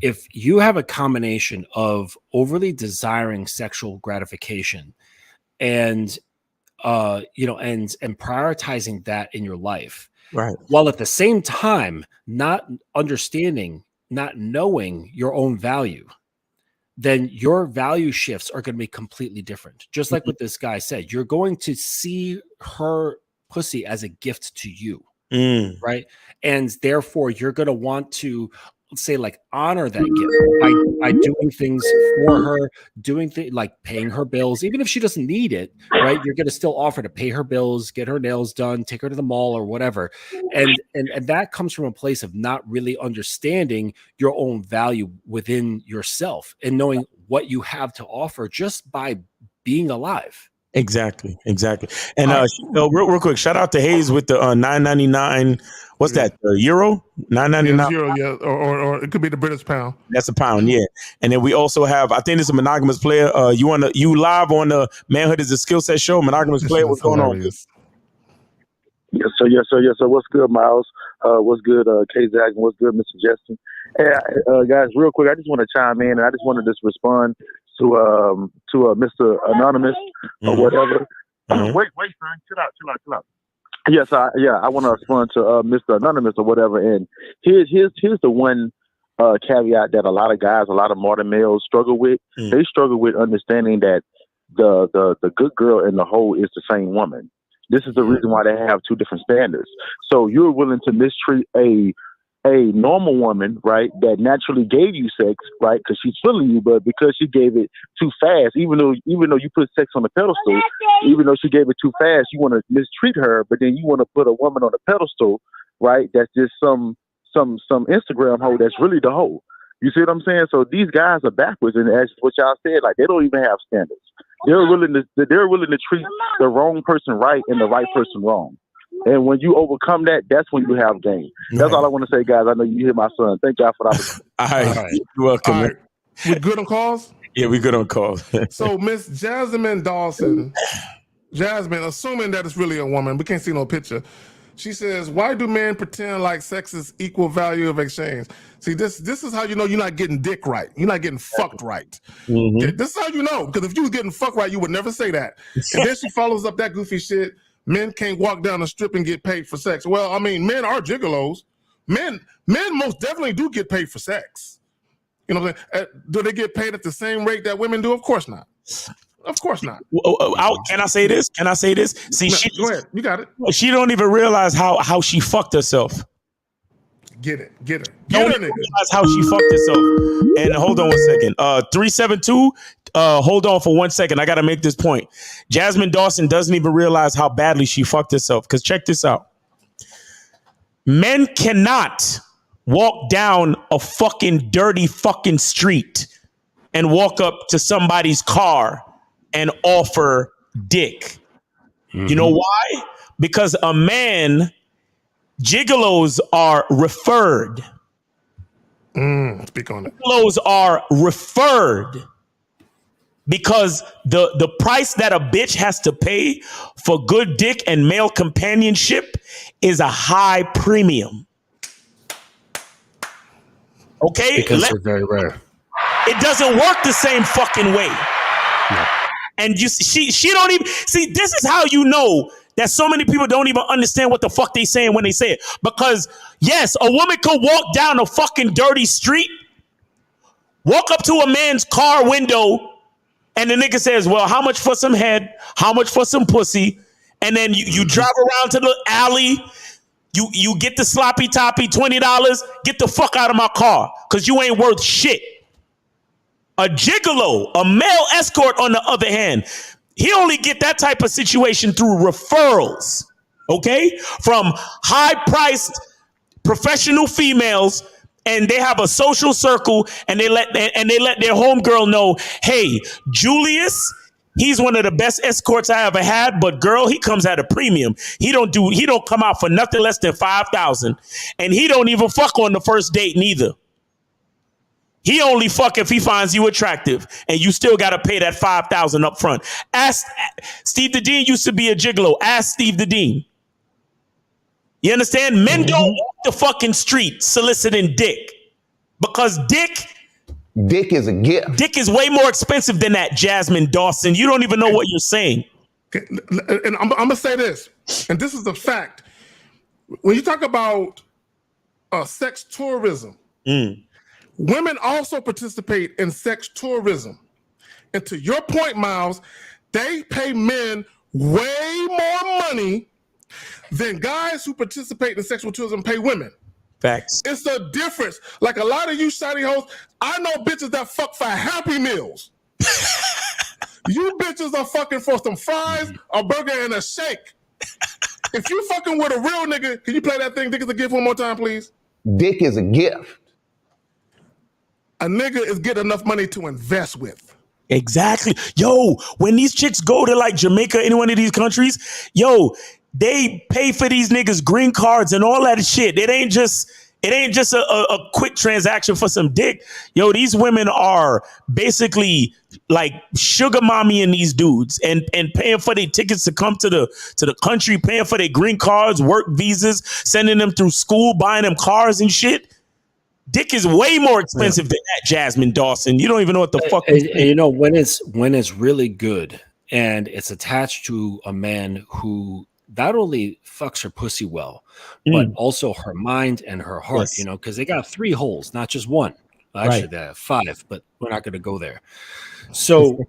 If you have a combination of overly desiring sexual gratification and prioritizing that in your life, right, while at the same time not understanding, not knowing your own value, then your value shifts are going to be completely different. Just like what this guy said, you're going to see her pussy as a gift to you, right? And therefore you're going to want to, let's say, like, honor that gift by doing things for her, doing things like paying her bills, even if she doesn't need it, right? You're going to still offer to pay her bills, get her nails done, take her to the mall or whatever. And that comes from a place of not really understanding your own value within yourself and knowing what you have to offer just by being alive. Exactly. And real quick, shout out to Hayes with the $9.99. What's that? Euro? $9.99. Euro, yeah, or it could be the British pound. That's a pound, yeah. And then we also have, I think it's a monogamous player. You live on the Manhood is a Skill Set show. Monogamous player, what's going on? Yes, sir. What's good, Miles? What's good, K-Zag? What's good, Mr. Justin? Hey, guys, real quick, I just want to chime in, and I just want to respond to Mr. Anonymous or whatever. Wait, son, chill out. Yes, I want to respond to Mr. Anonymous or whatever. And here's the one caveat that a lot of guys, a lot of modern males struggle with. They struggle with understanding that the good girl and the hoe is the same woman. This is the reason why they have two different standards. So you're willing to mistreat a normal woman, right, that naturally gave you sex, right, because she's feeling you, but because she gave it too fast, even though you put sex on the pedestal, even though she gave it too fast, you want to mistreat her, but then you want to put a woman on the pedestal, right, that's just some Instagram hoe that's really the hoe. You see what I'm saying? So these guys are backwards, and as what y'all said, like, they don't even have standards. They're willing to treat the wrong person right and the right person wrong. And when you overcome that, that's when you have game. That's all I want to say, guys. I know you hear my son. Thank y'all for that. All right. You're welcome. All right. We good on calls? Yeah, we good on calls. So Miss Jasmine Dawson, Jasmine, assuming that it's really a woman, we can't see no picture. She says, why do men pretend like sex is equal value of exchange? See, this is how you know you're not getting dick right. You're not getting fucked right. Mm-hmm. This is how you know, because if you was getting fucked right, you would never say that. And then she follows up that goofy shit. men can't walk down the strip and get paid for sex. Well, I mean, men are gigolos. Men most definitely do get paid for sex. You know what I'm saying? Do they get paid at the same rate that women do? Of course not. Of course not. Can I say this? Can I say this? See, go ahead. You got it. She don't even realize how she fucked herself. Get her. Don't even realize how she fucked herself. And hold on 1 second. 372. Hold on for 1 second. I got to make this point. Jasmine Dawson doesn't even realize how badly she fucked herself. Because check this out. Men cannot walk down a fucking dirty fucking street and walk up to somebody's car and offer dick. You know why? Because a man, gigolos are referred. Speak on it. Gigolos are referred because the price that a bitch has to pay for good dick and male companionship is a high premium. Okay? Because they're very rare. It doesn't work the same fucking way. No. And she don't even see. This is how you know that so many people don't even understand what the fuck they saying when they say it. Because yes, a woman could walk down a fucking dirty street, walk up to a man's car window, and the nigga says, "Well, how much for some head? How much for some pussy?" And then you drive around to the alley. You get the sloppy toppy, $20. Get the fuck out of my car, because you ain't worth shit. A gigolo, a male escort, on the other hand, he only get that type of situation through referrals, okay? From high-priced professional females, and they have a social circle, and they let their homegirl know, hey, Julius, he's one of the best escorts I ever had, but girl, he comes at a premium. He don't come out for nothing less than $5,000, and he don't even fuck on the first date neither. He only fuck if he finds you attractive, and you still got to pay that $5,000 up front. Ask Steve the Dean used to be a gigolo. Ask Steve the Dean. You understand? Men don't walk the fucking street soliciting dick, because dick is a gift. Dick is way more expensive than that, Jasmine Dawson. You don't even know what you're saying. Okay. And I'm gonna say this, and this is a fact. When you talk about sex tourism, women also participate in sex tourism. And to your point, Miles, they pay men way more money than guys who participate in sexual tourism pay women. Facts. It's a difference. Like a lot of you shiny hoes, I know bitches that fuck for Happy Meals. You bitches are fucking for some fries, a burger, and a shake. If you fucking with a real nigga, can you play that thing, Dick is a gift, one more time, please? Dick is a gift. A nigga is getting enough money to invest with. Exactly. Yo, when these chicks go to like Jamaica, any one of these countries, yo, they pay for these niggas green cards and all that shit. It ain't just a quick transaction for some dick. Yo, these women are basically like sugar mommying these dudes and paying for their tickets to come to the country, paying for their green cards, work visas, sending them through school, buying them cars and shit. Dick is way more expensive than that, Jasmine Dawson. You don't even know what the fuck. And you know, when it's really good and it's attached to a man who not only fucks her pussy well, but also her mind and her heart, Yes. you know, because they got 3 holes, not just one. Actually, they have 5, but we're not going to go there. So,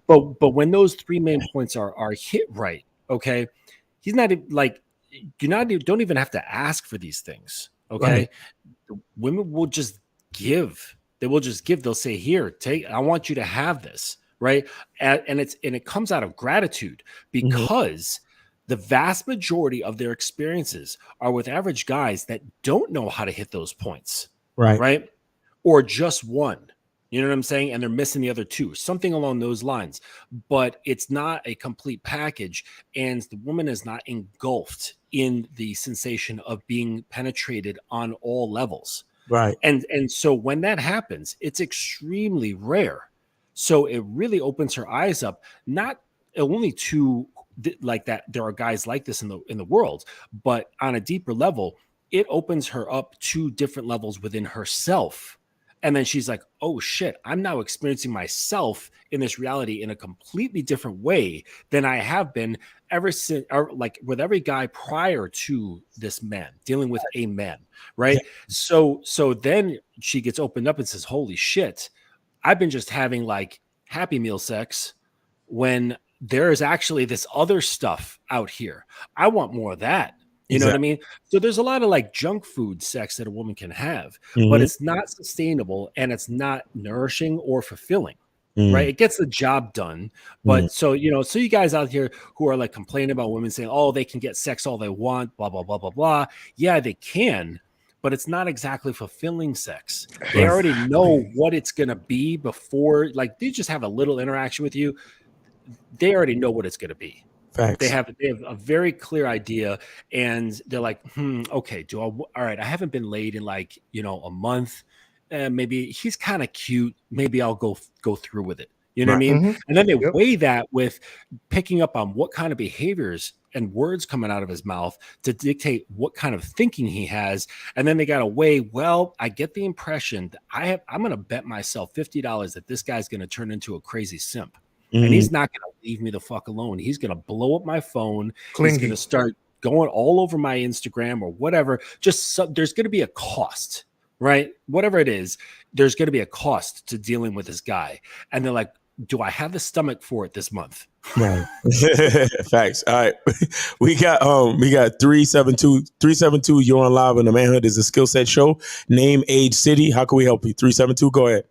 but when those 3 main points are hit right, okay, he's not like, don't even have to ask for these things, okay? Right. Women will just give. They will just give. They'll say, here, take, I want you to have this. Right. And it comes out of gratitude, because the vast majority of their experiences are with average guys that don't know how to hit those points. Right. Right. Or just one. You know what I'm saying? And they're missing the other 2, something along those lines. But it's not a complete package. And the woman is not engulfed in the sensation of being penetrated on all levels. Right. And so when that happens, it's extremely rare. So it really opens her eyes up, not only to like that there are guys like this in the world, but on a deeper level, it opens her up to different levels within herself And then she's like, oh shit, I'm now experiencing myself in this reality in a completely different way than I have been ever since, or like with every guy prior to this man, dealing with a man, right? So then she gets opened up and says, holy shit, I've been just having like Happy Meal sex when there is actually this other stuff out here. I want more of that. You know what I mean? So there's a lot of like junk food sex that a woman can have, but it's not sustainable and it's not nourishing or fulfilling, right? It gets the job done. But so, you know, so you guys out here who are like complaining about women saying, oh, they can get sex all they want, blah, blah, blah, blah, blah. Yeah, they can, but it's not exactly fulfilling sex. They already know what it's going to be before, like they just have a little interaction with you. They already know what it's going to be. Facts. They have a very clear idea, and they're like, okay, all right, I haven't been laid in like, you know, a month. Maybe he's kind of cute. Maybe I'll go through with it. You know what I mean? And then they weigh that with picking up on what kind of behaviors and words coming out of his mouth to dictate what kind of thinking he has. And then they got to weigh, well, I get the impression that I'm going to bet myself $50 that this guy's going to turn into a crazy simp. And he's not going to leave me the fuck alone. He's going to blow up my phone. He's going to start going all over my Instagram or whatever. There's going to be a cost, right? Whatever it is, there's going to be a cost to dealing with this guy. And they're like, do I have the stomach for it this month? Right. Facts. All right. We got 372. You're on live, and the Manhood is a skill set show. Name, age, city. How can we help you? 372. Go ahead.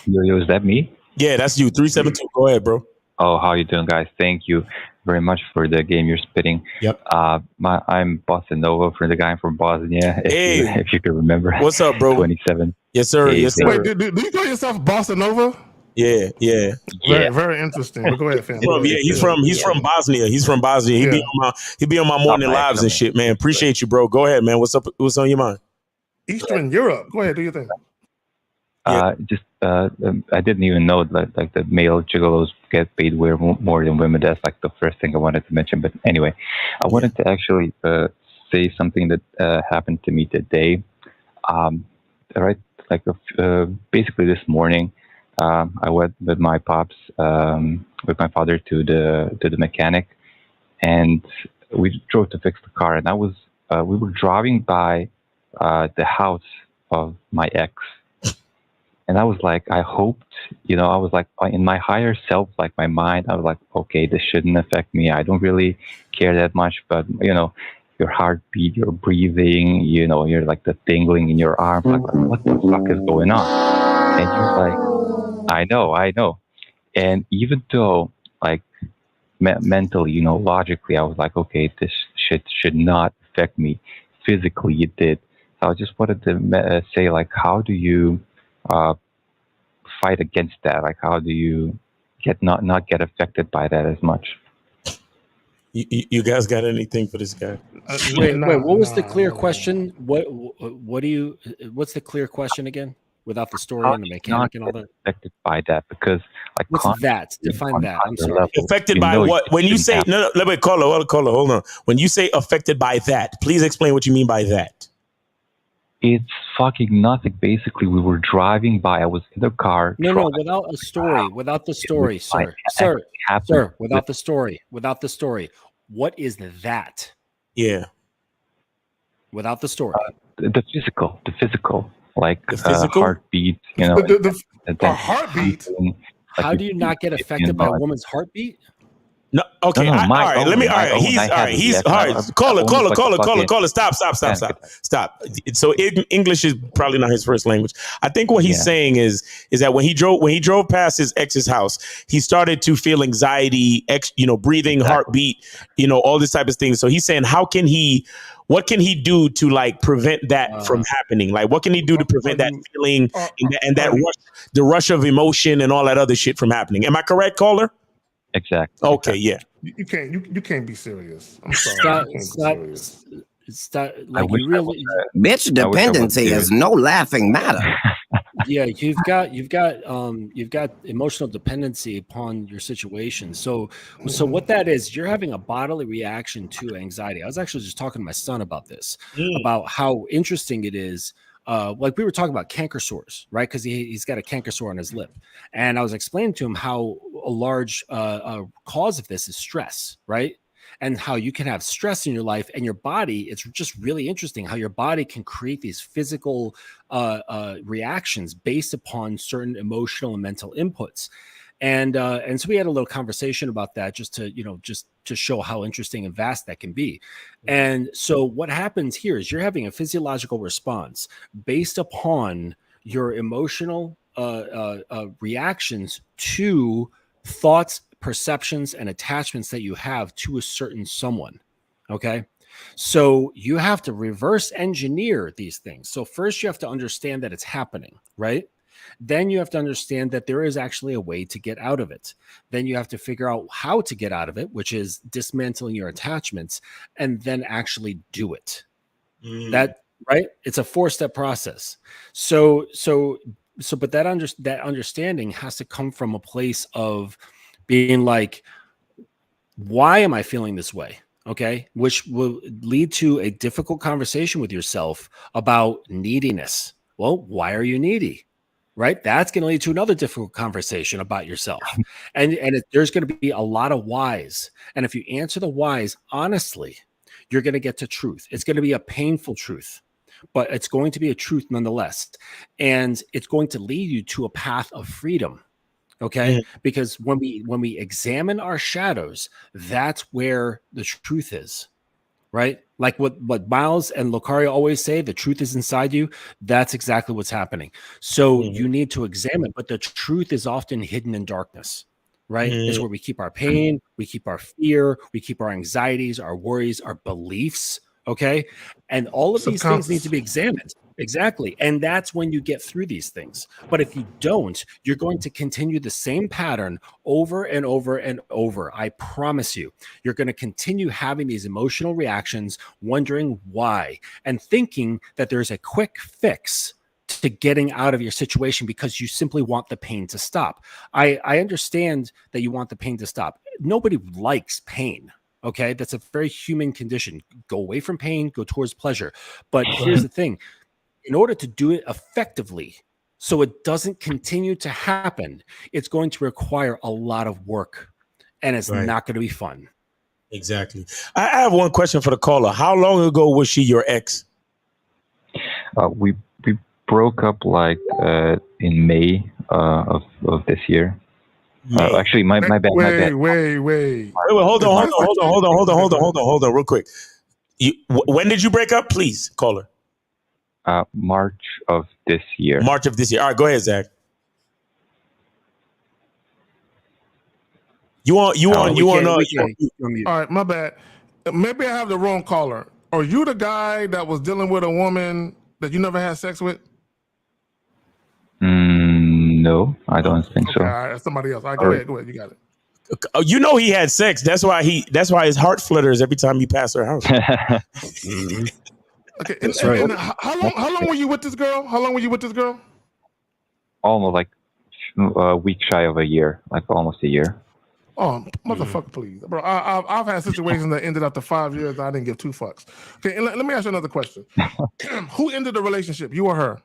Yo, is that me? Yeah, that's you. 372. Go ahead, bro. Oh, how you doing, guys? Thank you very much for the game you're spitting. Yep. I'm Bossa Nova, for the guy from Bosnia. If you can remember. What's up, bro? 27. Yes, sir. Hey, yes, sir. Wait, do you call yourself Bossa Nova? Yeah. Very, very interesting. But go ahead, fam. He's from Bosnia. He's from Bosnia. He be on my morning lives and shit, man. Appreciate you, bro. Go ahead, man. What's up? What's on your mind? Eastern Europe. Go ahead. Do your thing. I didn't even know that like the male gigolos get paid way more than women. That's like the first thing I wanted to mention. But anyway, I wanted to actually say something that happened to me today. Right, like basically this morning, I went with my pops, with my father to the mechanic, and we drove to fix the car. And we were driving by the house of my ex. And I was like, I hoped, I was like, in my higher self, like my mind, I was like, okay, this shouldn't affect me. I don't really care that much, but, your heartbeat, your breathing, you're like the tingling in your arm, like, what the fuck is going on? And you're like, I know. And even though, like, mentally, logically, I was like, okay, this shit should not affect me. Physically, it did. So I just wanted to say, like, how do you fight against that? Like, how do you not get affected by that as much? You guys got anything for this guy? Wait, what was the clear question? What's the clear question again? Without the story and the mechanic and all that? Affected by that, because like, what's that? Define that. I'm sorry. Level, affected by what? When you say no, let me call her. Hold on. When you say affected by that, please explain what you mean by that. It's fucking nothing. Basically, we were driving by. I was in the car. No, without a story. Without the story, sir. Without the story. What is that? Yeah. Without the story. The physical, like the physical? Heartbeat. A heartbeat. How do you not get affected by a woman's heartbeat? No, okay. All right. Let me. All right. He's all right. Call it. Stop. So English is probably not his first language. I think what he's saying is that when he drove past his ex's house, he started to feel anxiety, breathing, heartbeat, all this type of thing. So he's saying, what can he do to like prevent that from happening? Like, what can he do to prevent that feeling and that rush, the rush of emotion and all that other shit from happening? Am I correct, caller? Exactly. Okay, yeah. You can't be serious. I'm sorry. Stop. Like, you really, bitch dependency is no laughing matter. Yeah, you've got emotional dependency upon your situation. So what that is, you're having a bodily reaction to anxiety. I was actually just talking to my son about this, about how interesting it is like we were talking about canker sores, right? Because he's got a canker sore on his lip. And I was explaining to him how a large cause of this is stress, right? And how you can have stress in your life and your body. It's just really interesting how your body can create these physical reactions based upon certain emotional and mental inputs. And so we had a little conversation about that just to show how interesting and vast that can be. And so what happens here is you're having a physiological response based upon your emotional reactions to thoughts, perceptions, and attachments that you have to a certain someone. Okay. So you have to reverse engineer these things. So first you have to understand that it's happening, right? Then you have to understand that there is actually a way to get out of it. Then you have to figure out how to get out of it, which is dismantling your attachments, and then actually do it. That, right? It's a 4-step process. So, but that understanding has to come from a place of being like, why am I feeling this way? Okay. Which will lead to a difficult conversation with yourself about neediness. Well, why are you needy? Right? That's going to lead to another difficult conversation about yourself. And there's going to be a lot of whys. And if you answer the whys honestly, you're going to get to truth. It's going to be a painful truth, but it's going to be a truth nonetheless. And it's going to lead you to a path of freedom. Okay. Because when we examine our shadows, that's where the truth is. Right? Like what Miles and Lucario always say, the truth is inside you. That's exactly what's happening. So you need to examine, but the truth is often hidden in darkness, right? It's where we keep our pain, we keep our fear, we keep our anxieties, our worries, our beliefs. Okay. And all of these things need to be examined. Exactly. And that's when you get through these things. But if you don't, you're going to continue the same pattern over and over and over. I promise you, you're going to continue having these emotional reactions, wondering why, and thinking that there's a quick fix to getting out of your situation because you simply want the pain to stop. I understand that you want the pain to stop. Nobody likes pain. Okay. That's a very human condition. Go away from pain, go towards pleasure. But here's the thing. In order to do it effectively, so it doesn't continue to happen, it's going to require a lot of work, and it's not going to be fun. Exactly. I have one question for the caller. How long ago was she your ex? We broke up like in May of this year. Actually, my bad. Wait. Hold on, real quick. When did you break up? Please, caller. March of this year. All right, go ahead, Zach. All right, my bad. Maybe I have the wrong caller. Are you the guy that was dealing with a woman that you never had sex with? No, I don't think so. All right, somebody else. All right, go ahead. You got it. You know he had sex. That's why his heart flutters every time you pass her house. Okay, and how long were you with this girl? Almost like a week shy of a year, like almost a year. Oh, motherfucker, please, bro. I've had situations that ended after 5 years. I didn't give 2 fucks. Okay, and let me ask you another question. Who ended the relationship? You or her?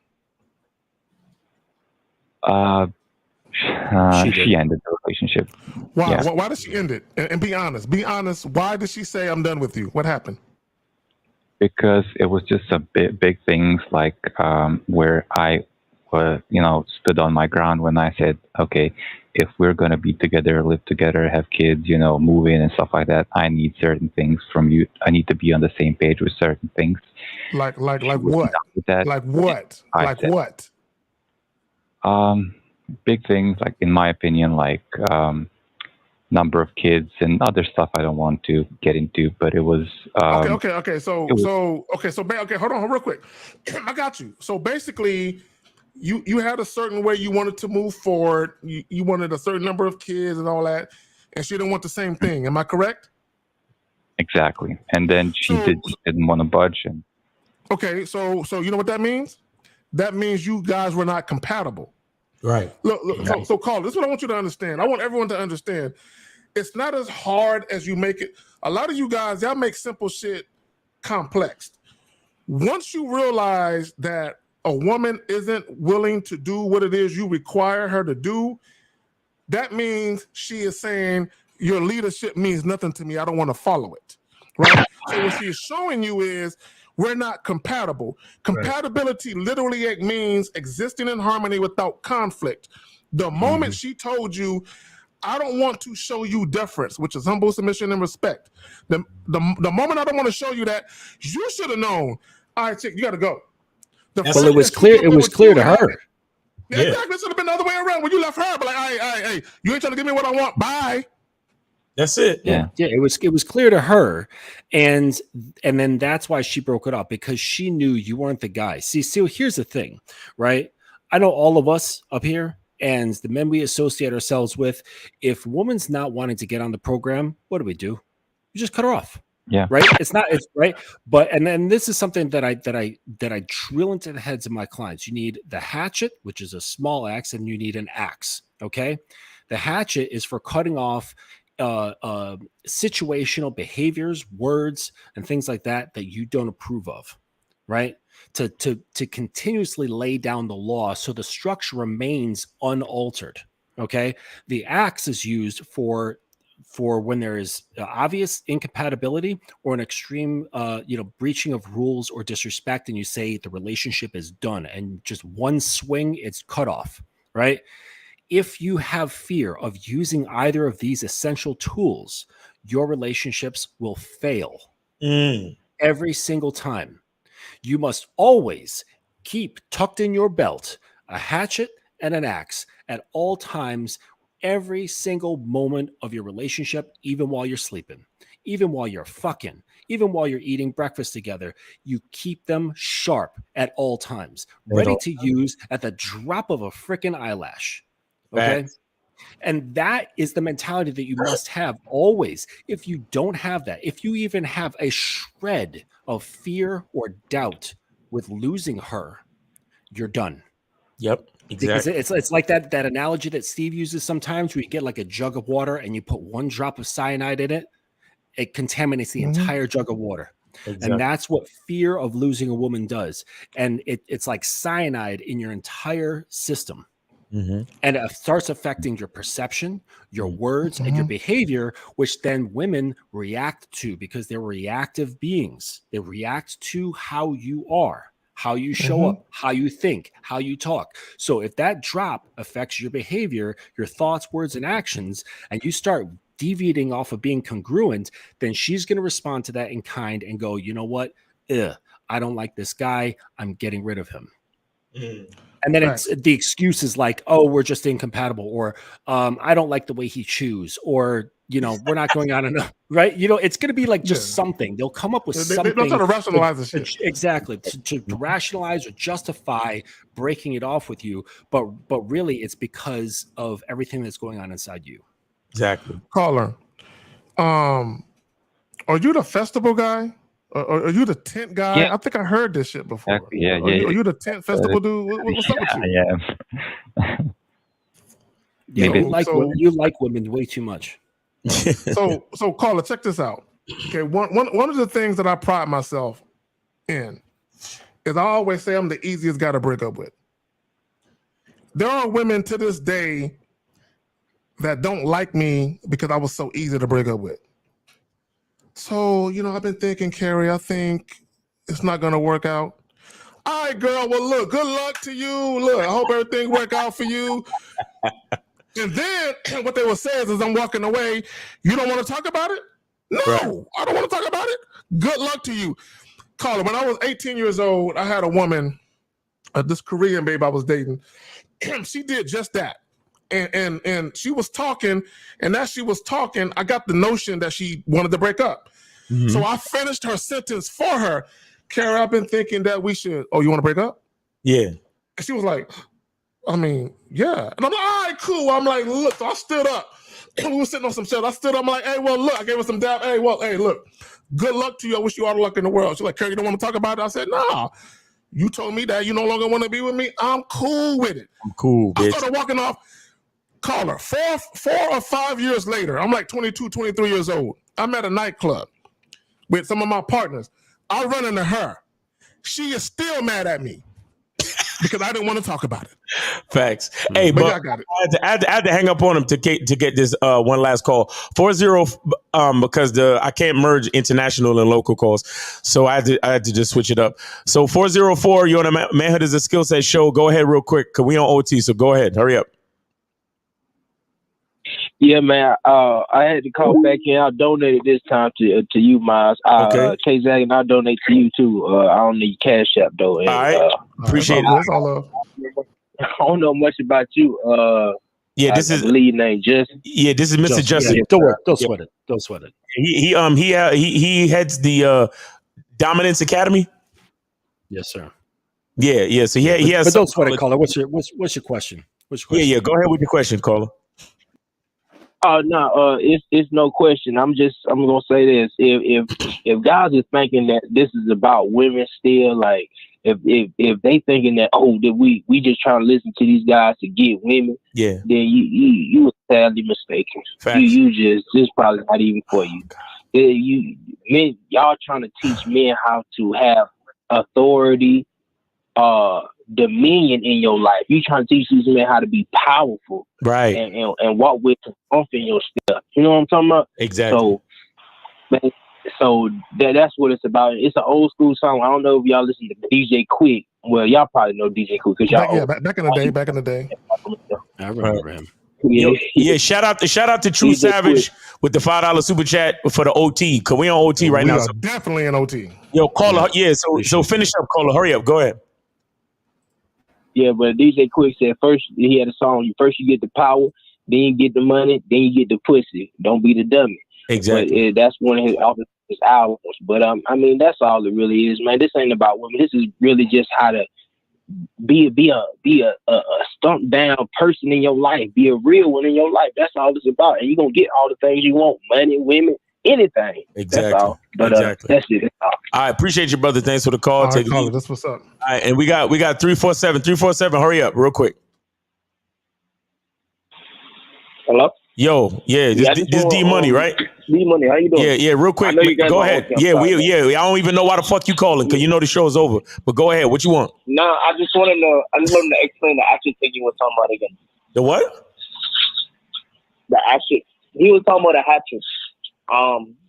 She ended the relationship. Why? Yeah. Why did she end it? And be honest. Be honest. Why did she say I'm done with you? What happened? Because it was just a big things like where I stood on my ground when I said, okay, if we're going to be together, live together, have kids, move in and stuff like that, I need certain things from you. I need to be on the same page with certain things. Like what? Like what? Like what? Big things, like in my opinion, like number of kids and other stuff I don't want to get into, but it was okay. So hold on real quick. I got you. So basically, you had a certain way you wanted to move forward. You wanted a certain number of kids and all that, and she didn't want the same thing. Am I correct? Exactly. And then she didn't want to budge. And okay, so you know what that means? That means you guys were not compatible. Right. Look. So Carl, this is what I want you to understand. I want everyone to understand. It's not as hard as you make it. A lot of you guys, y'all make simple shit complex. Once you realize that a woman isn't willing to do what it is you require her to do, that means she is saying your leadership means nothing to me. I don't want to follow it. Right? So what she's showing you is we're not compatible. Compatibility literally means existing in harmony without conflict. The moment she told you, I don't want to show you deference, which is humble submission and respect. The moment I don't want to show you that, you should have known. All right, chick, you got to go. Well, it was clear. It was clear to her. Yeah, exactly. It should have been the other way around. When you left her, but like, hey, you ain't trying to give me what I want. Bye. That's it. Yeah. It was clear to her, and then that's why she broke it up, because she knew you weren't the guy. See, here's the thing, right? I know all of us up here and the men we associate ourselves with. If a woman's not wanting to get on the program, what do? You just cut her off. Yeah. Right. It's right. But and then this is something that I drill into the heads of my clients. You need the hatchet, which is a small axe, and you need an axe. Okay. The hatchet is for cutting off situational behaviors, words, and things like that you don't approve of. Right. To continuously lay down the law so the structure remains unaltered. Okay. The axe is used for when there is obvious incompatibility or an extreme, breaching of rules or disrespect, and you say the relationship is done, and just one swing, it's cut off, right? If you have fear of using either of these essential tools, your relationships will fail every single time. You must always keep tucked in your belt a hatchet and an axe at all times, every single moment of your relationship, even while you're sleeping, even while you're fucking, even while you're eating breakfast together. You keep them sharp at all times, ready to use at the drop of a freaking eyelash. Okay. Facts. And that is the mentality that you must have always. If you don't have that, if you even have a shred of fear or doubt with losing her, you're done. Yep. Exactly. Because it's like that analogy that Steve uses sometimes, where you get like a jug of water and you put one drop of cyanide in it, it contaminates the entire jug of water. Exactly. And that's what fear of losing a woman does. And it's like cyanide in your entire system. And it starts affecting your perception, your words, and your behavior, which then women react to, because they're reactive beings. They react to how you are, how you show up, how you think, how you talk. So if that drop affects your behavior, your thoughts, words, and actions, and you start deviating off of being congruent, then she's going to respond to that in kind and go, you know what? I don't like this guy. I'm getting rid of him. And then it's the excuse is like, oh, we're just incompatible, or I don't like the way he chews, or we're not going on enough, right? It's going to be like just something. They'll come up with something. They'll try to rationalize the shit. Exactly. To rationalize or justify breaking it off with you. But really, it's because of everything that's going on inside you. Exactly. Caller, are you the festival guy? Or are you the tent guy? Yeah. I think I heard this shit before. Exactly. Yeah, Are you the tent festival dude? What's up with you? Yeah, you like women way too much. So caller, check this out. Okay, one of the things that I pride myself in is I always say I'm the easiest guy to break up with. There are women to this day that don't like me because I was so easy to break up with. So, I've been thinking, Carrie, I think it's not going to work out. All right, girl. Well, look, good luck to you. Look, I hope everything work out for you. And then what they will say is, as I'm walking away, you don't want to talk about it? No, I don't want to talk about it. Good luck to you. Caller, when I was 18 years old, I had a woman, this Korean babe I was dating. She did just that. And she was talking, and as she was talking, I got the notion that she wanted to break up. So I finished her sentence for her. Kara, I've been thinking that we should. Oh, you want to break up? Yeah. And she was like, I mean, yeah. And I'm like, all right, cool. I'm like, look. So I stood up. We were sitting on some shit. I stood up. I'm like, hey, well, look. I gave her some dab. Hey, look. Good luck to you. I wish you all the luck in the world. She's like, Kara, you don't want to talk about it? I said, nah. You told me that you no longer want to be with me. I'm cool with it. I'm cool, bitch. I started walking off. Caller, 4 or 5 years later, I'm like 22, 23 years old. I'm at a nightclub with some of my partners. I run into her. She is still mad at me. because I didn't want to talk about it. Facts. Hey, But but I got it. I had to hang up on him to get this one last call. 40 because I can't merge international and local calls, so I had to just switch it up. So 404, you're on a Manhood is a Skill Set show. Go ahead real quick, cause we on OT. So go ahead, hurry up. Yeah, man. I had to call back in. I donated this time to you, Miles. Okay. K-Zag, and I donate to you too. I don't need Cash App though. And, All right. Appreciate it. That's all love. I don't know much about you. Yeah, this is lead name Justin. Yeah, this is Mr. Justin. Yeah, don't sweat it. Don't sweat it. He heads the Dominance Academy. Yes, sir. Yeah. So he has. But don't sweat it, caller. What's your question? Yeah. Go ahead with your question, caller. No, it's no question. I'm gonna say this: if guys are thinking that this is about women still, like if they thinking that that we just trying to listen to these guys to get women, then you are sadly mistaken. Facts. You just probably not even for you. Y'all trying to teach men how to have authority, dominion in your life. You trying to teach these men how to be powerful, right? And walk with confidence in your stuff. You know what I'm talking about? Exactly. So that's what it's about. It's an old school song. I don't know if y'all listen to DJ Quick. Well, y'all probably know DJ Quick because y'all. Back in the day. I remember him. Yeah, shout out to True Savage with the $5 super chat for the OT. Cause we on OT right we now. are definitely in OT. Yo, caller. Yeah. So finish up, caller. Hurry up. Go ahead. Yeah, but DJ Quick said first he had a song. First you get the power, then you get the money, then you get the pussy. Don't be the dummy. Exactly. But, that's one of his albums. But I mean, that's all it really is, man. This ain't about women. This is really just how to be a stumped down person in your life. Be a real one in your life. That's all it's about. And you're gonna get all the things you want: money, women, anything. Exactly. That's all. But that's it. That's all. I appreciate you, brother. Thanks for the call. All right, caller, that's what's up. All right, and we got 347. 347. Hurry up, real quick. Hello. Yo, yeah, this D Money, right? D Money, how you doing? Yeah, real quick. Go ahead. Yeah, I don't even know why the fuck you calling because you know the show's over. But go ahead. What you want? No, I just wanted to explain the action thing you were talking about again. The what? The action. He was talking about the hatchet.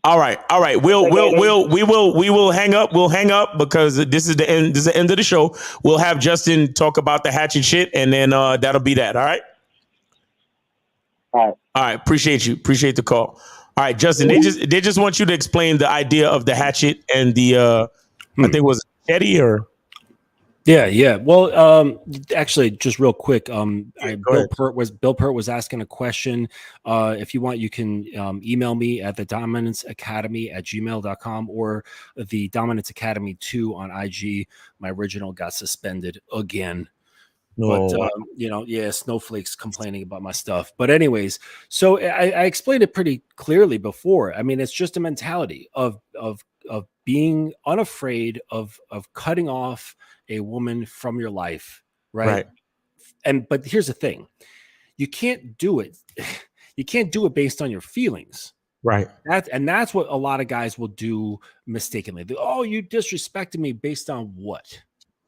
All right. We will hang up. We'll hang up because this is the end. This is the end of the show. We'll have Justin talk about the hatchet shit, and then that'll be that. All right. All right. Appreciate you. Appreciate the call. All right, Justin. They just want you to explain the idea of the hatchet and the I think it was Eddie or. Yeah. Well, actually, just real quick, Bill Pert was asking a question. If you want, you can email me at thedominanceacademy@gmail.com or the Dominance Academy 2 on IG. My original got suspended again. But snowflakes complaining about my stuff. But anyways, so I explained it pretty clearly before. I mean, it's just a mentality of being unafraid of cutting off a woman from your life, right? But here's the thing: you can't do it. You can't do it based on your feelings, right? That's what a lot of guys will do mistakenly. Oh, you disrespected me based on what?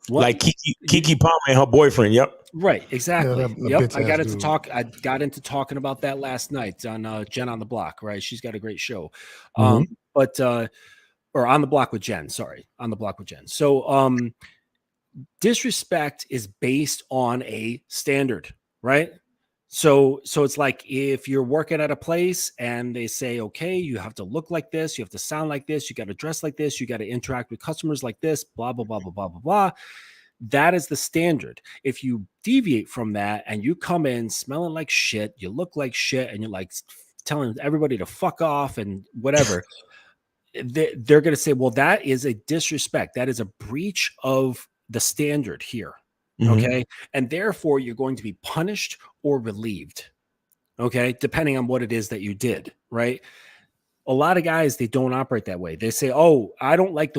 Like Kiki Palmer and her boyfriend. Yep. Right. Exactly. Yep. I got into talking about that last night on Jen on the Block. Right. She's got a great show. Or On the Block with Jen. Sorry. On the Block with Jen. So disrespect is based on a standard, right? So it's like if you're working at a place and they say, okay, you have to look like this, you have to sound like this, you got to dress like this, you got to interact with customers like this, blah, blah, blah, blah, blah, blah, blah. That is the standard. If you deviate from that and you come in smelling like shit, you look like shit, and you're like telling everybody to fuck off and whatever, they're going to say, well, that is a disrespect. That is a breach of the standard here. Okay. And therefore you're going to be punished or relieved. Okay. Depending on what it is that you did. Right. A lot of guys, they don't operate that way. They say, oh, I don't like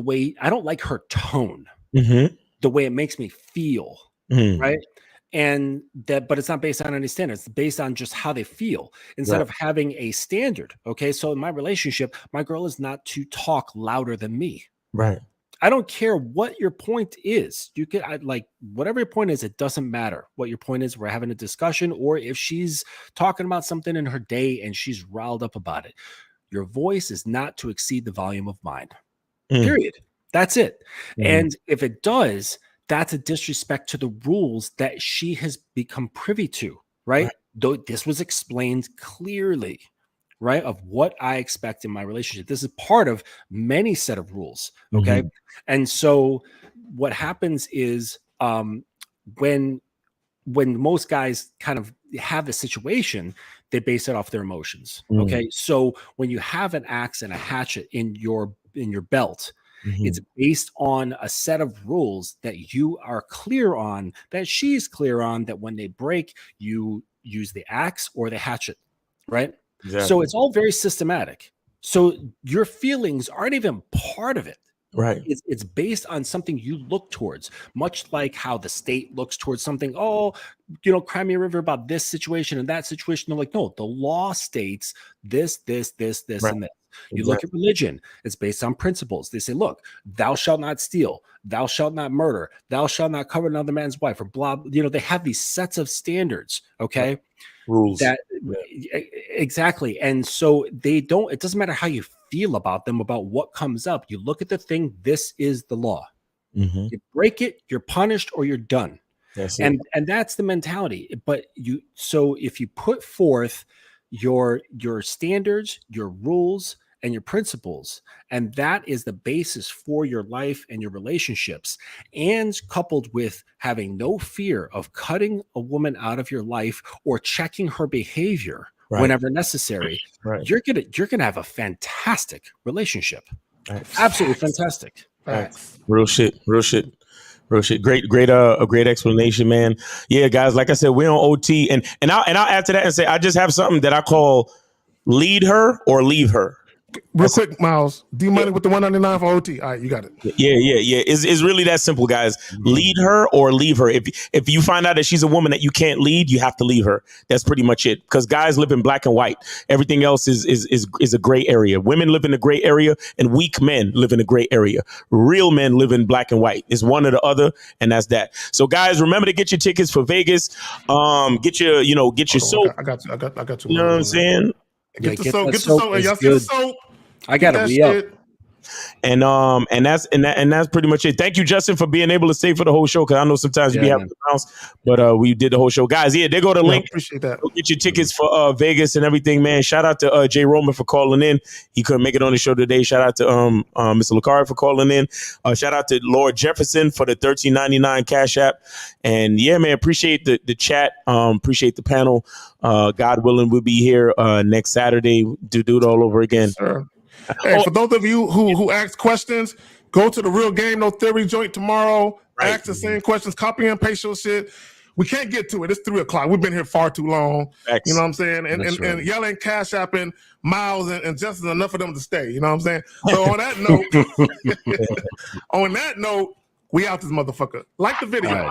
her tone, the way it makes me feel. Right. And but it's not based on any standards. It's based on just how they feel instead of having a standard. Okay. So in my relationship, my girl is not to talk louder than me. Right. I don't care what your point is. You can like whatever your point is, it doesn't matter what your point is. We're having a discussion, or if she's talking about something in her day and she's riled up about it. Your voice is not to exceed the volume of mine. Period. That's it. And if it does, that's a disrespect to the rules that she has become privy to, right? Though this was explained clearly, right, of what I expect in my relationship. This is part of many set of rules, okay? And so what happens is when most guys kind of have a situation, they base it off their emotions, okay? So when you have an axe and a hatchet in your belt, it's based on a set of rules that you are clear on, that she's clear on, that when they break, you use the axe or the hatchet, right? Exactly. So it's all very systematic. So your feelings aren't even part of it. Right. It's based on something you look towards, much like how the state looks towards something. Oh, cry me a river about this situation and that situation. They're like, no, the law states this, and this. You look at religion, it's based on principles. They say, look, thou shalt not steal, thou shalt not murder, thou shalt not covet another man's wife, or blah. They have these sets of standards, okay? Rules. Exactly. And so it doesn't matter how you feel about them, about what comes up. You look at the thing, this is the law. You break it, you're punished, or you're done. And that's the mentality. But if you put forth your standards, your rules, and your principles, and that is the basis for your life and your relationships, and coupled with having no fear of cutting a woman out of your life or checking her behavior whenever necessary, you're gonna have a fantastic relationship. Absolutely fantastic. Real shit. Great a great explanation, man. Yeah, guys, like I said, we're on OT, and I'll add to that and say I just have something that I call lead her or leave her. Real quick, Miles, do you mind with the 199 for OT? All right, you got it. Yeah. It's really that simple, guys. Lead her or leave her. If you find out that she's a woman that you can't lead, you have to leave her. That's pretty much it. Because guys live in black and white. Everything else is a gray area. Women live in a gray area, and weak men live in a gray area. Real men live in black and white. It's one or the other, and that's that. So, guys, remember to get your tickets for Vegas. Get your soap. I got you. You know what I'm saying? Get the soap. Y'all see the soap. I got to re-up. And that's pretty much it. Thank you, Justin, for being able to stay for the whole show. Because I know sometimes you be having to bounce, but we did the whole show, guys. Yeah, there go the link. Appreciate that. Go get your tickets for Vegas and everything, man. Shout out to Jay Roman for calling in. He couldn't make it on the show today. Shout out to Mr. Lucari for calling in. Shout out to Lord Jefferson for the $13.99 Cash App. And yeah, man, appreciate the chat. Appreciate the panel. God willing, we'll be here next Saturday to do it all over again. Sure. Hey, for those of you who ask questions, go to the Real Game No Theory joint tomorrow. Ask the same questions, copy and paste your shit. We can't get to it. It's 3:00. We've been here far too long. You know what I'm saying? And y'all ain't cash apping Miles and Justin enough of them to stay. You know what I'm saying? So on that note, we out this motherfucker. Like the video.